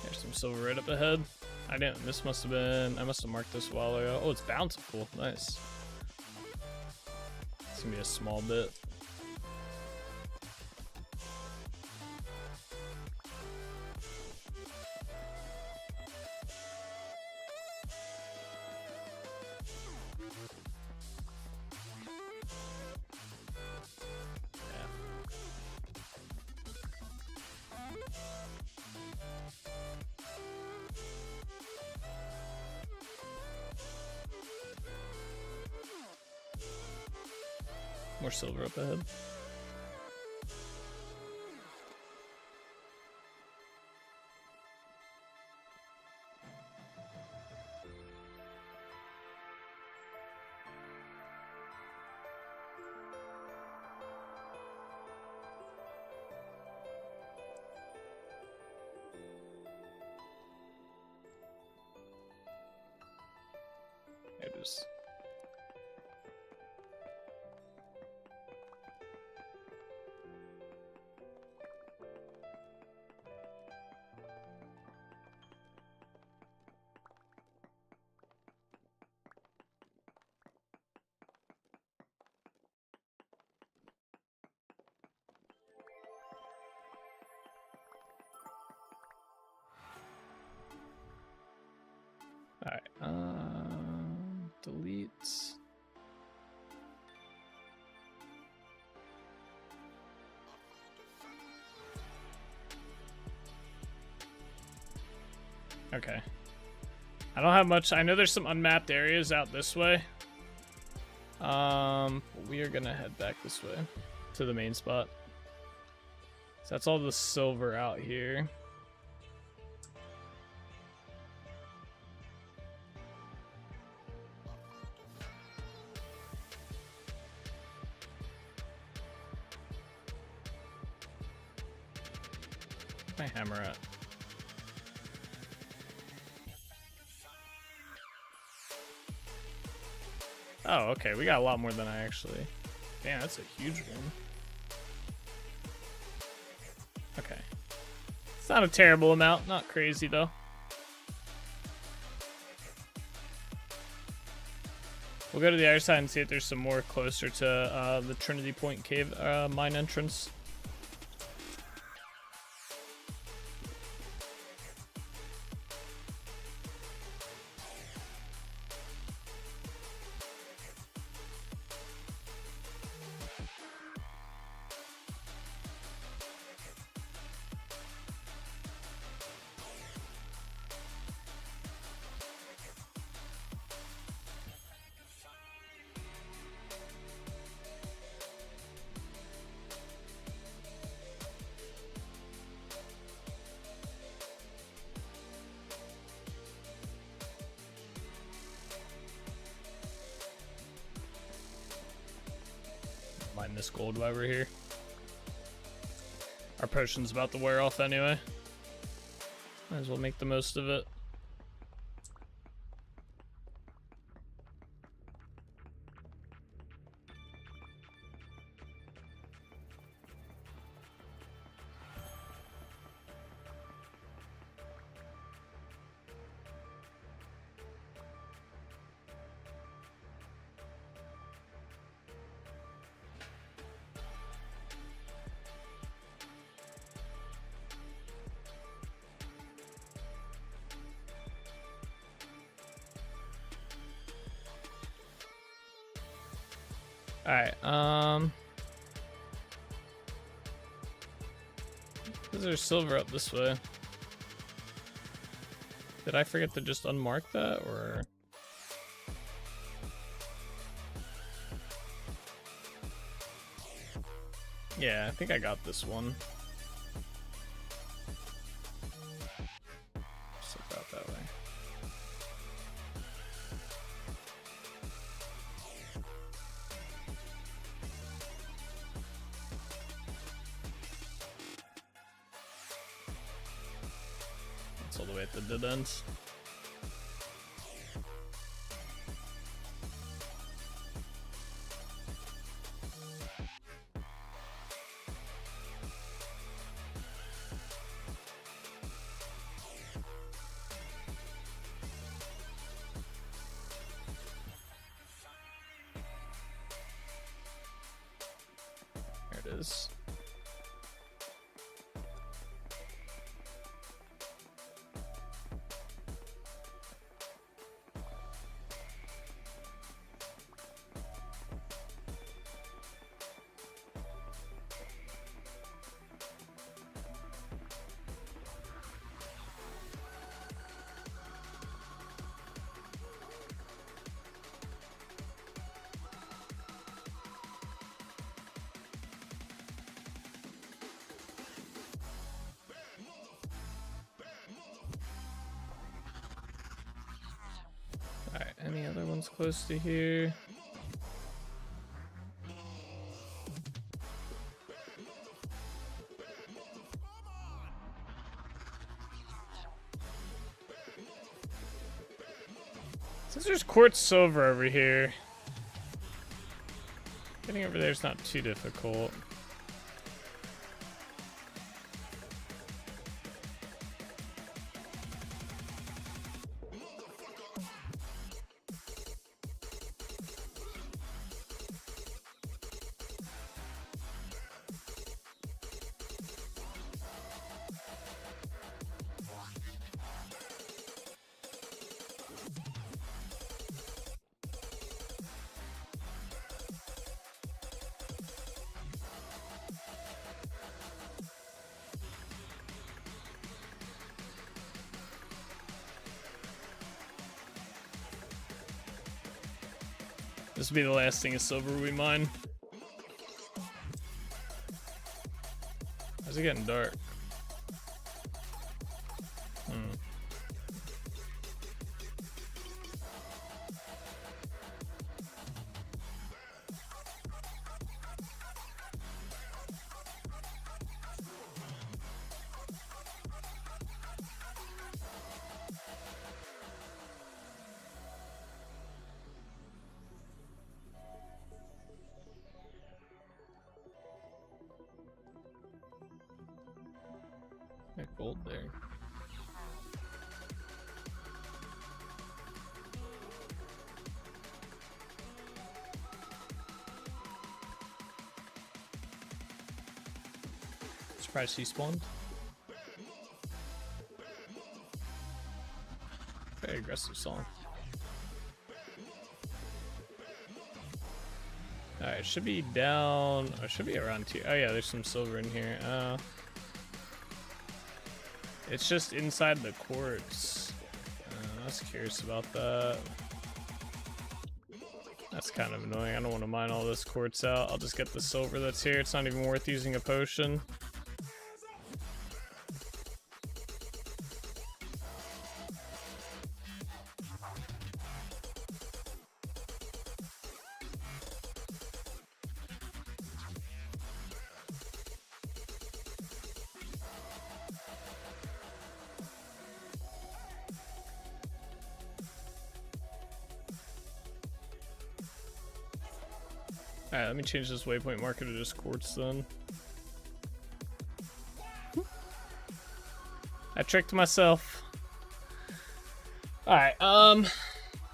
There's some silver right up ahead. I didn't. This must have been. I must have marked this a while ago. Oh, it's bountiful. Nice. It's gonna be a small bit. More silver up ahead. It is. Alright, delete. Okay. I don't have much. I know there's some unmapped areas out this way. We are gonna head back this way to the main spot. So that's all the silver out here. My hammer at? Oh, okay. We got a lot more than I actually. Damn, that's a huge one. Okay. It's not a terrible amount. Not crazy, though. We'll go to the other side and see if there's some more closer to the Trinity Point cave mine entrance. Mine this gold while we're here. Our potion's about to wear off anyway. Might as well make the most of it. Alright, is there silver up this way? Did I forget to just unmark that, or? Yeah, I think I got this one. Slip out that way. That's all the way at the dead ends. There it is. Alright, any other ones close to here? Since there's quartz silver over here, getting over there is not too difficult. This will be the last thing of silver we mine. How's it getting dark? Got gold there. Surprised he spawned. Very aggressive song. Alright, it should be down. Or it should be around here. Oh yeah, there's some silver in here. It's just inside the quartz. I was curious about that. That's kind of annoying. I don't want to mine all this quartz out. I'll just get the silver that's here. It's not even worth using a potion. Alright, let me change this waypoint marker to just quartz then. I tricked myself. Alright,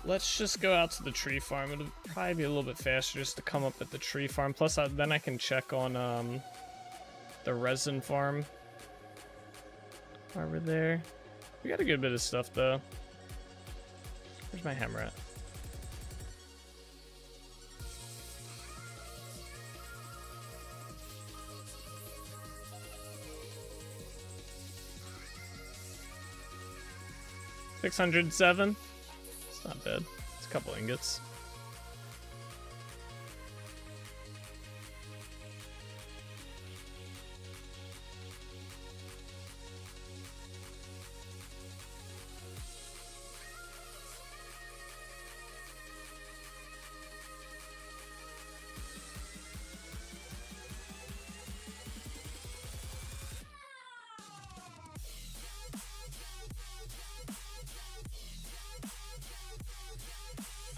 let's just go out to the tree farm. It'll probably be a little bit faster just to come up at the tree farm. Plus, then I can check on the resin farm over there. We got a good bit of stuff though. Where's my hammer at? 607. It's not bad. It's a couple ingots.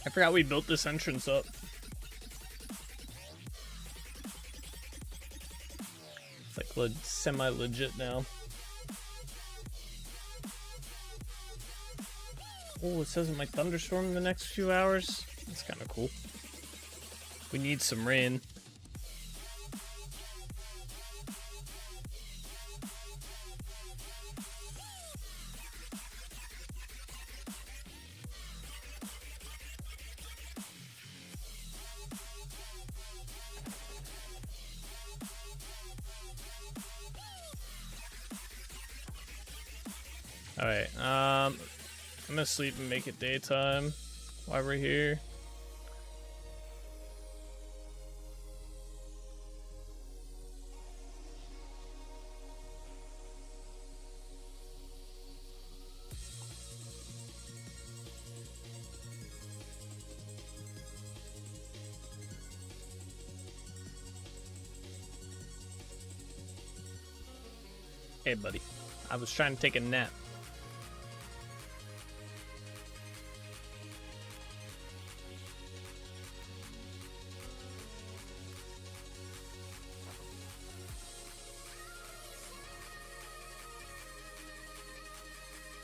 I forgot we built this entrance up. It's like semi-legit now. Oh, it says it might thunderstorm in the next few hours. That's kind of cool. We need some rain. Alright, I'm gonna sleep and make it daytime while we're here. Hey buddy, I was trying to take a nap.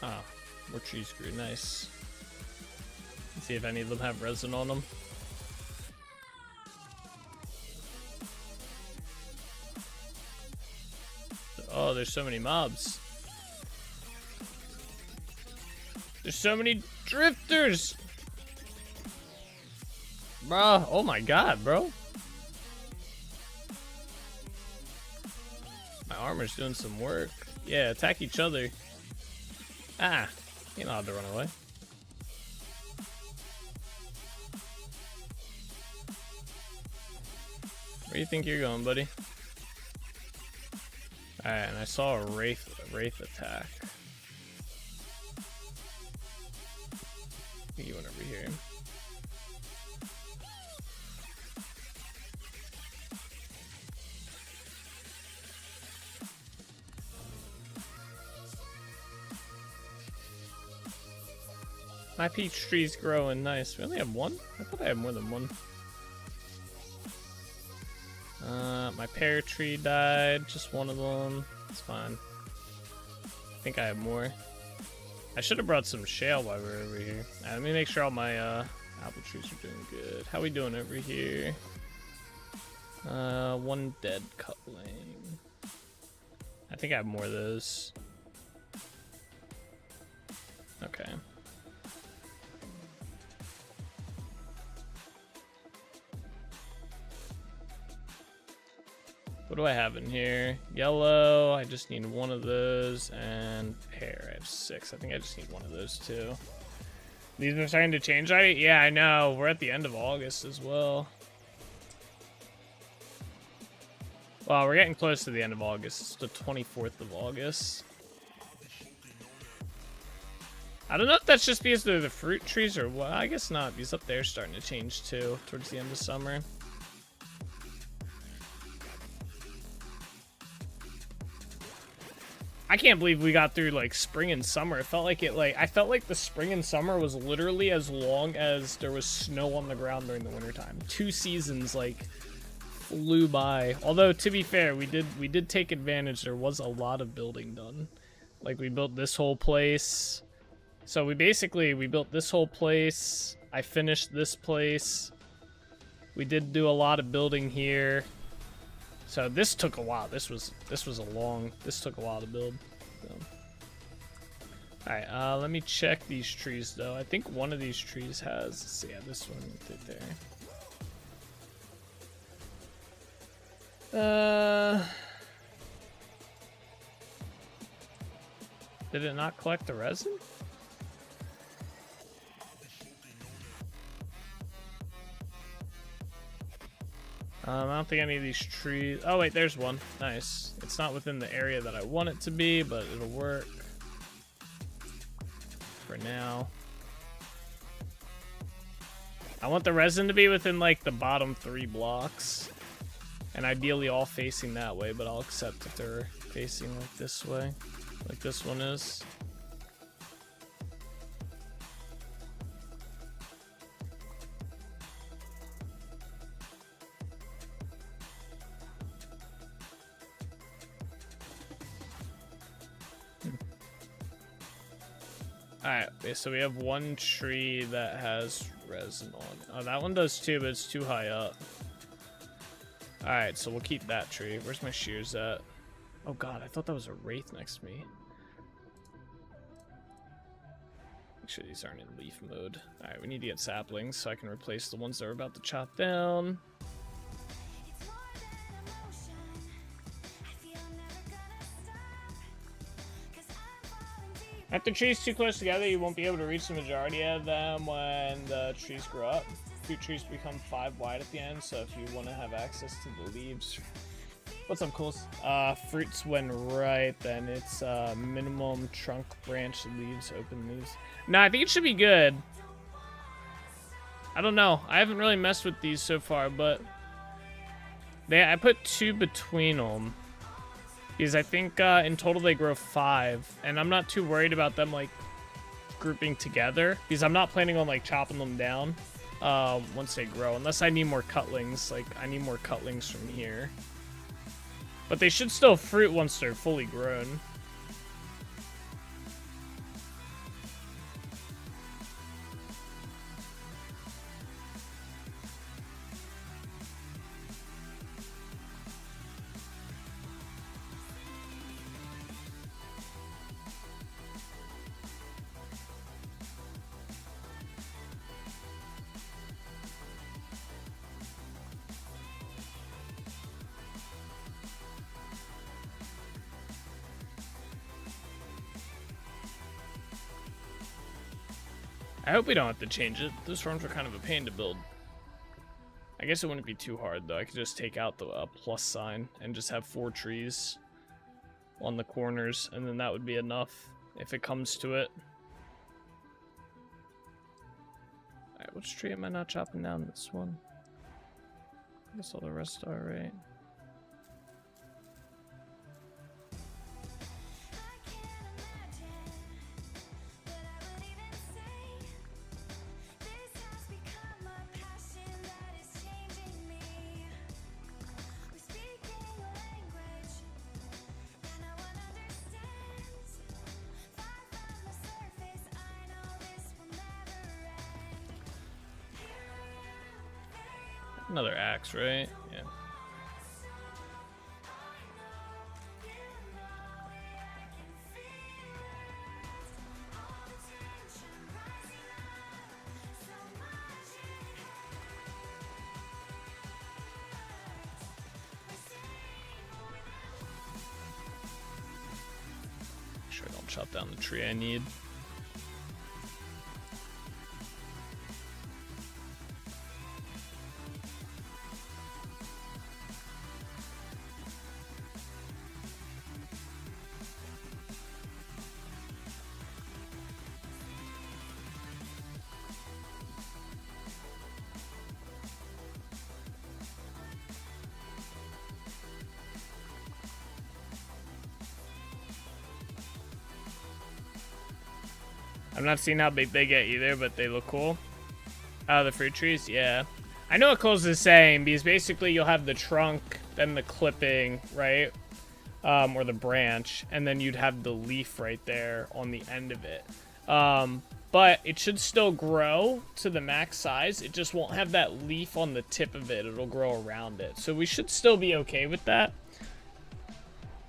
Oh, more trees grew. Nice. Let's see if any of them have resin on them. Oh, there's so many mobs. There's so many drifters. Bro, oh my god, bro. My armor's doing some work. Yeah, attack each other. Ah, you're not allowed to run away. Where do you think you're going, buddy? Alright, and I saw a wraith attack. You went over here. My peach tree's growing nice. We only have one? I thought I had more than one. My pear tree died. Just one of them. It's fine. I think I have more. I should have brought some shale while we were over here. Let me make sure all my apple trees are doing good. How we doing over here? One dead cutling. I think I have more of those. Okay. What do I have in here? Yellow, I just need one of those, and pear, I have 6. I think I just need one of those too. These are starting to change already? Yeah, I know. We're at the end of August as well. Well, we're getting close to the end of August. It's the 24th of August. I don't know if that's just because they're the fruit trees or what. I guess not, because up there is starting to change too towards the end of summer. I can't believe we got through like spring and summer. It felt like I felt like the spring and summer was literally as long as there was snow on the ground during the wintertime. 2 seasons like flew by. Although to be fair, we did take advantage. There was a lot of building done. Like we built this whole place. So we built this whole place. I finished this place. We did do a lot of building here. So this took a while. This took a while to build. So. All right, let me check these trees though. I think one of these trees has. Let's see, yeah, this one right there. Did it not collect the resin? I don't think any of these trees... Oh, wait, there's one. Nice. It's not within the area that I want it to be, but it'll work. For now. I want the resin to be within, like, the bottom 3 blocks. And ideally all facing that way, but I'll accept if they're facing, like, this way. Like this one is. Alright, okay, so we have one tree that has resin on it. Oh, that one does too, but it's too high up. Alright, so we'll keep that tree. Where's my shears at? Oh god, I thought that was a wraith next to me. Make sure these aren't in leaf mode. Alright, we need to get saplings so I can replace the ones that we're about to chop down. If the trees too close together, you won't be able to reach the majority of them when the trees grow up. Fruit trees become 5 wide at the end, so if you want to have access to the leaves... What's up, Coles? Fruits when right, then it's minimum trunk, branch, leaves, open leaves. No, I think it should be good. I don't know. I haven't really messed with these so far, but... I put 2 between them. Because I think in total they grow 5, and I'm not too worried about them like grouping together because I'm not planning on like chopping them down once they grow, unless I need more cutlings. Like I need more cutlings from here, but they should still fruit once they're fully grown. I hope we don't have to change it. Those farms are kind of a pain to build. I guess it wouldn't be too hard though. I could just take out the plus sign and just have 4 trees on the corners, and then that would be enough if it comes to it. Alright, which tree am I not chopping down? This one. I guess all the rest are right. Another axe, right? Yeah. Make sure I don't chop down the tree I need. I'm not seeing how big they get either, but they look cool. The fruit trees, yeah. I know what Cole's is saying, because basically you'll have the trunk, then the clipping, right? Or the branch, and then you'd have the leaf right there on the end of it. But it should still grow to the max size. It just won't have that leaf on the tip of it. It'll grow around it. So we should still be okay with that.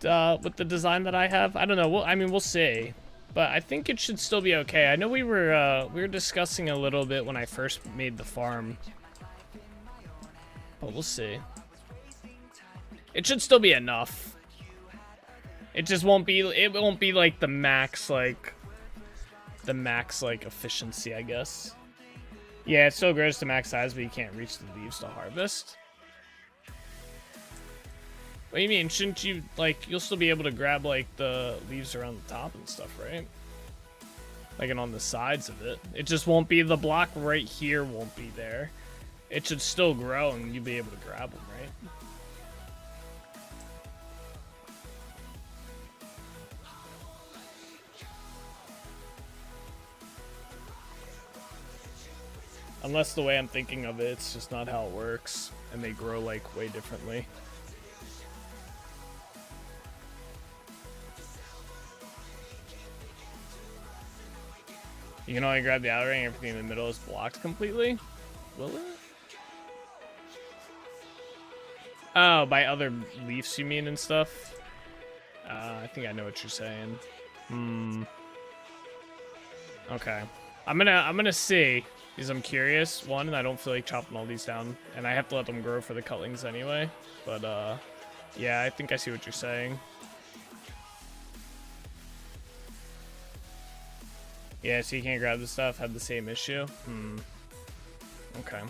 With the design that I have. I don't know. I mean, we'll see. But I think it should still be okay. I know we were discussing a little bit when I first made the farm. But we'll see. It should still be enough. It just won't be like the max efficiency, I guess. Yeah, it still grows to max size, but you can't reach the leaves to harvest. What do you mean? Shouldn't you, like, you'll still be able to grab, like, the leaves around the top and stuff, right? Like, and on the sides of it. It just won't be, the block right here won't be there. It should still grow and you'll be able to grab them, right? Unless the way I'm thinking of it, it's just not how it works. And they grow, like, way differently. You can only grab the outer ring, everything in the middle is blocked completely? Will it? Oh, by other leaves you mean and stuff? I think I know what you're saying. Okay. I'm gonna see, because I'm curious. One, and I don't feel like chopping all these down. And I have to let them grow for the cutlings anyway. But, yeah, I think I see what you're saying. Yeah, so you can't grab the stuff, have the same issue? Okay.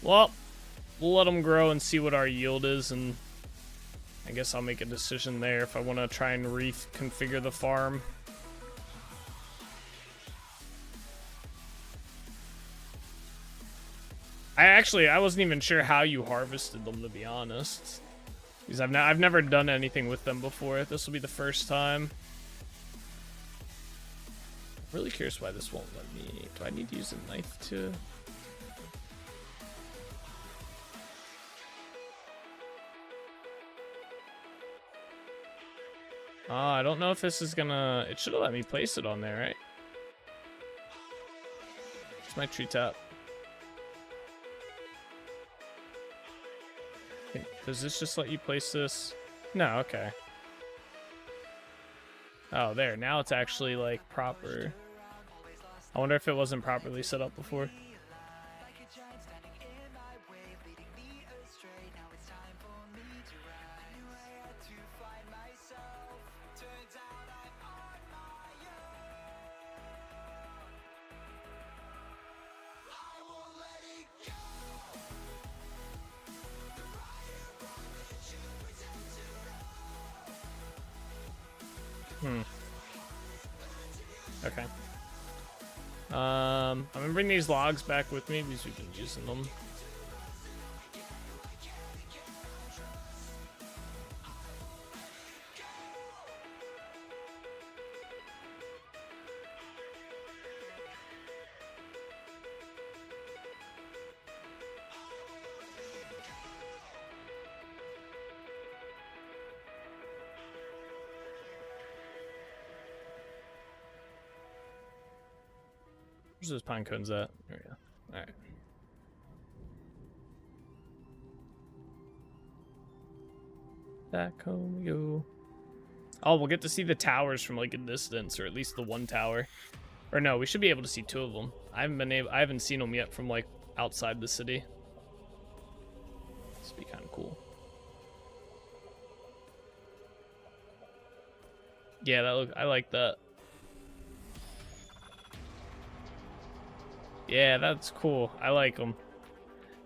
Well, we'll let them grow and see what our yield is, and I guess I'll make a decision there if I want to try and reconfigure the farm. I wasn't even sure how you harvested them, to be honest. Because I've never done anything with them before. This will be the first time. I'm really curious why this won't let me. Do I need to use a knife to? I don't know if this is gonna. It should have let me place it on there, right? It's my tree top. Does this just let you place this? No, okay. Oh, there. Now it's actually, like, proper. I wonder if it wasn't properly set up before. Okay. I'm gonna bring these logs back with me because we've been using them. Where's those pine cones at? There we go. Alright. Back home we go. Oh, we'll get to see the towers from like a distance, or at least the one tower. Or no, we should be able to see two of them. I haven't seen them yet from like outside the city. This would be kind of cool. Yeah, I like that. Yeah, that's cool. I like them.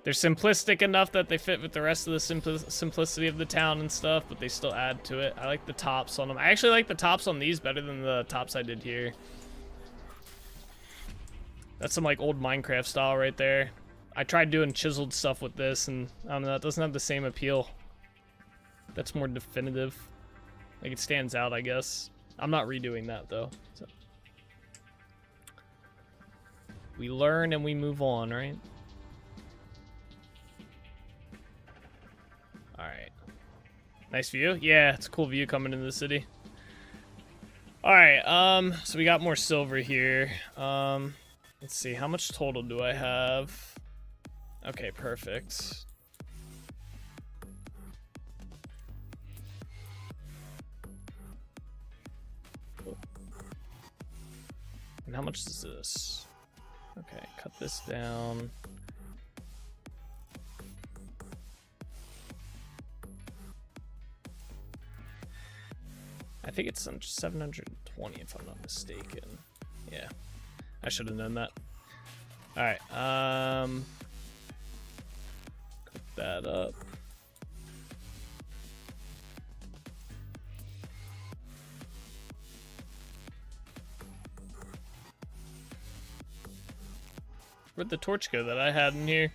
They're simplistic enough that they fit with the rest of the simplicity of the town and stuff, but they still add to it. I like the tops on them. I actually like the tops on these better than the tops I did here. That's some like old Minecraft style right there. I tried doing chiseled stuff with this, and I don't know, it doesn't have the same appeal. That's more definitive. Like it stands out, I guess. I'm not redoing that though. So. We learn and we move on, right? Alright. Nice view? Yeah, it's a cool view coming into the city. Alright, so we got more silver here. Let's see, how much total do I have? Okay, perfect. Cool. And how much is this? Okay, cut this down. I think it's 720 if I'm not mistaken. Yeah, I should have known that. All right, that up. Where'd the torch go that I had in here?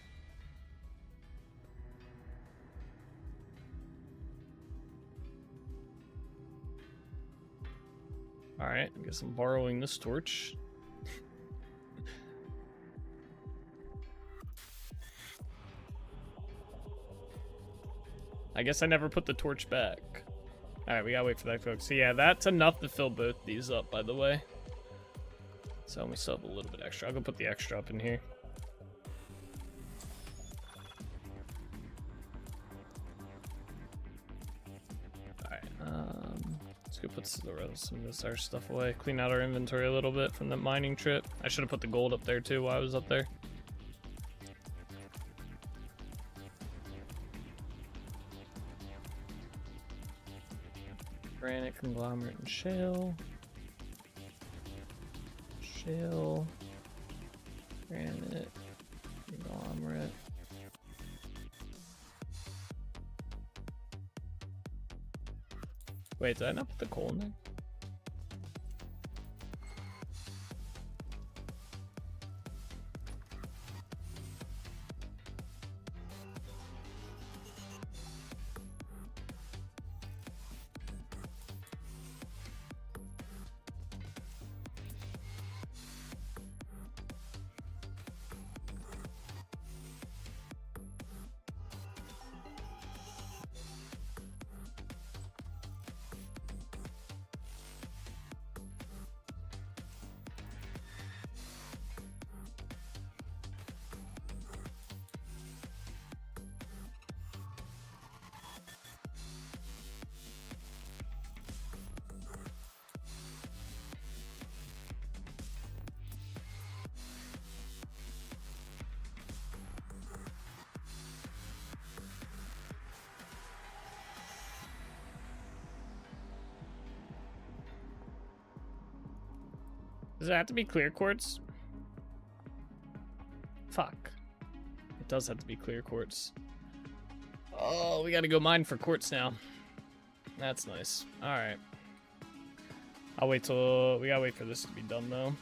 Alright, I guess I'm borrowing this torch. I guess I never put the torch back. Alright, we gotta wait for that, folks. So yeah, that's enough to fill both these up, by the way. So we still have a little bit extra. I'll go put the extra up in here. Alright, let's go put some of this our stuff away. Clean out our inventory a little bit from the mining trip. I should have put the gold up there too while I was up there. Granite, conglomerate, and shale. Shale. Granite. Conglomerate. Wait, did I not put the coal in there? Does it have to be clear quartz? Fuck. It does have to be clear quartz. Oh, we gotta go mine for quartz now. That's nice. Alright. I'll wait till... We gotta wait for this to be done, though.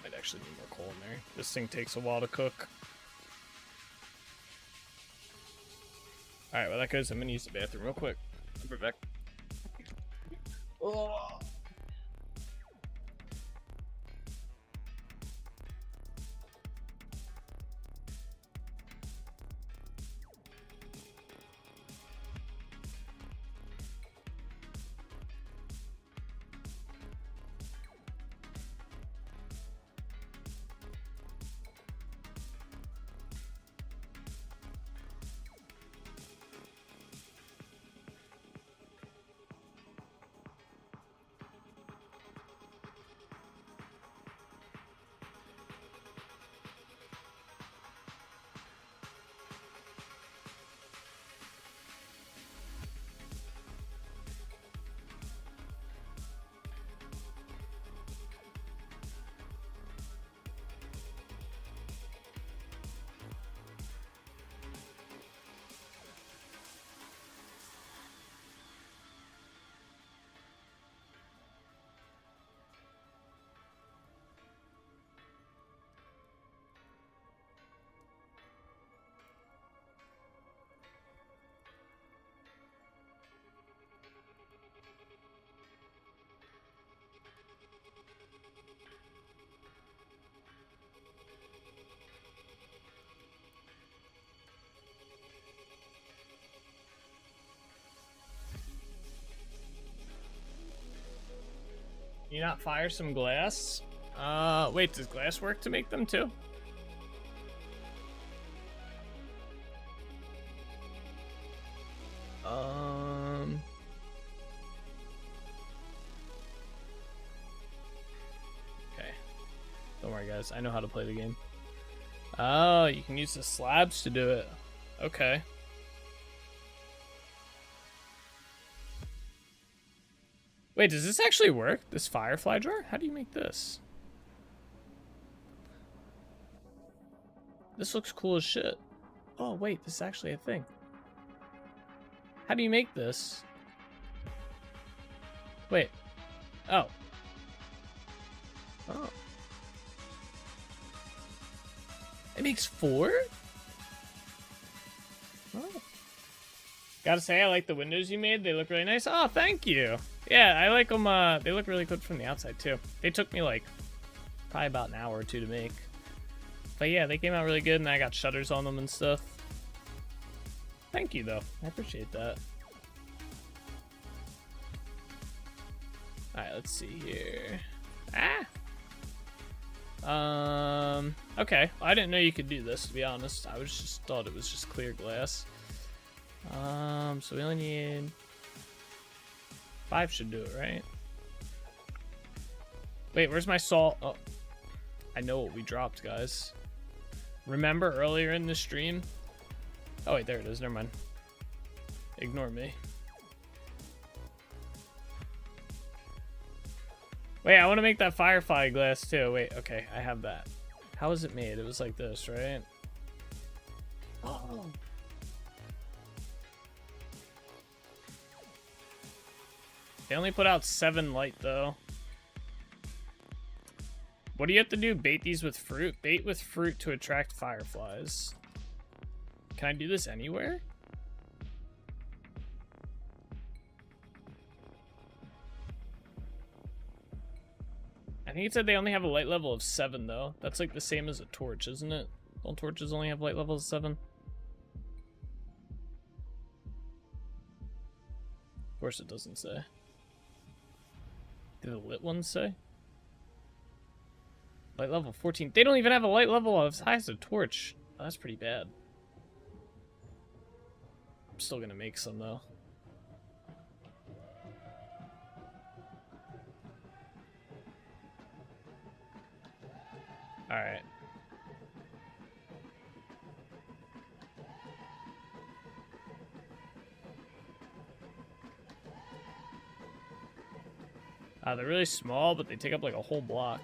Might actually need more coal in there. This thing takes a while to cook. Alright, well that goes. I'm gonna use the bathroom real quick. I'll be back. Oh. You not fire some glass? Wait, does glass work to make them too? Okay. Don't worry, guys. I know how to play the game. Oh, you can use the slabs to do it. Okay. Wait, does this actually work? This firefly jar? How do you make this? This looks cool as shit. Oh, wait, this is actually a thing. How do you make this? Wait. Oh. Oh. It makes 4? Oh. Gotta say, I like the windows you made. They look really nice. Oh, thank you. Yeah, I like them. They look really good from the outside, too. They took me, like, probably about an hour or 2 to make. But yeah, they came out really good, and I got shutters on them and stuff. Thank you, though. I appreciate that. Alright, let's see here. Okay. I didn't know you could do this, to be honest. I was just thought it was just clear glass. So we only need 5 should do it, right? Wait, where's my salt? Oh, I know what we dropped, guys. Remember earlier in the stream? Oh, wait, there it is. Never mind. Ignore me. Wait, I want to make that firefly glass too. Wait, okay, I have that. How was it made? It was like this, right? Oh. They only put out 7 light though. What do you have to do? Bait these with fruit? Bait with fruit to attract fireflies. Can I do this anywhere? I think it said they only have a light level of 7 though. That's like the same as a torch, isn't it? Don't torches only have light levels of 7? Of course it doesn't say. Do the lit ones say? Light level 14. They don't even have a light level as high as a torch. Oh, that's pretty bad. I'm still gonna make some though. Alright. They're really small, but they take up like a whole block.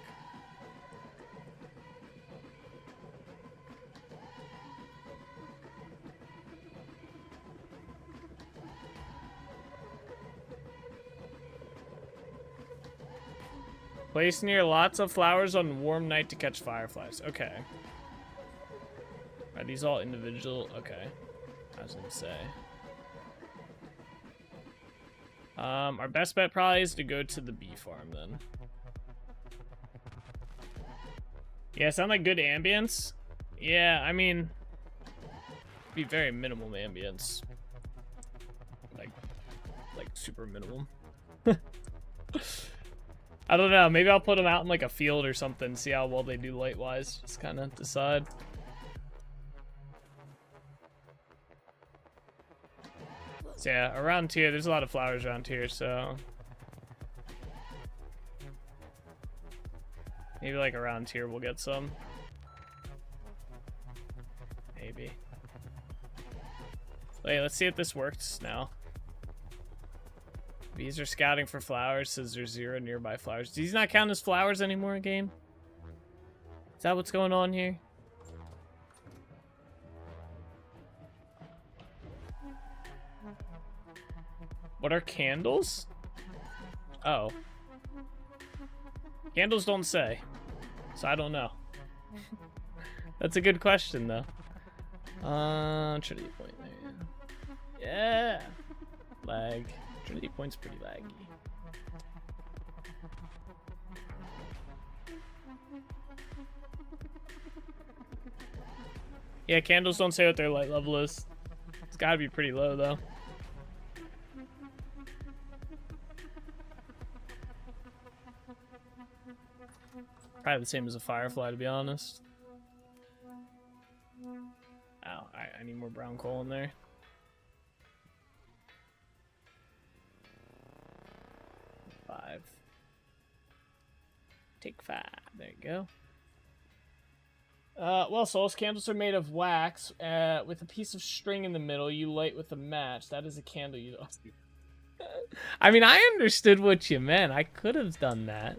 Place near lots of flowers on warm night to catch fireflies. Okay. Are these all individual? Okay. I was gonna say. Our best bet probably is to go to the bee farm then. Yeah, sound like good ambience? Yeah, I mean, be very minimum ambience. Like super minimum. I don't know, maybe I'll put them out in like a field or something, see how well they do light-wise, just kind of decide. So yeah, around here, there's a lot of flowers around here, so maybe like around here we'll get some. Maybe. Wait, let's see if this works now. Bees are scouting for flowers, says there's 0 nearby flowers. Do these not count as flowers anymore, game? Is that what's going on here? What are candles? Oh. Candles don't say. So I don't know. That's a good question, though. Trinity Point there. Yeah. Lag. Trinity Point's pretty laggy. Yeah, candles don't say what their light level is. It's gotta be pretty low, though. Probably the same as a firefly, to be honest. Ow, I need more brown coal in there. Take 5. There you go. Well, Souls candles are made of wax with a piece of string in the middle. You light with a match. That is a candle you. I mean, I understood what you meant. I could have done that.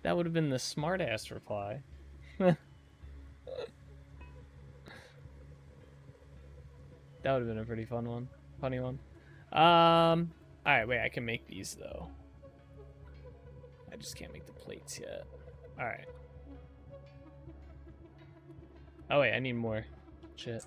That would have been the smart ass reply. That would have been a pretty funny one. Alright, wait, I can make these though. I just can't make the plates yet. Alright. Oh wait, I need more. Shit,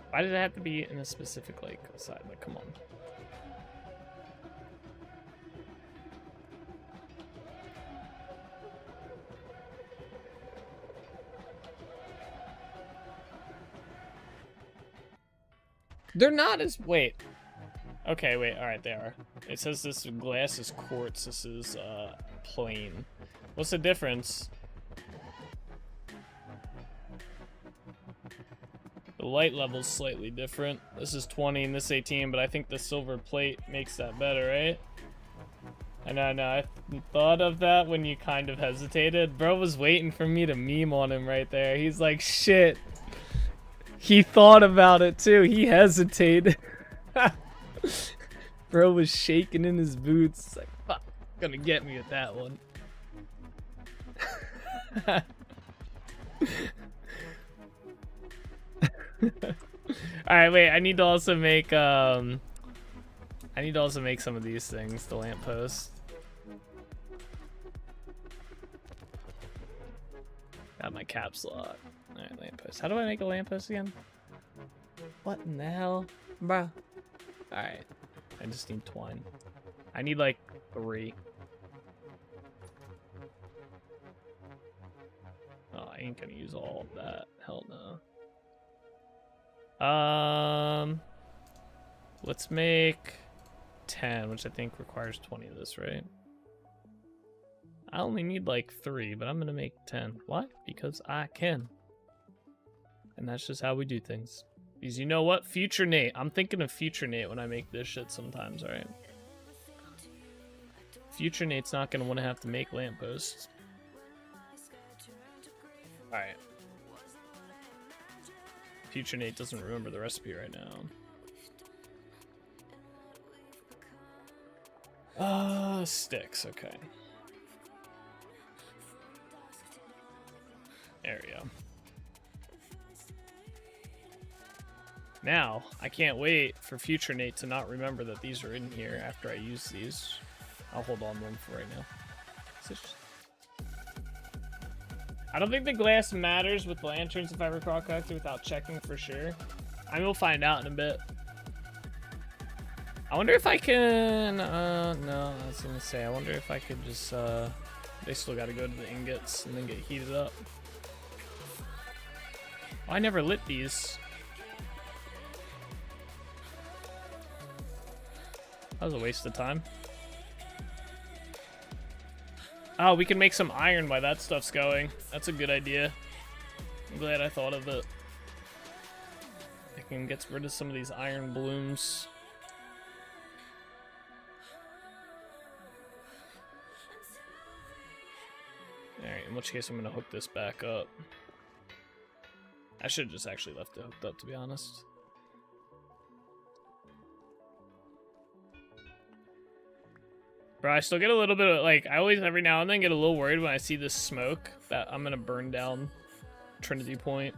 why did it have to be in a specific, like, side? Like, come on. They're not as... Wait. Okay, wait. Alright, they are. It says this glass is quartz. This is, plain. What's the difference? The light level's slightly different. This is 20 and this 18, but I think the silver plate makes that better, right? I know, I thought of that when you kind of hesitated. Bro was waiting for me to meme on him right there. He's like, shit. He thought about it too. He hesitated. Bro was shaking in his boots. It's like, fuck, gonna get me with that one. Alright, wait, I need to also make some of these things, the lamppost. Got my caps lock. Alright, lamppost. How do I make a lamppost again? What in the hell? Bruh. Alright. I just need twine. I need like 3. Oh, I ain't gonna use all of that. Hell no. Let's make 10, which I think requires 20 of this, right? I only need like 3, but I'm gonna make 10. Why? Because I can. And that's just how we do things. Because you know what? Future Nate. I'm thinking of Future Nate when I make this shit sometimes, alright? Future Nate's not gonna want to have to make lampposts. Alright. Future Nate doesn't remember the recipe right now. Sticks, okay. There we go. Now, I can't wait for Future Nate to not remember that these are in here after I use these. I'll hold on to them for right now. I don't think the glass matters with lanterns if I recall correctly without checking for sure. I mean, we'll find out in a bit. I wonder if I can, no, I was gonna say, I wonder if I could just, they still gotta go to the ingots and then get heated up. Oh, I never lit these. That was a waste of time. Oh, we can make some iron while that stuff's going. That's a good idea. I'm glad I thought of it. I can get rid of some of these iron blooms. Alright, in which case I'm gonna hook this back up. I should have just actually left it hooked up, to be honest. Bro, I still get a little bit of, like, I always, every now and then, get a little worried when I see this smoke that I'm gonna burn down Trinity Point.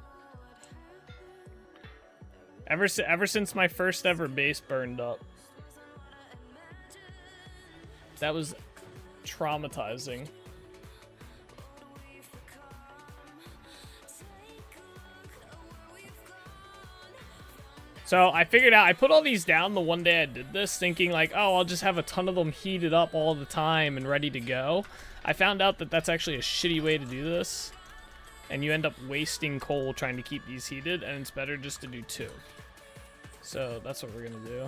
Ever since my first ever base burned up. That was traumatizing. So I figured out, I put all these down the one day I did this, thinking like, oh, I'll just have a ton of them heated up all the time and ready to go. I found out that that's actually a shitty way to do this. And you end up wasting coal trying to keep these heated, and it's better just to do 2. So that's what we're gonna do.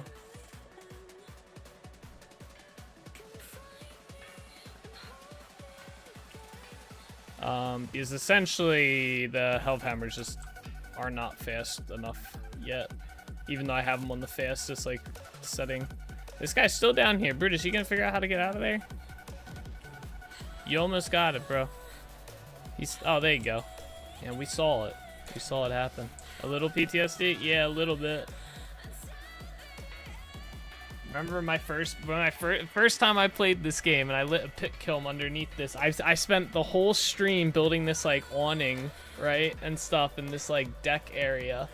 Because essentially the health hammers just are not fast enough yet. Even though I have them on the fastest, like, setting. This guy's still down here. Brutus, you gonna figure out how to get out of there? You almost got it, bro. He's... Oh, there you go. Yeah, we saw it. We saw it happen. A little PTSD? Yeah, a little bit. Remember first time I played this game and I lit a pit kiln underneath this. I spent the whole stream building this like awning, right, and stuff in this like deck area,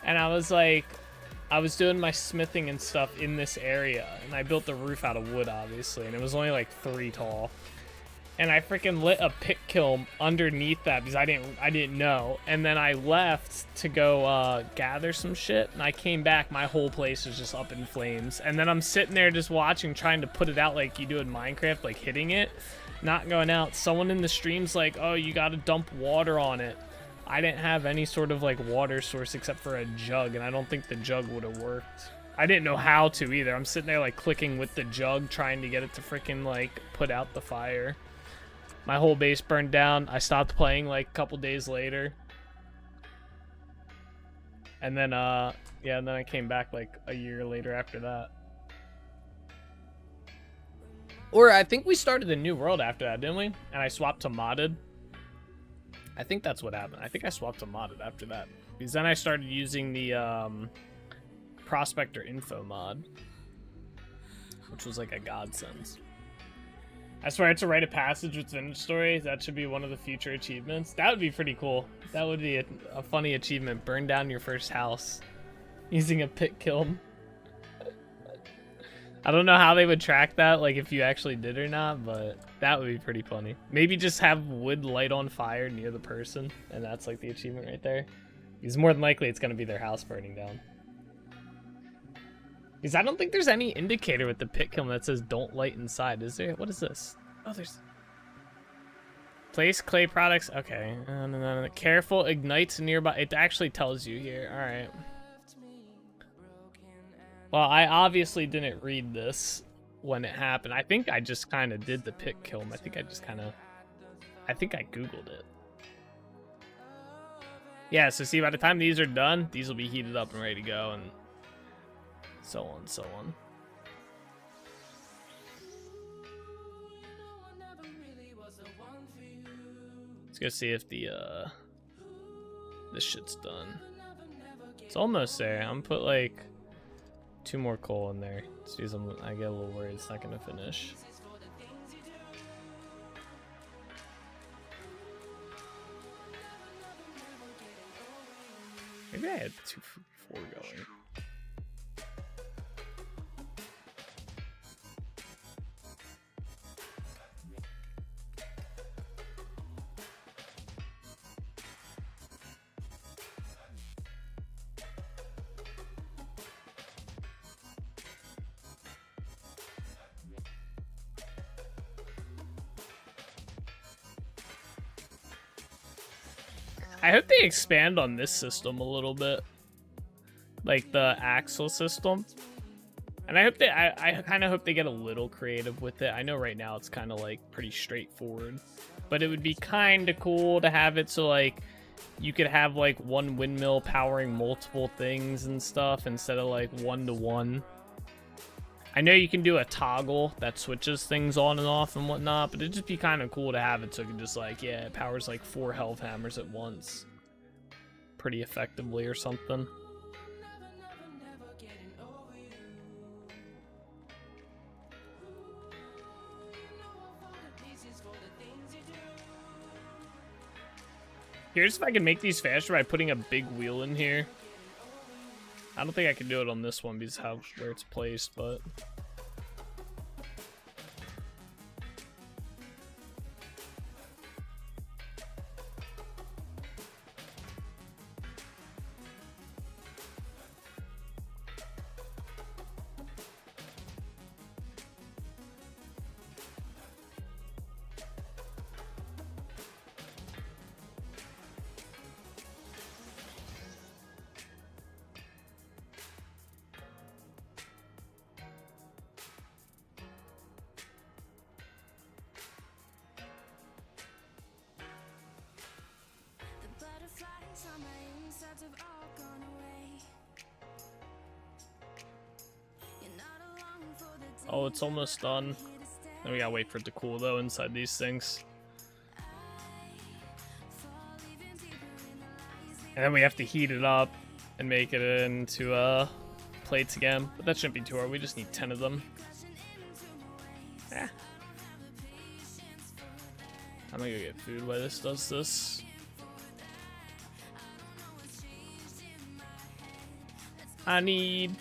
and I was doing my smithing and stuff in this area, and I built the roof out of wood, obviously, and it was only like 3 tall. And I freaking lit a pit kiln underneath that because I didn't know. And then I left to go gather some shit, and I came back, my whole place was just up in flames. And then I'm sitting there just watching, trying to put it out like you do in Minecraft, like hitting it, not going out. Someone in the stream's like, oh, you gotta dump water on it. I didn't have any sort of like water source except for a jug, and I don't think the jug would have worked. I didn't know how to either. I'm sitting there like clicking with the jug, trying to get it to freaking like put out the fire. My whole base burned down. I stopped playing like a couple days later. And then, yeah, and then I came back like a year later after that. Or I think we started a new world after that, didn't we? And I swapped to modded. I think that's what happened. I think I swapped to modded after that. Because then I started using the Prospector Info mod. Which was like a godsend. I swear it's a rite of passage with Vintage Story. That should be one of the future achievements. That would be pretty cool. That would be a funny achievement. Burn down your first house using a pit kiln. I don't know how they would track that, like if you actually did or not, but that would be pretty funny. Maybe just have wood light on fire near the person, and that's like the achievement right there. Because more than likely it's going to be their house burning down. Because I don't think there's any indicator with the pit kiln that says don't light inside, is there? What is this? Oh, there's... Place clay products. Okay. Careful, ignites nearby. It actually tells you here. Alright. Well, I obviously didn't read this when it happened. I think I just kind of did the pit kiln. I think I Googled it. Yeah, so see, by the time these are done, these will be heated up and ready to go, and so on, so on. Let's go see if the this shit's done. It's almost there. I'm gonna put like 2 more coal in there. See, I get a little worried it's not gonna finish. Maybe I had 2 4 going. I hope they expand on this system a little bit, like the axle system, and I kind of hope they get a little creative with it. I know right now it's kind of like pretty straightforward, but it would be kind of cool to have it so like you could have like one windmill powering multiple things and stuff instead of like 1-to-1. I know you can do a toggle that switches things on and off and whatnot, but it'd just be kind of cool to have it so it can just like, yeah, it powers like 4 health hammers at once pretty effectively or something. Here's if I can make these faster by putting a big wheel in here. I don't think I can do it on this one because of where it's placed, but... The butterflies on my insides have all gone away. You're not along for the day. Oh, it's almost done. Then we gotta wait for it to cool though inside these things. Fall even deeper in the lies they And then we have to heat it up and make it into plates again. But that shouldn't be too hard. We just need 10 of them. I'm gonna go get food while this does this. I need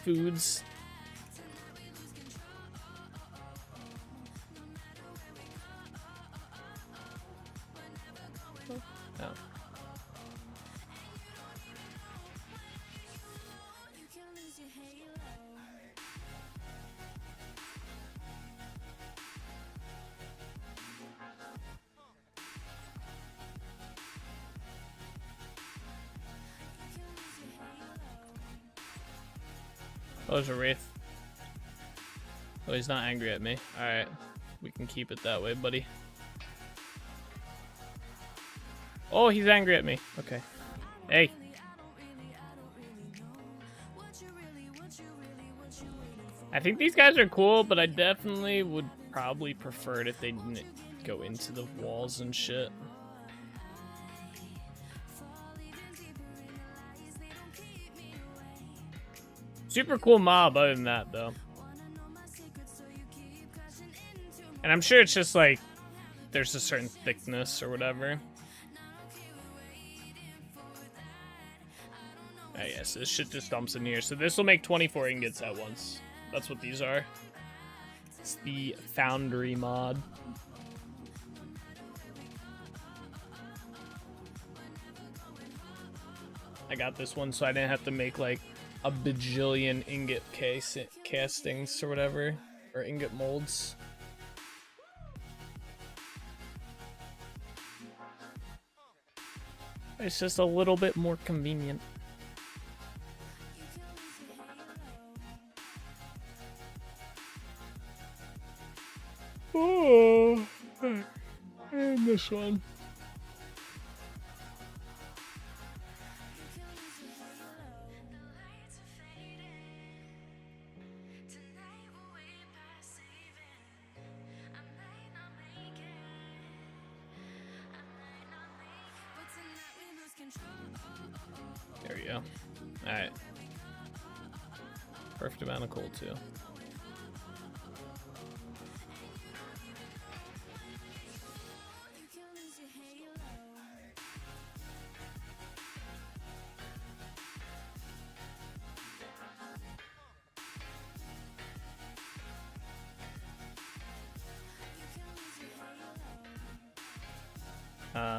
foods. Oh. Oh, there's a Wraith. Oh, he's not angry at me. Alright. We can keep it that way, buddy. Oh, he's angry at me. Okay. Hey. I think these guys are cool, but I definitely would probably prefer it if they didn't go into the walls and shit. Super cool mob other than that, though. And I'm sure it's just like there's a certain thickness or whatever. Ah, yes, this shit just dumps in here. So this will make 24 ingots at once. That's what these are. It's the Foundry mod. I got this one so I didn't have to make like a bajillion ingot castings or whatever, or ingot molds. It's just a little bit more convenient. Oh, and this one. There we go. Alright. Perfect amount of coal, too.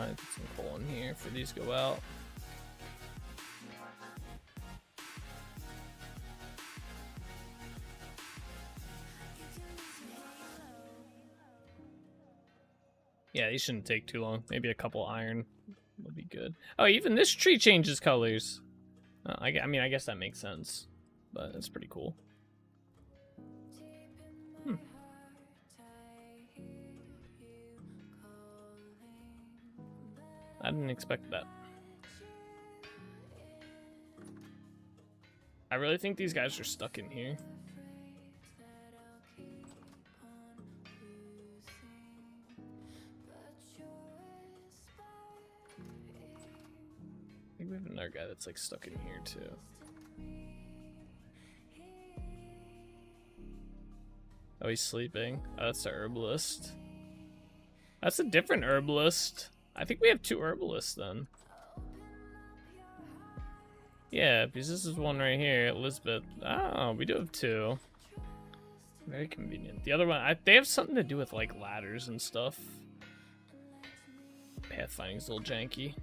Put some coal in here for these go out. Yeah, these shouldn't take too long. Maybe a couple iron would be good. Oh, even this tree changes colors. I mean, I guess that makes sense, but it's pretty cool. I didn't expect that. I really think these guys are stuck in here. I think we have another guy that's like stuck in here too. Oh, he's sleeping. Oh, that's the herbalist. That's a different herbalist. I think we have two herbalists then. Yeah, because this is one right here, Elizabeth. Oh, we do have two. Very convenient. The other one, they have something to do with like ladders and stuff. Pathfinding's a little janky.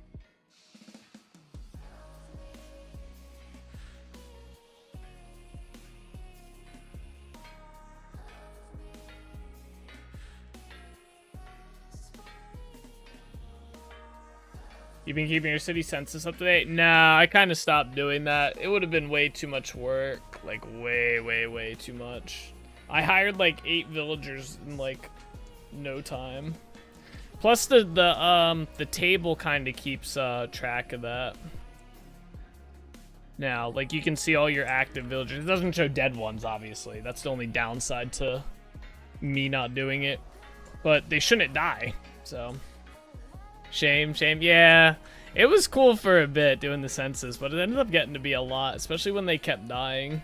You've been keeping your city census up to date? Nah, I kind of stopped doing that. It would have been way too much work. Like, way too much. I hired, like, 8 villagers in, like, no time. Plus, the table kind of keeps track of that. Now, like, you can see all your active villagers. It doesn't show dead ones, obviously. That's the only downside to me not doing it. But they shouldn't die, so... Shame. Yeah. It was cool for a bit doing the census, but it ended up getting to be a lot, especially when they kept dying.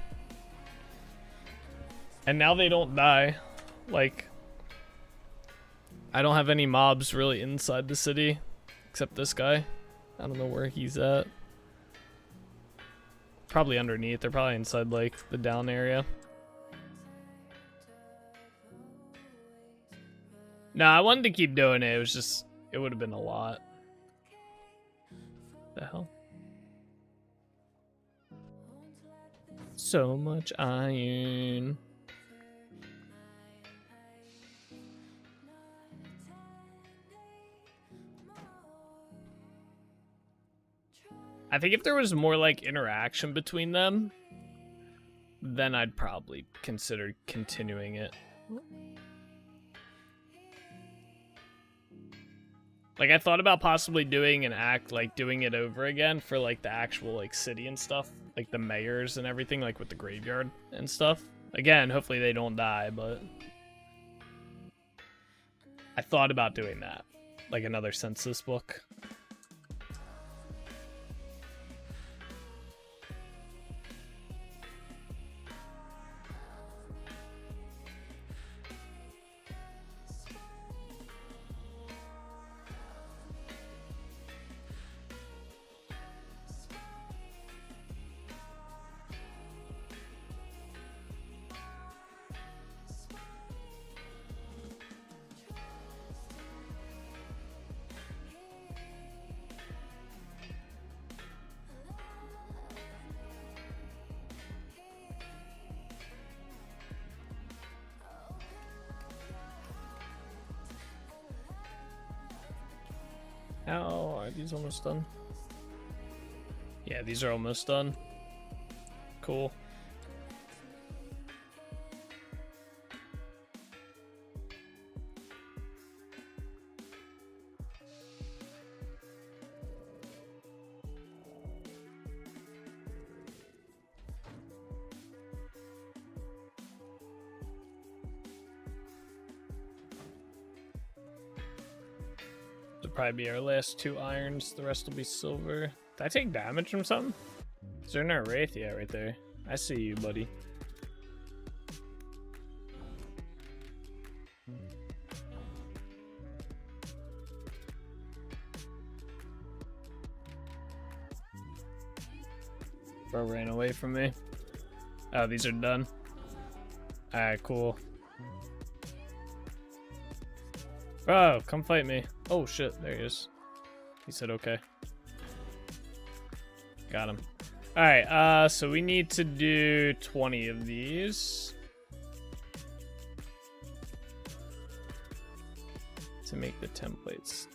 And now they don't die. Like, I don't have any mobs really inside the city, except this guy. I don't know where he's at. Probably underneath. They're probably inside, like, the down area. No, I wanted to keep doing it. It was just, it would have been a lot. The hell? So much iron. I think if there was more like interaction between them, then I'd probably consider continuing it. Like, I thought about possibly doing an act, like, doing it over again for, like, the actual, like, city and stuff. Like, the mayors and everything, like, with the graveyard and stuff. Again, hopefully they don't die, but... I thought about doing that. Like, another census book. How are these almost done? Yeah, these are almost done. Cool. Probably be our last 2 irons. The rest will be silver. Did I take damage from something? Is there no wraith? Yeah, right there. I see you, buddy. Bro ran away from me. Oh, these are done. Alright, cool. Bro, come fight me. Oh shit, there he is. He said okay. Got him. Alright, so we need to do 20 of these. To make the templates.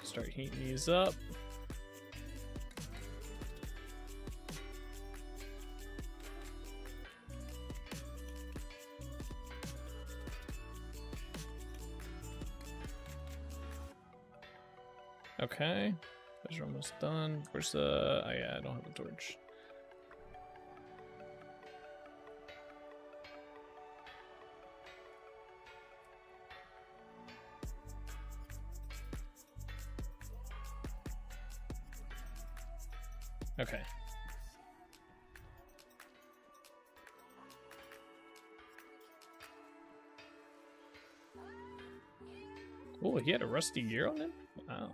Start heating these up. Okay, those are almost done. Where's the... Oh yeah, I don't have a torch. Okay. Oh, he had a rusty gear on him? Wow.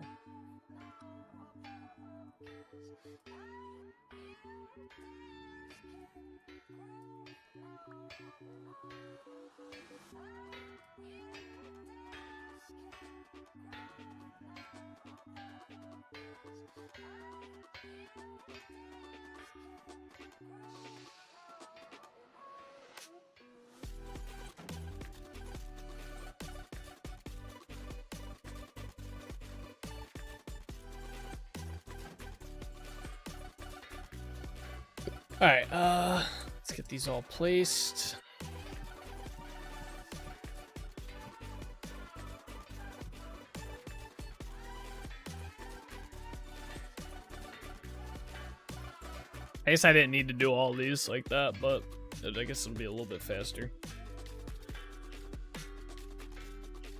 Alright, let's get these all placed. I guess I didn't need to do all these like that, but I guess it'll be a little bit faster.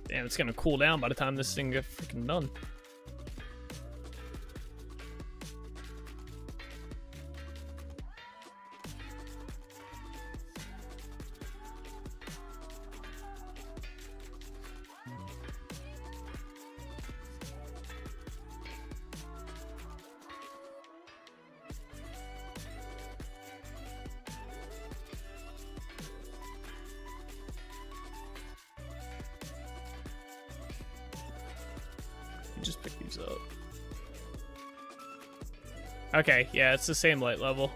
Damn, it's gonna cool down by the time this thing gets freaking done. moves up. Okay, yeah, it's the same light level.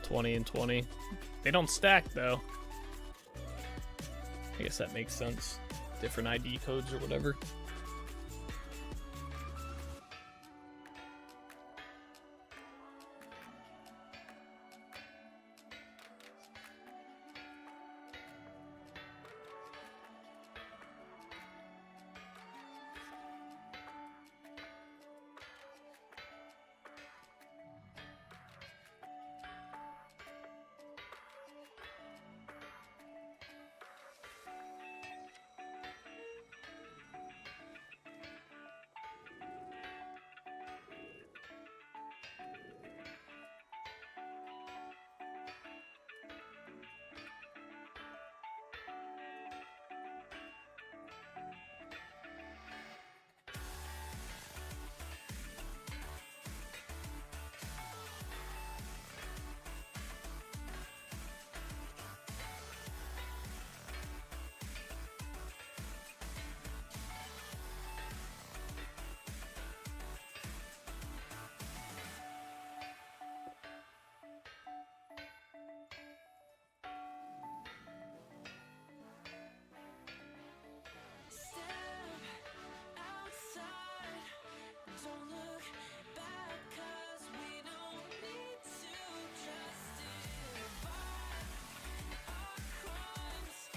20 and 20. They don't stack, though. I guess that makes sense. Different ID codes or whatever.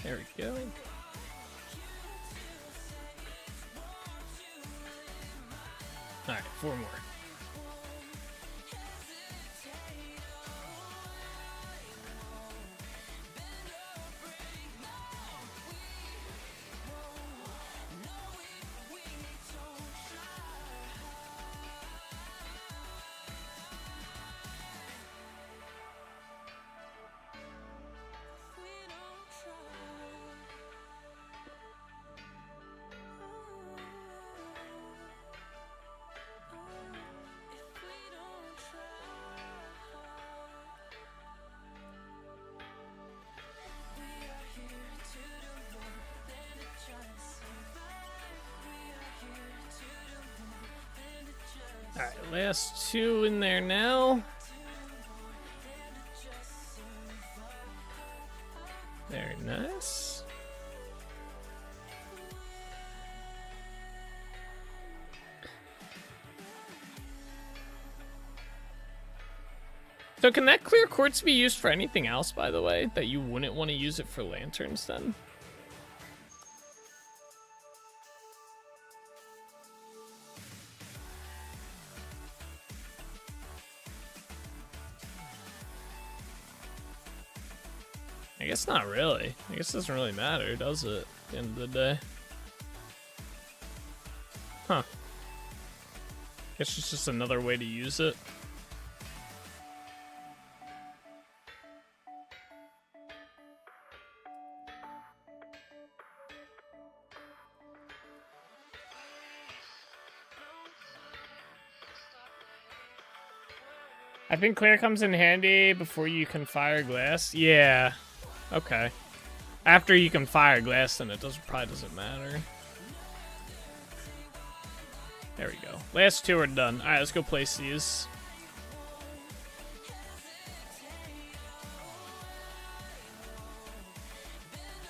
There we go. Alright, 4 more. Alright, last 2 in there now. Very nice. So can that clear quartz be used for anything else, by the way, that you wouldn't want to use it for lanterns then? I guess not really. I guess it doesn't really matter, does it, at the end of the day? Huh. Guess it's just another way to use it. I think clear comes in handy before you can fire glass. Yeah. Okay. After you can fire glass, then it probably doesn't matter. There we go. Last 2 are done. Alright, let's go place these.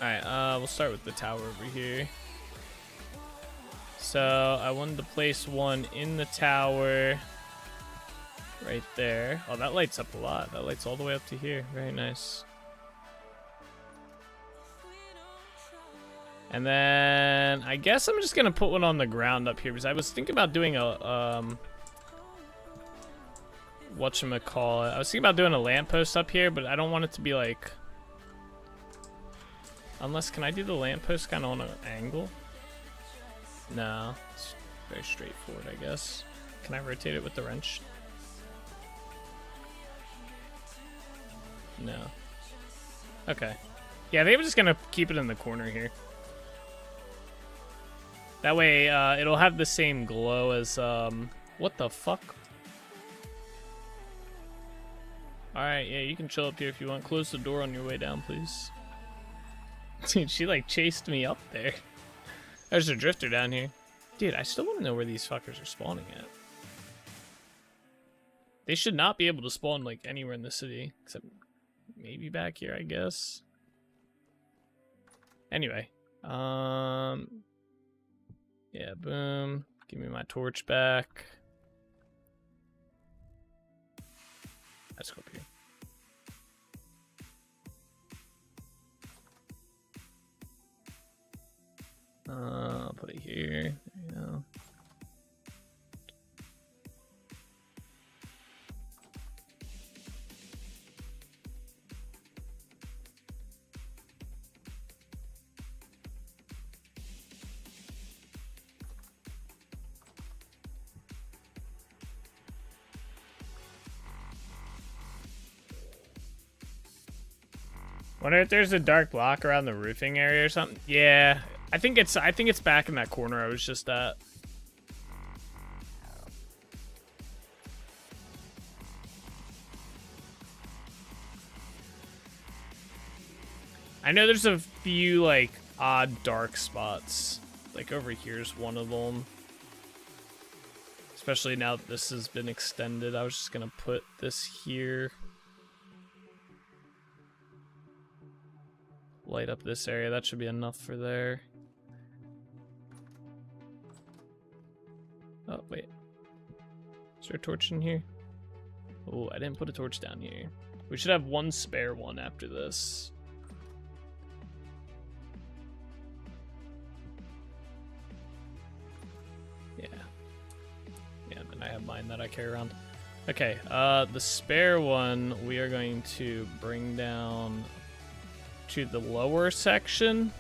Alright, we'll start with the tower over here. So, I wanted to place one in the tower. Right there. Oh, that lights up a lot. That lights all the way up to here. Very nice. And then I guess I'm just gonna put one on the ground up here because I was thinking about doing a whatchamacallit. I was thinking about doing a lamppost up here, but I don't want it to be like, unless, can I do the lamppost kind of on an angle? No, it's very straightforward, I guess. Can I rotate it with the wrench? No. Okay. Yeah, they were just gonna keep it in the corner here. That way, it'll have the same glow as, what the fuck? Alright, yeah, you can chill up here if you want. Close the door on your way down, please. Dude, she, like, chased me up there. There's a drifter down here. Dude, I still want to know where these fuckers are spawning at. They should not be able to spawn, like, anywhere in the city. Except maybe back here, I guess. Anyway. Yeah, boom. Give me my torch back. Let's go up here. I'll put it here. There you go. Wonder if there's a dark block around the roofing area or something. Yeah, I think it's back in that corner I was just at. I know there's a few like odd dark spots. Like over here's one of them. Especially now that this has been extended. I was just gonna put this here. Light up this area. That should be enough for there. Oh, wait. Is there a torch in here? Oh, I didn't put a torch down here. We should have one spare one after this. Yeah. Yeah, then I have mine that I carry around. Okay, the spare one we are going to bring down to the lower section.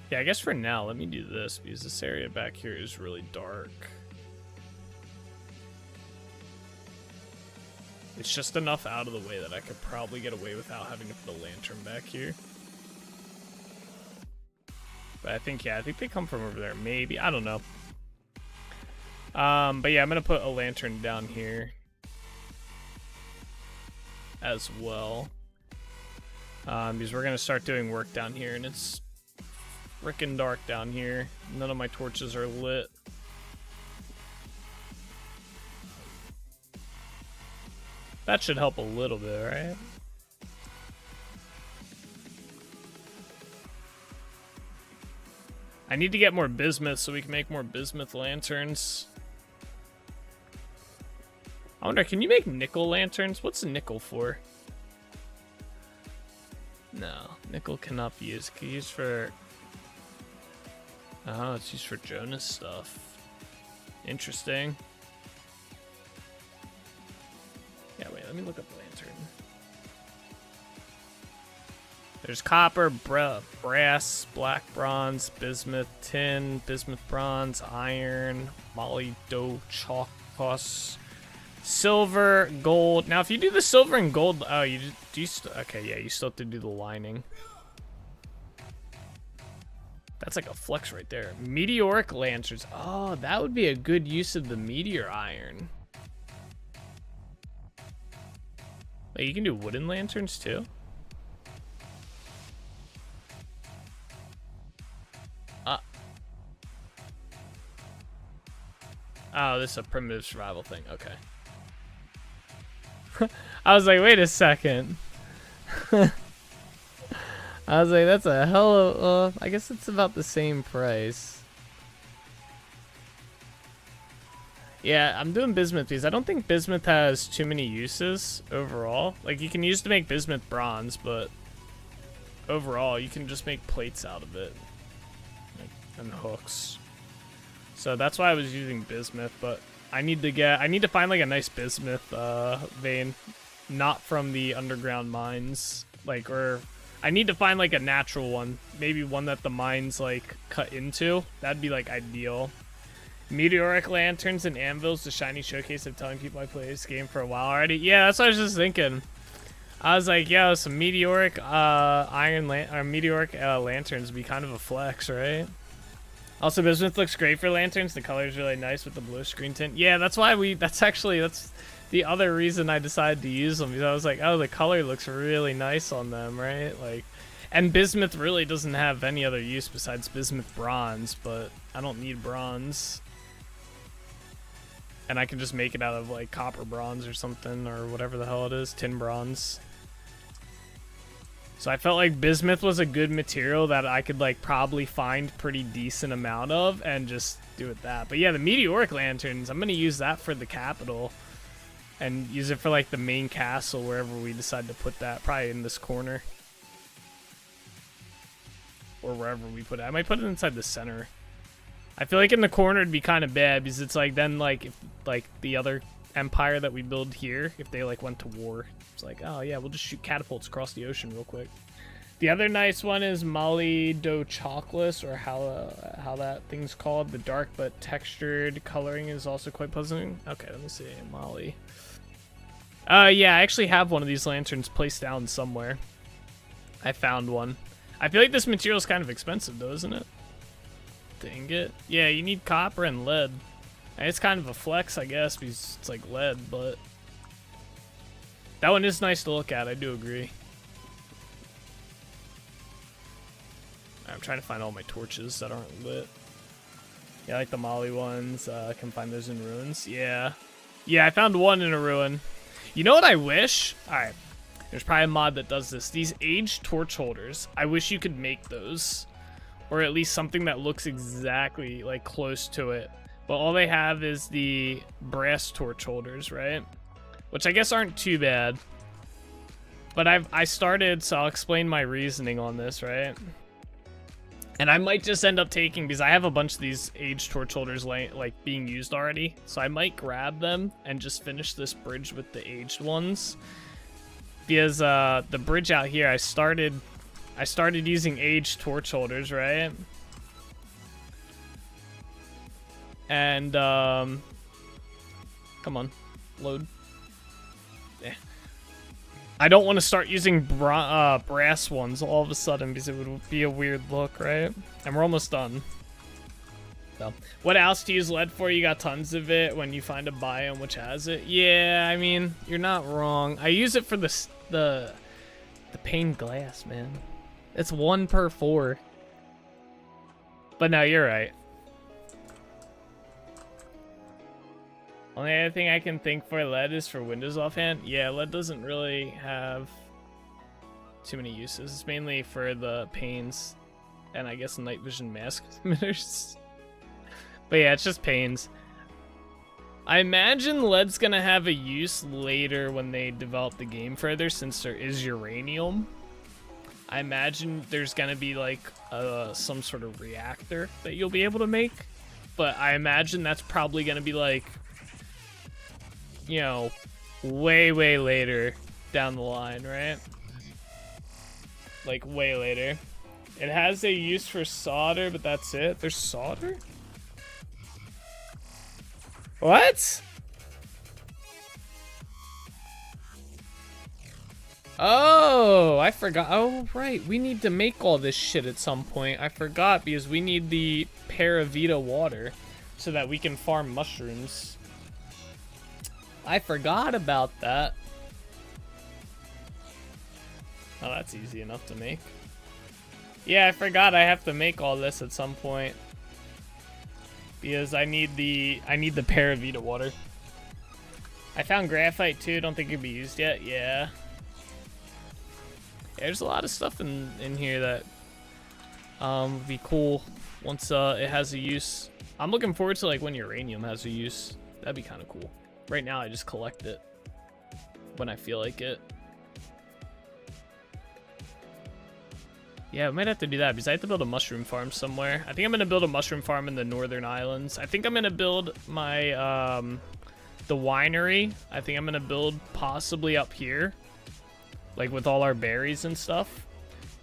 Yeah, I guess for now, let me do this because this area back here is really dark. It's just enough out of the way that I could probably get away without having to put a lantern back here. But I think, yeah, I think they come from over there. Maybe, I don't know. But yeah, I'm gonna put a lantern down here as well. Because we're gonna start doing work down here, and it's frickin' dark down here. None of my torches are lit. That should help a little bit, right? I need to get more bismuth so we can make more bismuth lanterns. I wonder, can you make nickel lanterns? What's nickel for? No, nickel cannot be used. Can use for... Oh, it's used for Jonas stuff. Interesting. Yeah, wait, let me look up lantern. There's copper, brass, black bronze, bismuth, tin, bismuth bronze, iron, molybdenum, chalkos, silver, gold. Now, if you do the silver and gold, oh, you just okay, yeah, you still have to do the lining. That's like a flex right there. Meteoric lanterns. Oh, that would be a good use of the meteor iron. Like, you can do wooden lanterns too. Oh, this is a primitive survival thing. Okay. I was like, wait a second. I was like, that's a hell of... I guess it's about the same price. Yeah, I'm doing bismuth because I don't think bismuth has too many uses overall. Like, you can use it to make bismuth bronze, but overall, you can just make plates out of it. Like, and hooks. So that's why I was using bismuth, but I need to find like a nice bismuth vein, not from the underground mines, like, or I need to find like a natural one, maybe one that the mines like cut into. That'd be like ideal. Meteoric lanterns and anvils, the shiny showcase of telling people I play this game for a while already. Yeah, that's what I was just thinking. I was like, yeah, some meteoric meteoric lanterns would be kind of a flex, right? Also, bismuth looks great for lanterns. The color is really nice with the blue screen tint. Yeah, that's why that's the other reason I decided to use them, because I was like, oh, the color looks really nice on them, right? Like, and bismuth really doesn't have any other use besides bismuth bronze, but I don't need bronze. And I can just make it out of like copper bronze or something, or whatever the hell it is, tin bronze. So I felt like bismuth was a good material that I could like probably find pretty decent amount of and just do it that. But yeah, the meteoric lanterns, I'm gonna use that for the capital and use it for like the main castle, wherever we decide to put that, probably in this corner or wherever we put it. I might put it inside the center. I feel like in the corner it'd be kind of bad, because it's like then like if like the other empire that we build here, if they like went to war, it's like, oh yeah, we'll just shoot catapults across the ocean real quick. The other nice one is Molly Do Chocolates, or how that thing's called. The dark but textured coloring is also quite pleasant. Okay, let me see. Molly. Yeah, I actually have one of these lanterns placed down somewhere. I found one. I feel like this material is kind of expensive though, isn't it? Dang it. Yeah, you need copper and lead. And it's kind of a flex, I guess, because it's like lead, but that one is nice to look at, I do agree. I'm trying to find all my torches that aren't lit. Yeah, I like the Molly ones. I can find those in ruins. Yeah. Yeah, I found one in a ruin. You know what I wish? Alright. There's probably a mod that does this. These aged torch holders, I wish you could make those. Or at least something that looks exactly like close to it. But all they have is the brass torch holders, right? Which I guess aren't too bad. But I started, so I'll explain my reasoning on this, right? And I might just end up taking, because I have a bunch of these aged torch holders like being used already. So I might grab them and just finish this bridge with the aged ones. Because the bridge out here, I started using aged torch holders, right? And come on, load. Yeah. I don't want to start using brass ones all of a sudden, because it would be a weird look, right? And we're almost done. So, what else to use lead for? You got tons of it when you find a biome which has it. Yeah, I mean, you're not wrong. I use it for the paned glass, man. It's 1 per 4. But no, you're right. Only other thing I can think for lead is for windows offhand. Yeah, lead doesn't really have too many uses. It's mainly for the panes and I guess night vision mask emitters. But yeah, it's just panes. I imagine lead's gonna have a use later when they develop the game further, since there is uranium. I imagine there's gonna be like some sort of reactor that you'll be able to make. But I imagine that's probably gonna be like, you know, way later down the line, right? Like way later. It has a use for solder, but that's it. There's solder? What? Oh, I forgot. Oh, right. We need to make all this shit at some point. I forgot, because we need the Paravita water so that we can farm mushrooms. I forgot about that. Oh, that's easy enough to make. Yeah, I forgot I have to make all this at some point. Because I need the Paravita water. I found graphite too, don't think it'd be used yet. Yeah. There's a lot of stuff in here that would be cool once it has a use. I'm looking forward to like when uranium has a use. That'd be kind of cool. Right now I just collect it when I feel like it. Yeah, I might have to do that because I have to build a mushroom farm somewhere. I think I'm gonna build a mushroom farm in the northern islands. I think I'm gonna build my the winery. I think I'm gonna build possibly up here, like with all our berries and stuff,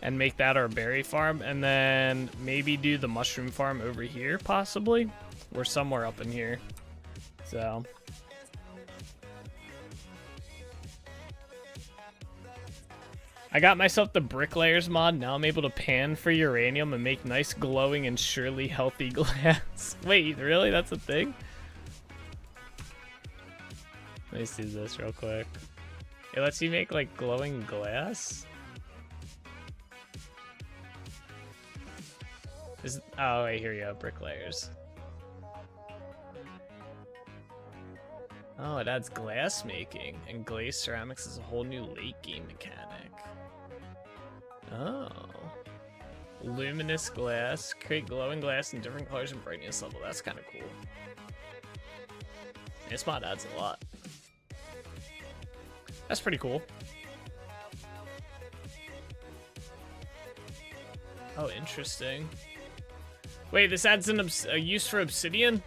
and make that our berry farm, and then maybe do the mushroom farm over here possibly, or somewhere up in here. So I got myself the bricklayers mod. Now I'm able to pan for uranium and make nice glowing and surely healthy glass. Wait, really? That's a thing? Let me see this real quick. It lets you make like glowing glass. Oh wait, here you go, bricklayers. Oh, it adds glass making, and glazed ceramics is a whole new late game mechanic. Oh. Luminous glass, create glowing glass in different colors and brightness level. That's kind of cool. This mod adds a lot. That's pretty cool. Oh, interesting. Wait, this adds a use for obsidian?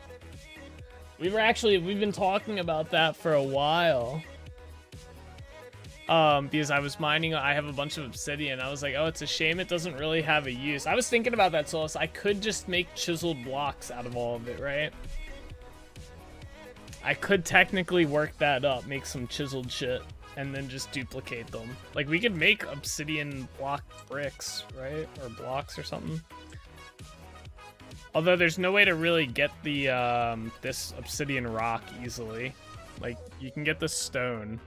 We've been talking about that for a while. Because I was mining, I have a bunch of obsidian. I was like, oh, it's a shame it doesn't really have a use. I was thinking about that, Solus. I could just make chiseled blocks out of all of it, right? I could technically work that up, make some chiseled shit, and then just duplicate them. Like, we could make obsidian block bricks, right? Or blocks or something. Although there's no way to really get the, this obsidian rock easily. Like, you can get the stone,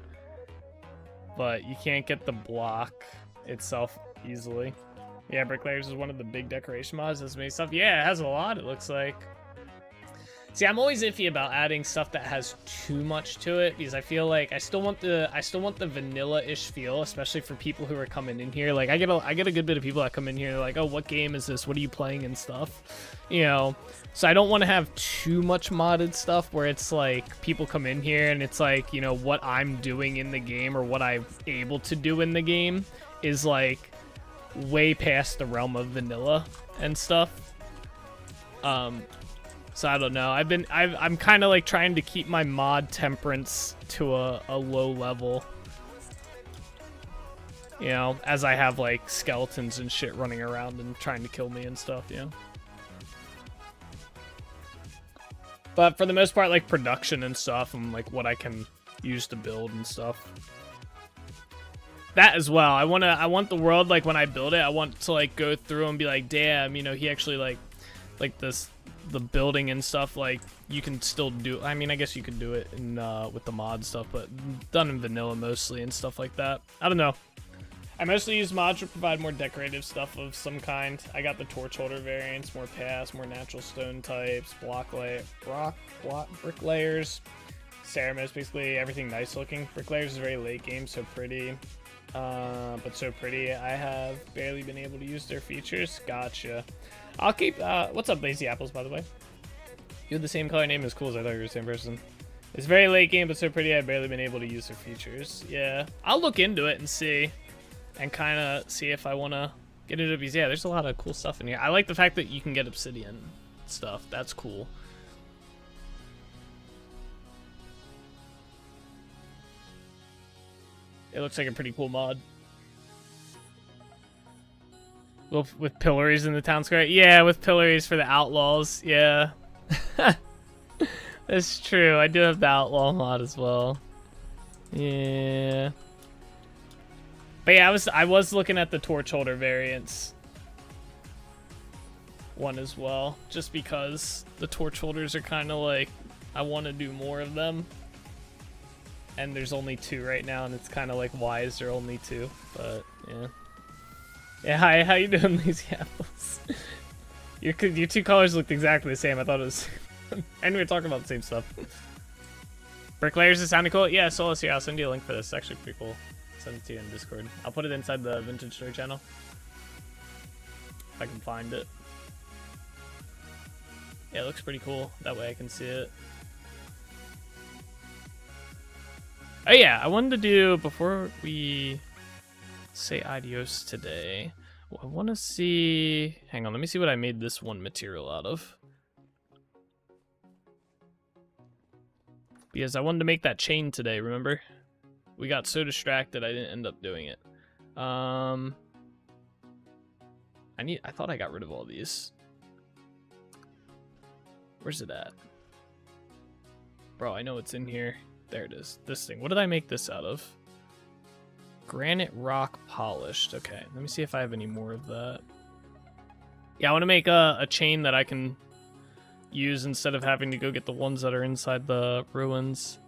but you can't get the block itself easily. Yeah, Bricklayers is one of the big decoration mods. Does many stuff. Yeah, it has a lot, it looks like. See, I'm always iffy about adding stuff that has too much to it, because I feel like I still want the vanilla-ish feel, especially for people who are coming in here. Like, I get a good bit of people that come in here, they're like, oh, what game is this? What are you playing and stuff? You know, so I don't want to have too much modded stuff where it's like people come in here and it's like, you know, what I'm doing in the game or what I'm able to do in the game is like way past the realm of vanilla and stuff. So I don't know. I'm kind of like trying to keep my mod temperance to a low level. You know, as I have like skeletons and shit running around and trying to kill me and stuff, you know. But for the most part, like production and stuff and like what I can use to build and stuff. That as well. I want the world, like when I build it, I want to like go through and be like, damn, you know, he actually like the building and stuff, like you can still do. I mean, I guess you could do it in with the mod stuff, but done in vanilla mostly and stuff like that. I don't know. I mostly use mods to provide more decorative stuff of some kind. I got the torch holder variants, more paths, more natural stone types, block brick layers, ceramics, basically everything nice looking. Brick layers is very late game, so pretty. But so pretty, I have barely been able to use their features. Gotcha. I'll keep, what's up, Lazy Apples, by the way? You have the same color name as cool as I thought you were the same person. It's very late game, but so pretty, I've barely been able to use their features. Yeah, I'll look into it and see. And kind of see if I want to get into it, because yeah, there's a lot of cool stuff in here. I like the fact that you can get obsidian stuff. That's cool. It looks like a pretty cool mod. With pillories in the town square. Yeah, with pillories for the outlaws. Yeah. That's true. I do have the outlaw mod as well. Yeah. But yeah, I was looking at the torch holder variants one as well, just because the torch holders are kind of like, I want to do more of them, and there's only 2 right now, and it's kind of like, why is there only 2? But yeah, yeah. Hi, how you doing, Lazy Apples? Your 2 colors looked exactly the same. I thought it was, and we were talking about the same stuff. Bricklayers is sounding cool. Yeah, Solus here. I'll send you a link for this. It's actually pretty cool. Send it to you in Discord. I'll put it inside the Vintage Story channel if I can find it. Yeah, it looks pretty cool. That way I can see it. Oh yeah, I wanted to do, before we say adios today, I want to see, hang on, let me see what I made this one material out of. Because I wanted to make that chain today, remember? We got so distracted I didn't end up doing it. I thought I got rid of all these. Where's it at? Bro, I know it's in here. There it is. This thing. What did I make this out of? Granite rock polished. Okay, let me see if I have any more of that. Yeah, I want to make a chain that I can use instead of having to go get the ones that are inside the ruins.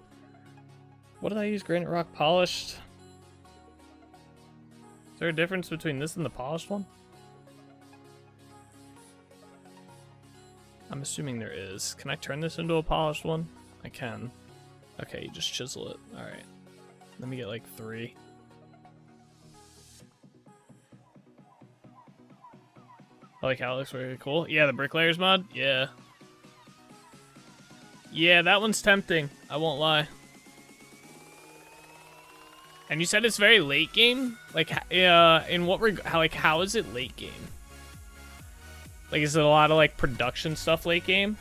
What did I use? Granite rock polished? Is there a difference between this and the polished one? I'm assuming there is. Can I turn this into a polished one? I can. Okay, you just chisel it. Alright. Let me get like 3. I like how it looks really cool. Yeah, the bricklayers mod? Yeah. Yeah, that one's tempting. I won't lie. And you said it's very late game? Like, in what how is it late game? Like, is it a lot of, like, production stuff late game?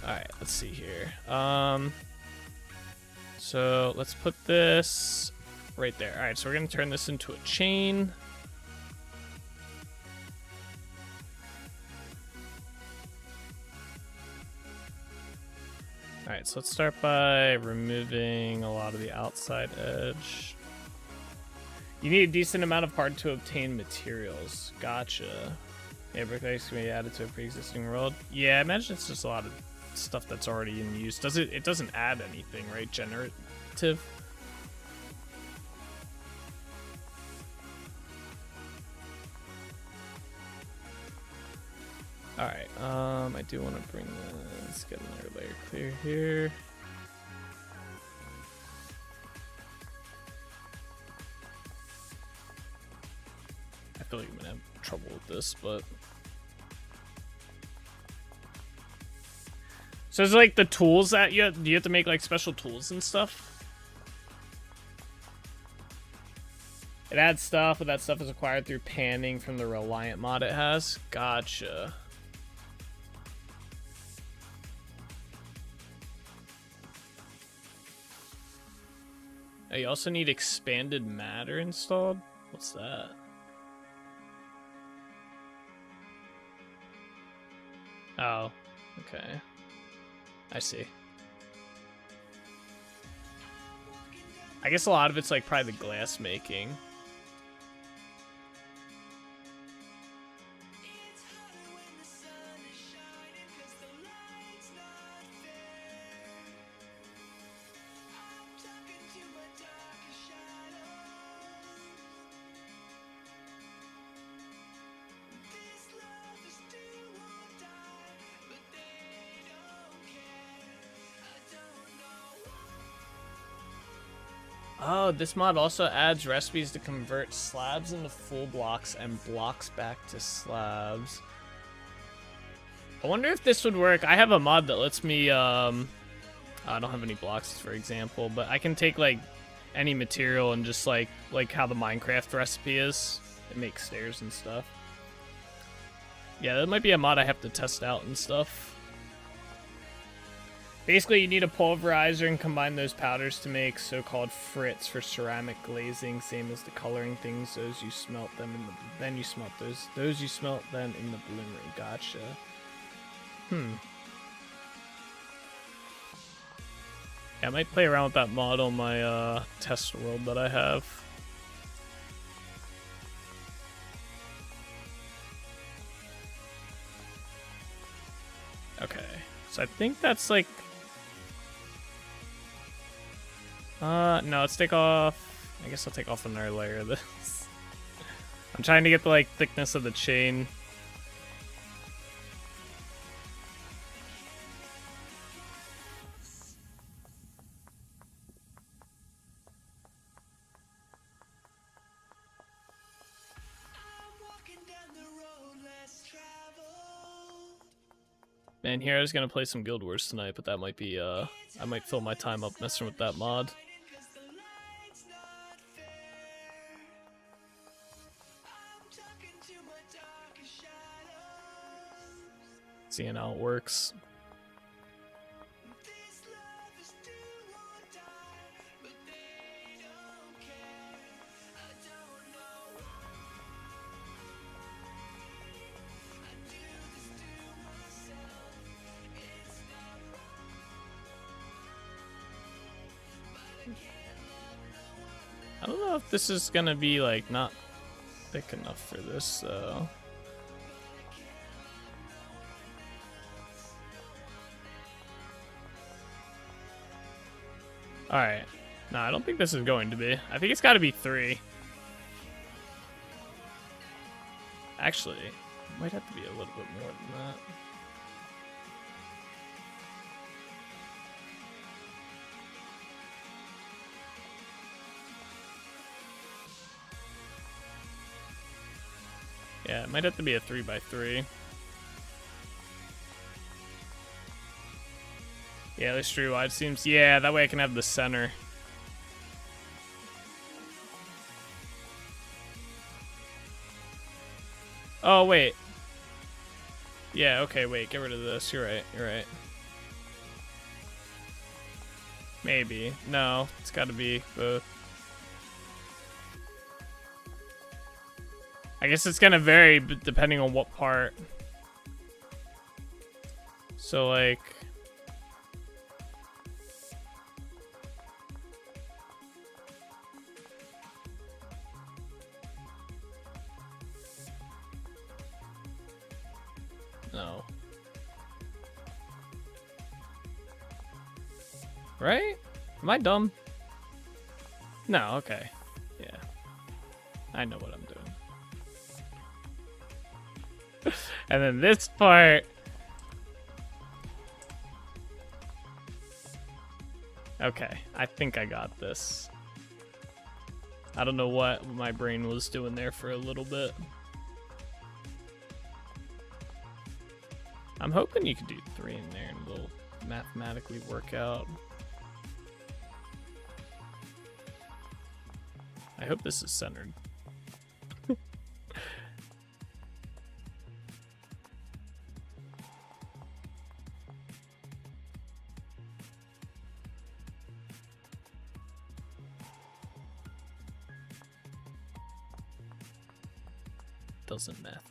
Alright, let's see here. So, let's put this right there. Alright, so we're gonna turn this into a chain. Alright, so let's start by removing a lot of the outside edge. You need a decent amount of hard to obtain materials. Gotcha. Yeah, bricklayers can be added to a pre-existing world. Yeah, I imagine it's just a lot of stuff that's already in use. It doesn't add anything, right? Generative. Alright, I do want to bring let's get another layer clear here. I feel like I'm gonna have trouble with this, but so it's like the tools that do you have to make like special tools and stuff? It adds stuff, but that stuff is acquired through panning from the Reliant mod it has. Gotcha. You also need expanded matter installed? What's that? Oh, okay. I see. I guess a lot of it's like probably the glass making. Oh, this mod also adds recipes to convert slabs into full blocks and blocks back to slabs. I wonder if this would work. I have a mod that lets me, I don't have any blocks, for example, but I can take, like, any material and just, like how the Minecraft recipe is. It makes stairs and stuff. Yeah, that might be a mod I have to test out and stuff. Basically, you need a pulverizer and combine those powders to make so-called frits for ceramic glazing, same as the coloring things. Those you smelt them in the, then you smelt those. Those you smelt then in the bloomery. Gotcha. Yeah, I might play around with that mod on my test world that I have. Okay, so I think that's like. No, let's take off. I guess I'll take off another layer of this. I'm trying to get the like thickness of the chain. Man, here I was gonna play some Guild Wars tonight, but that might be I might fill my time up messing with that mod. Seeing how it works. I don't know if this is gonna be like not thick enough for this though. All right. No, I don't think this is going to be. I think it's got to be 3. Actually, it might have to be a little bit more than that. Yeah, it might have to be a 3x3. Yeah, this tree wide seems. Yeah, that way I can have the center. Oh, wait. Yeah, okay, wait, get rid of this. You're right, you're right. Maybe. No, it's gotta be both. I guess it's gonna vary depending on what part. So, like... No. Right? Am I dumb? No, okay. Yeah. I know what I'm doing. And then this part. Okay, I think I got this. I don't know what my brain was doing there for a little bit. I'm hoping you could do 3 in there and it'll mathematically work out. I hope this is centered. Doesn't math.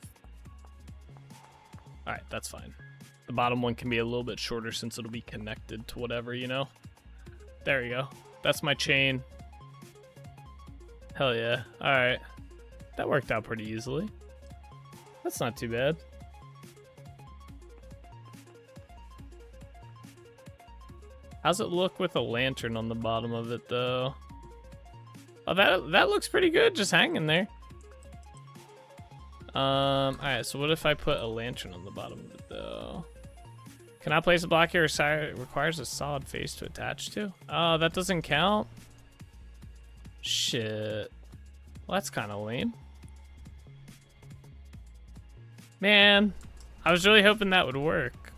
Alright, that's fine. The bottom one can be a little bit shorter since it'll be connected to whatever, you know? There we go. That's my chain. Hell yeah. Alright. That worked out pretty easily. That's not too bad. How's it look with a lantern on the bottom of it, though? Oh, that looks pretty good, just hanging there. Alright, so what if I put a lantern on the bottom of it, though? Can I place a block here? It requires a solid face to attach to? Oh, that doesn't count? Shit. Well, that's kind of lame. Man, I was really hoping that would work.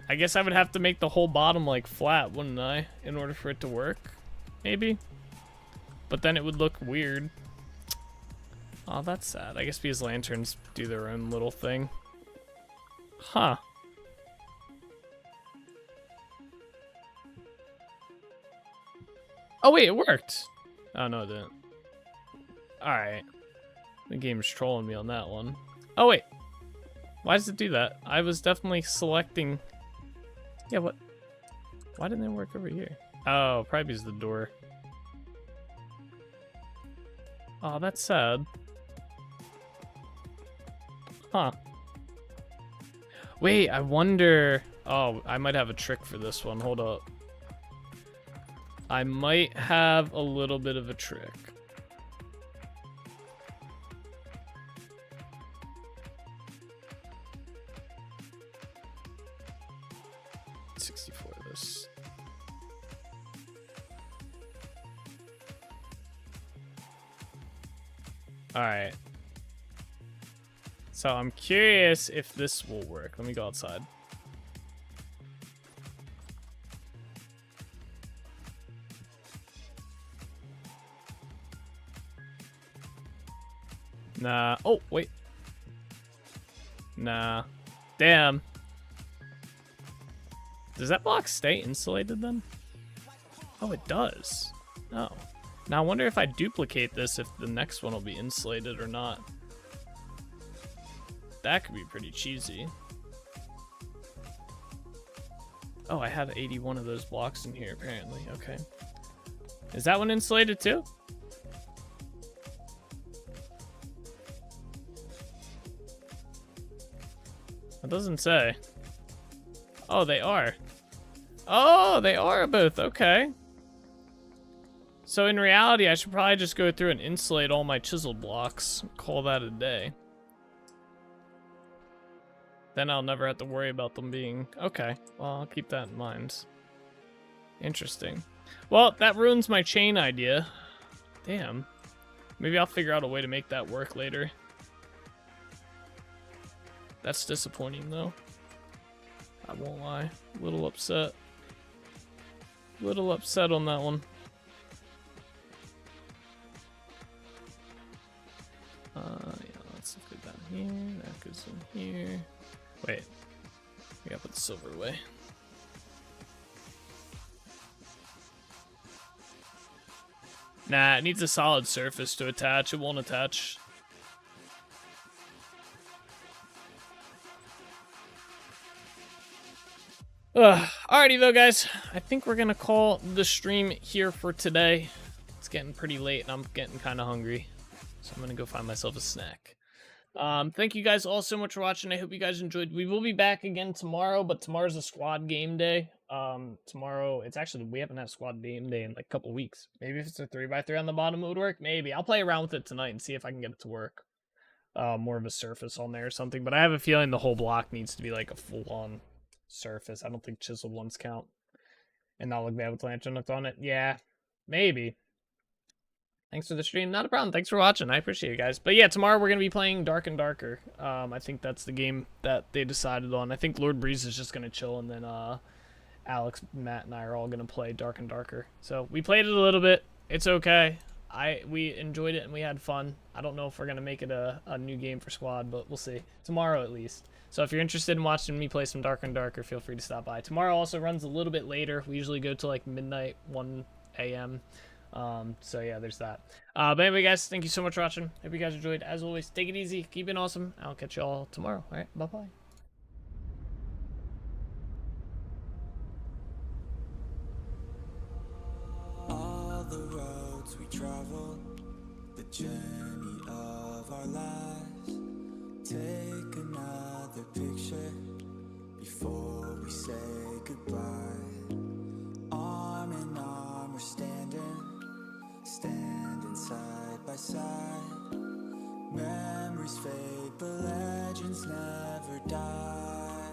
I guess I would have to make the whole bottom, like, flat, wouldn't I? In order for it to work? Maybe? But then it would look weird. Oh, that's sad. I guess because lanterns do their own little thing. Huh. Oh, wait, it worked. Oh, no, it didn't. Alright. The game's trolling me on that one. Oh, wait. Why does it do that? I was definitely selecting... Yeah, what? Why didn't it work over here? Oh, probably because the door. Oh, that's sad. Huh. Wait, I wonder... Oh, I might have a trick for this one. Hold up. I might have a little bit of a trick. $64 this. Alright. So I'm curious if this will work. Let me go outside. Nah. Oh, wait. Nah. Damn. Does that block stay insulated then? Oh, it does. Oh. Now I wonder if I duplicate this, if the next one will be insulated or not. That could be pretty cheesy. Oh, I have 81 of those blocks in here, apparently. Okay. Is that one insulated too? It doesn't say. Oh, they are. Oh, they are both. Okay. So in reality, I should probably just go through and insulate all my chisel blocks. Call that a day. Then I'll never have to worry about them being... Okay, well, I'll keep that in mind. Interesting. Well, that ruins my chain idea. Damn. Maybe I'll figure out a way to make that work later. That's disappointing, though. I won't lie. A little upset. A little upset on that one. Yeah, let's put that here. That goes in here. Wait. I gotta put the silver away. Nah, it needs a solid surface to attach. It won't attach. Alrighty though, guys. I think we're gonna call the stream here for today. It's getting pretty late and I'm getting kind of hungry. So I'm gonna go find myself a snack. Thank you guys all so much for watching. I hope you guys enjoyed. We will be back again tomorrow, but tomorrow's a squad game day. Tomorrow, it's actually, we haven't had squad game day in like a couple weeks. Maybe if it's a 3x3 on the bottom, it would work. Maybe. I'll play around with it tonight and see if I can get it to work. More of a surface on there or something. But I have a feeling the whole block needs to be like a full-on surface. I don't think chiseled ones count. And not look bad with lantern hooked on it. Yeah, maybe. Thanks for the stream. Not a problem. Thanks for watching. I appreciate it, guys. But yeah, tomorrow we're going to be playing Dark and Darker. I think that's the game that they decided on. I think Lord Breeze is just going to chill, and then Alex, Matt, and I are all going to play Dark and Darker. So we played it a little bit. It's okay. We enjoyed it, and we had fun. I don't know if we're going to make it a new game for Squad, but we'll see. Tomorrow, at least. So if you're interested in watching me play some Dark and Darker, feel free to stop by. Tomorrow also runs a little bit later. We usually go to like midnight, 1 a.m., so yeah, there's that. But anyway, guys, thank you so much for watching. Hope you guys enjoyed. As always, take it easy, keep it awesome. I'll catch you all tomorrow. All right, bye-bye. All the roads we travel, the journey of our lives. Take another picture before we say goodbye. Arm in arm we're standing side by side. Memories fade, but legends never die.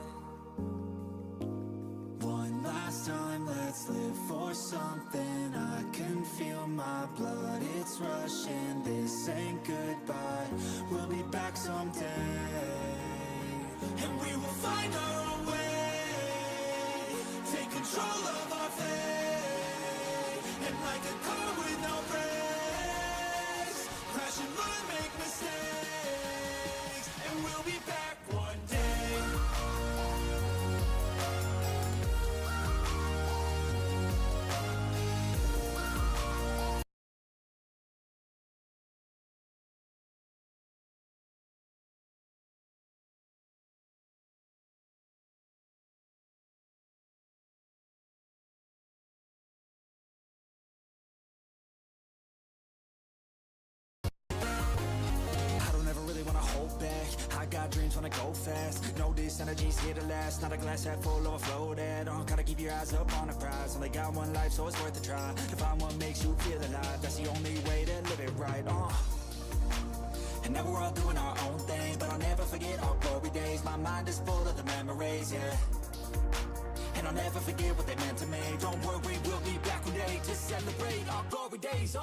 One last time, let's live for something. I can feel my blood, it's rushing. This ain't goodbye, we'll be back someday. And we will find our own way. Take control of our fate. And like a car with no brakes, crash and learn, make mistakes. And we'll be back one day. I got dreams, wanna go fast. Know this energy's here to last. Not a glass half full, overflow that. Gotta keep your eyes up on the prize. Only got one life, so it's worth a try. To find what makes you feel alive, that's the only way to live it right. And now we're all doing our own thing, but I'll never forget our glory days. My mind is full of the memories, yeah. And I'll never forget what they meant to me. Don't worry, we'll be back one day to celebrate our glory days.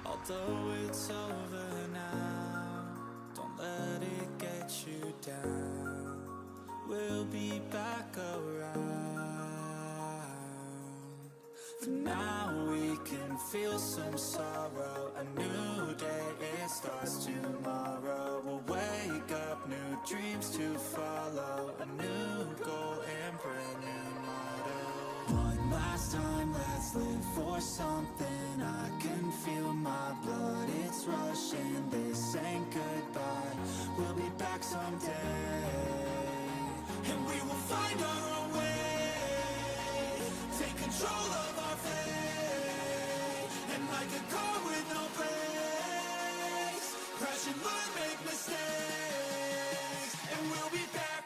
Although it's over now, don't let it get you down. We'll be back around. For now we can feel some sorrow. A new day, it starts tomorrow. We'll wake up, new dreams to follow. A new goal and brand new motto. One last time, let's let's live for something. I can feel my blood, it's rushing. This ain't goodbye, we'll be back someday. And we will find our own way, take control of our fate. And like a car with no brakes, crash and learn, make mistakes. And we'll be back